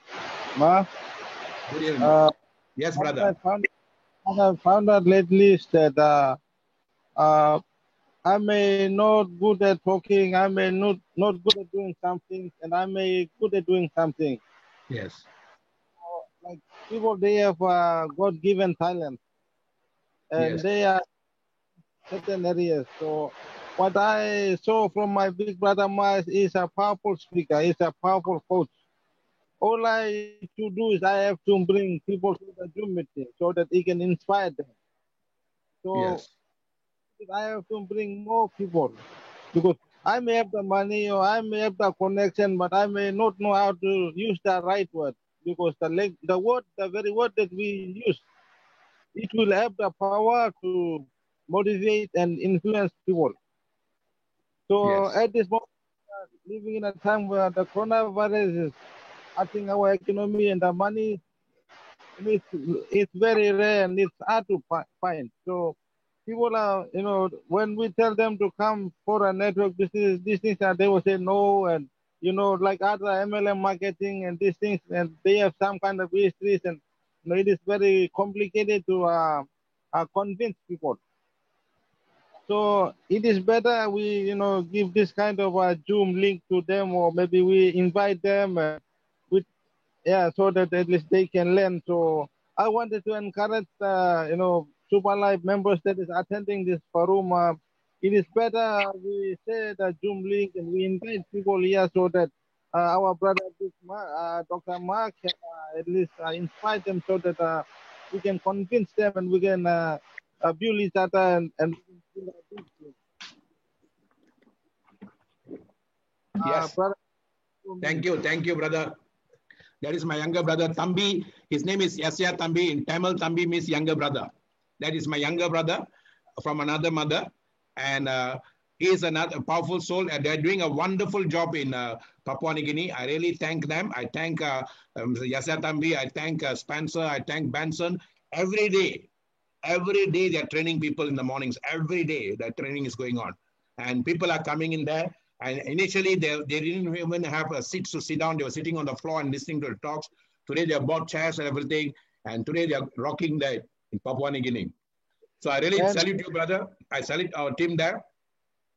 Ma. Good evening. Yes, brother. I found out lately that I may not good at talking, I may not good at doing something, and I may good at doing something. Yes. Like people, they have God-given talent, and yes. they are certain areas. So what I saw from my big brother Mars is a powerful speaker, he's a powerful coach. All I to do is I have to bring people to the Zoom meeting so that he can inspire them. So yes. I have to bring more people because I may have the money or I may have the connection, but I may not know how to use the right word because the very word that we use, it will have the power to motivate and influence people. So yes. at this moment, living in a time where the coronavirus is hurting our economy and the money, it's very rare and it's hard to find. So people are, when we tell them to come for a network business, these things, they will say no. And, like other MLM marketing and these things, and they have some kind of histories, and it is very complicated to convince people. So it is better we, give this kind of a Zoom link to them, or maybe we invite them so that at least they can learn. So I wanted to encourage, Super Life members that is attending this forum. It is better we say the Zoom link and we invite people here so that our brother Dr. Mark can at least inspire them so that we can convince them and we can build each other and yes. Thank you, brother. That is my younger brother, Thambi. His name is Yasya Thambi. In Tamil, Thambi means younger brother. That is my younger brother from another mother. And he is another powerful soul. And they're doing a wonderful job in Papua New Guinea. I really thank them. I thank Yasya Thambi. I thank Spencer. I thank Benson. Every day they're training people in the mornings. Every day that training is going on. And people are coming in there. And initially, they didn't even have a seat to sit down. They were sitting on the floor and listening to the talks. Today, they have bought chairs and everything. And today, they are rocking there in Papua New Guinea. So I really salute you, brother. I salute our team there.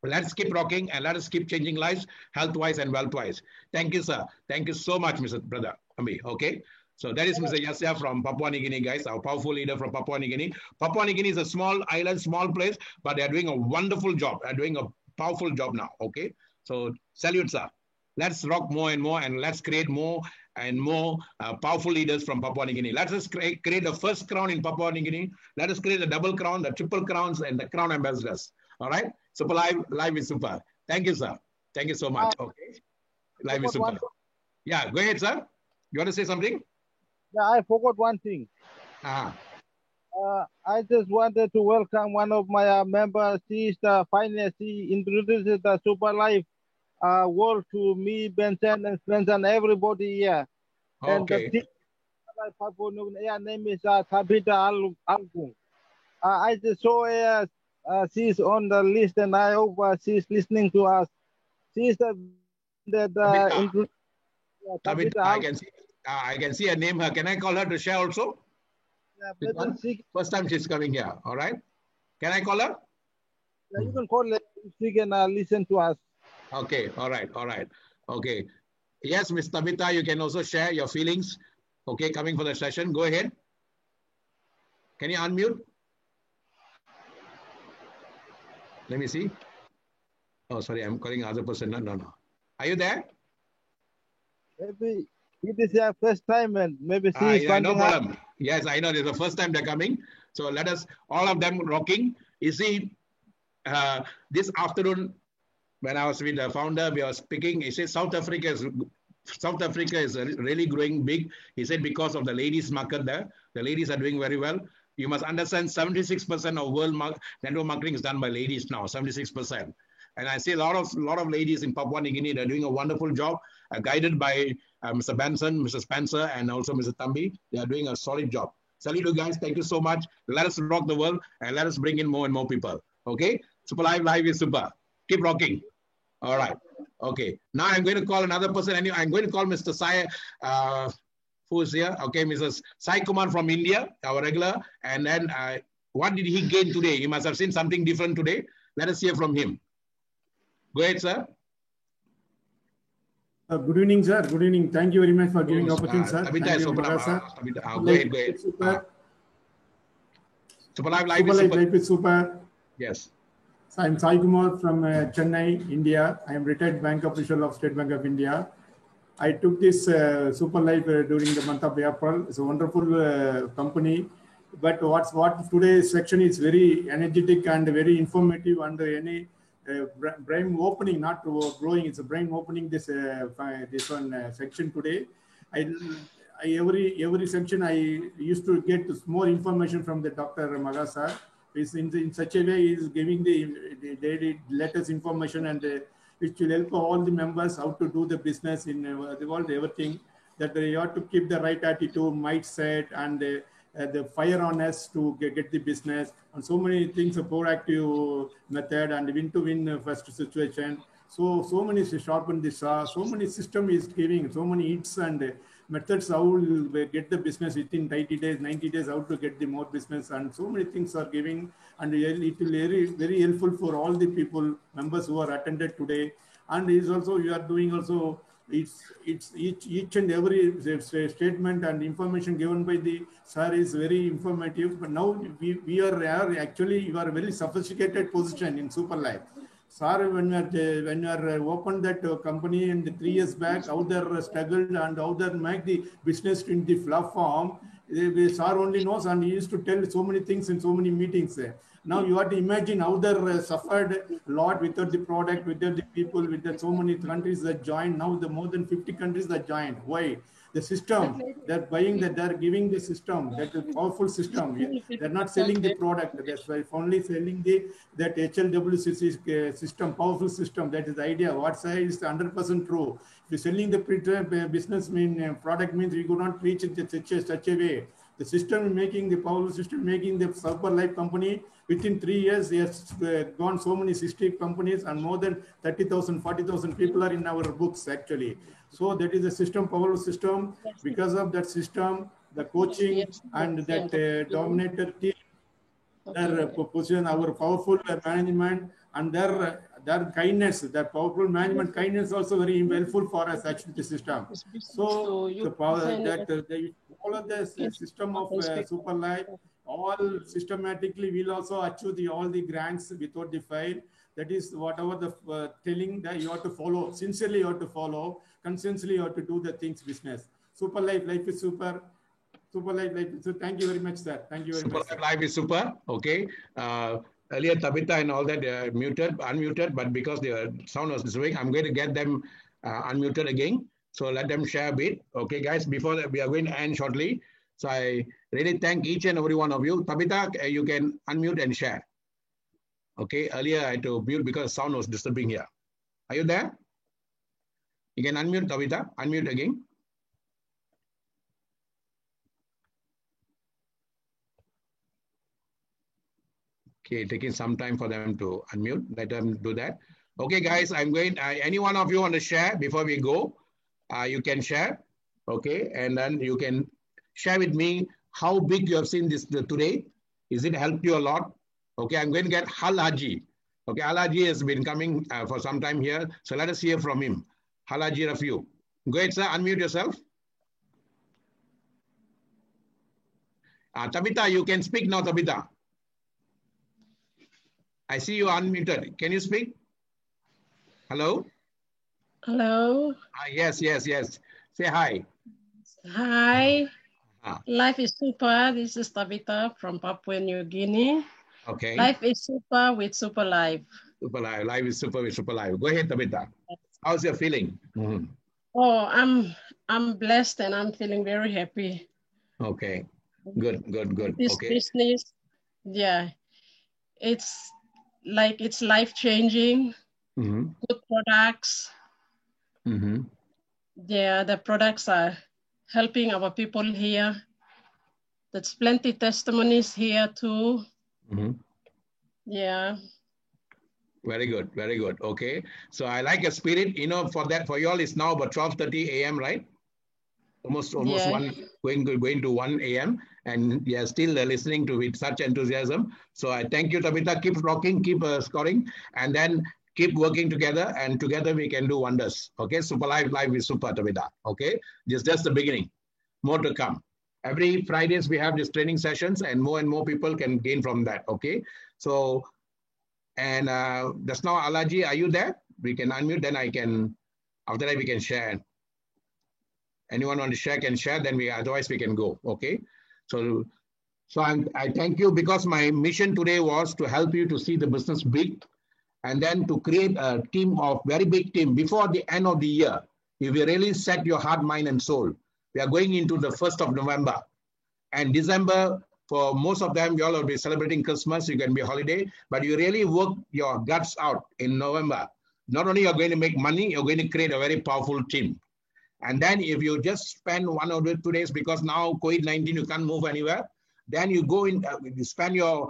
Let's keep rocking and let us keep changing lives, health-wise and wealth-wise. Thank you, sir. Thank you so much, Mr. Brother Ambi. Okay. So that is Mr. Yasya from Papua New Guinea, guys, our powerful leader from Papua New Guinea. Papua New Guinea is a small island, small place, but they're doing a wonderful job. They're doing a powerful job now. Okay. So salute, sir. Let's rock more and more, and let's create more and more powerful leaders from Papua New Guinea. Let us create the first crown in Papua New Guinea. Let us create the double crown, the triple crowns, and the crown ambassadors. All right? Super live is super. Thank you, sir. Thank you so much. Okay. Live is super. Yeah, go ahead, sir. You want to say something? Yeah, I forgot one thing. I just wanted to welcome one of my members. She's the finance. She introduced the Super Life world to me, Benson, and friends, and everybody here. Okay. And the team, her name is Tabitha Algung. I just saw she's on the list, and I hope she's listening to us. She's Tabitha, I can see her name. Can I call her to share also? Yeah, first time she's coming here. All right. Can I call her? Yeah, you can call her. She can listen to us. Okay. All right. All right. Okay. Yes, Ms. Tabitha, you can also share your feelings. Okay, coming for the session. Go ahead. Can you unmute? Let me see. Oh, sorry. I'm calling another person. No. Are you there? Maybe it is their first time, and maybe see. No problem. Yes, I know. It's the first time they're coming. So let us, all of them rocking. You see, this afternoon, when I was with the founder, we were speaking. He said South Africa is really growing big. He said because of the ladies market there, the ladies are doing very well. You must understand 76% of world network marketing is done by ladies now, 76%. And I see a lot of ladies in Papua New Guinea. They're doing a wonderful job, guided by Mr. Benson, Mr. Spencer, and also Mr. Tambi. They are doing a solid job. Salute you guys. Thank you so much. Let us rock the world and let us bring in more and more people. Okay? Super Live is super. Keep rocking. All right. Okay. Now I'm going to call another person. I'm going to call Mr. Sai, who is here. Okay, Mrs. Sai Kumar from India, our regular. And then what did he gain today? He must have seen something different today. Let us hear from him. Go ahead, sir. Good evening, sir. Good evening. Thank you very much for giving the opportunity, sir. Thank you, sir. Go ahead. Super Live is super. Yes. So I'm Sai Kumar from Chennai, India. I am retired bank official of State Bank of India. I took this Super Life during the month of April. It's a wonderful company. But what today's section is very energetic and very informative, and any brain opening, not growing. It's a brain opening. This one section today. Every section I used to get more information from the Dr. Magasa. Is in such a way is giving the latest information, and which will help all the members how to do the business in the world, everything that they ought to keep the right attitude, mindset, and the fire on us to get the business, and so many things, a proactive method and win-to-win first situation. So many sharpen the saw, so many system is giving, so many hits and methods how will get the business within 90 days, 90 days, how to get the more business, and so many things are giving, and it will be very helpful for all the people, members who are attended today. And is also, you are doing also, it's each and every statement and information given by the sir is very informative. But now we are actually, you are a very sophisticated position in Super Life. Sir, when you are opened that company in the 3 years back, how they struggled and how they make the business in the platform, sir only knows, and he used to tell so many things in so many meetings. Now you have to imagine how they suffered a lot without the product, without the people, without so many countries that joined. Now the more than 50 countries that joined. Why? The system, they're buying that, they're giving the system, that a powerful system. They're not selling the product, that's why only selling that HLWCC system, powerful system. That is the idea. What size is 100% true. If you're selling the business product means we could not reach it in such a way. The system making, the powerful system making the Super Life company, within 3 years, he has gone so many 60 companies, and more than 30,000, 40,000 people are in our books actually. So that is a system, powerful system. Because of that system, the coaching and that dominator team, their position, our powerful management, and their kindness, their powerful management kindness also very helpful for us actually the system. So the power that they follow the system of Super Life, all systematically will also achieve all the grants without the file. That is whatever the telling that you have to follow. Sincerely you have to follow. Consistently you have to do the things business. Super Life is super. Super Life is super. Thank you very much, sir. Thank you very much. Super Life is super. Okay. Earlier Tabitha and all that unmuted, but because the sound was disturbing, I'm going to get them unmuted again. So let them share a bit. Okay, guys, before that, we are going to end shortly. So I really thank each and every one of you. Tabitha, you can unmute and share. Okay, earlier I had to mute because sound was disturbing here. Are you there? You can unmute, Tabitha. Unmute again. Okay, taking some time for them to unmute. Let them do that. Okay, guys, I'm going. Any one of you want to share before we go? You can share. Okay, and then you can share with me how big you have seen this today. Is it helped you a lot? Okay, I'm going to get Hal Haji. Okay, Hal Haji has been coming for some time here. So let us hear from him. Hal Haji Rafiu. Go ahead, sir. Unmute yourself. Tabitha, you can speak now, Tabitha. I see you unmuted. Can you speak? Hello? Hello? Yes. Say hi. Hi. Life is super. This is Tabitha from Papua New Guinea. Okay. Life is super with Super Life. Super Life. Life is super with Super Life. Go ahead, Tabitha. How's your feeling? Mm-hmm. Oh, I'm blessed and I'm feeling very happy. Okay. Good. This business, yeah, it's life-changing. good products. The products are helping our people here. There's plenty testimonies here too. Yeah. Very good, very good. Okay. So I like a spirit, you know, for that, for you all it's now about 12:30 a.m., right? Almost Yeah. going to 1 a.m. and you're still listening to with such enthusiasm. So I thank you, Tabitha. Keep rocking, keep scoring, and then keep working together, and together we can do wonders. Okay, Super Life is super, Tabitha. Okay, just the beginning. More to come. Every Fridays we have these training sessions, and more people can gain from that. Okay, so and just now, Alaji, are you there? We can unmute. Then I can. After that, we can share. Anyone want to share can share. Then otherwise we can go. Okay, so I thank you, because my mission today was to help you to see the business big, and then to create a team of very big team before the end of the year. If you really set your heart, mind, and soul, we are going into the 1st of November and December. For most of them, you all will be celebrating Christmas. You can be holiday, but you really work your guts out in November. Not only you're going to make money, you're going to create a very powerful team. And then if you just spend 1 or 2 days, because now COVID-19, you can't move anywhere, then you go in, you spend your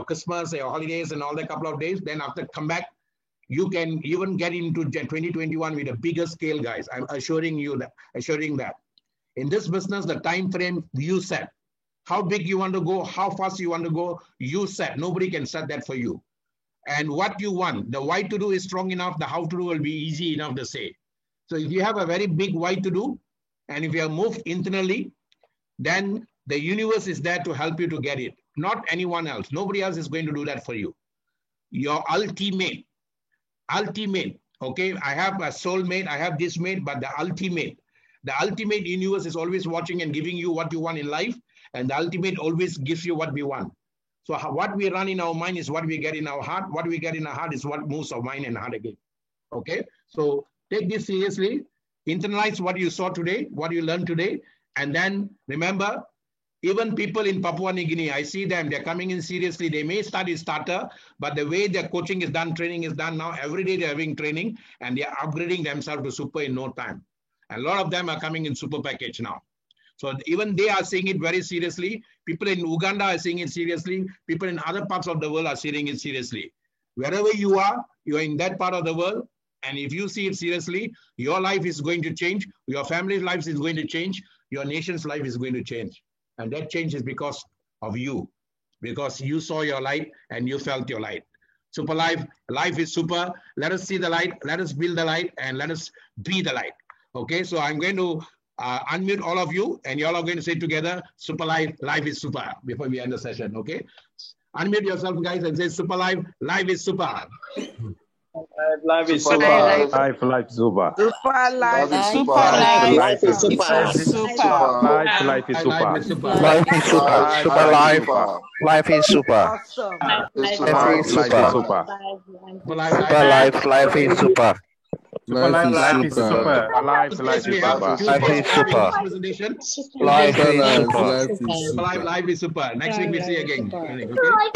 Christmas, your holidays and all that couple of days. Then after come back, you can even get into 2021 with a bigger scale, guys. I'm assuring that. In this business, the time frame you set. How big you want to go, how fast you want to go, you set. Nobody can set that for you. And what you want, the why to do is strong enough, the how to do will be easy enough to say. So if you have a very big why to do, and if you have moved internally, then the universe is there to help you to get it. Not anyone else. Nobody else is going to do that for you. Your ultimate, okay? I have a soulmate, I have this mate, but the ultimate universe is always watching and giving you what you want in life. And the ultimate always gives you what we want. So what we run in our mind is what we get in our heart. What we get in our heart is what moves our mind and heart again. Okay? So take this seriously. Internalize what you saw today, what you learned today. And then remember, even people in Papua New Guinea, I see them, they're coming in seriously. They may start as starter, but the way their coaching is done, training is done now, every day they're having training and they're upgrading themselves to super in no time. And a lot of them are coming in super package now. So even they are seeing it very seriously. People in Uganda are seeing it seriously. People in other parts of the world are seeing it seriously. Wherever you are in that part of the world. And if you see it seriously, your life is going to change. Your family's life is going to change. Your nation's life is going to change. And that change is because of you. Because you saw your light and you felt your light. Super life is super. Let us see the light. Let us build the light and let us be the light. Okay, so I'm going to unmute all of you, and you all are going to say together, super life is super, before we end the session, okay? Unmute yourself, guys, and say super life is super. Life is super. Life is super. Super life is super. Life is super. Life is super. Life is super. Super life. Life is super. Life is super. Super life is super. Life is super. Life is super. Life is super. Life is super. Next week we see again. Okay?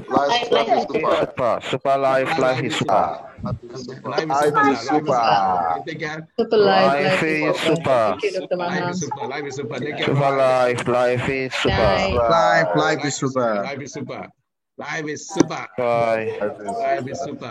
Life is super. Super life is super. Life is super. Take care. Super life is super. Life is super. Take care. Super life is super. Life is super. Life is super. Life is super. Life is super.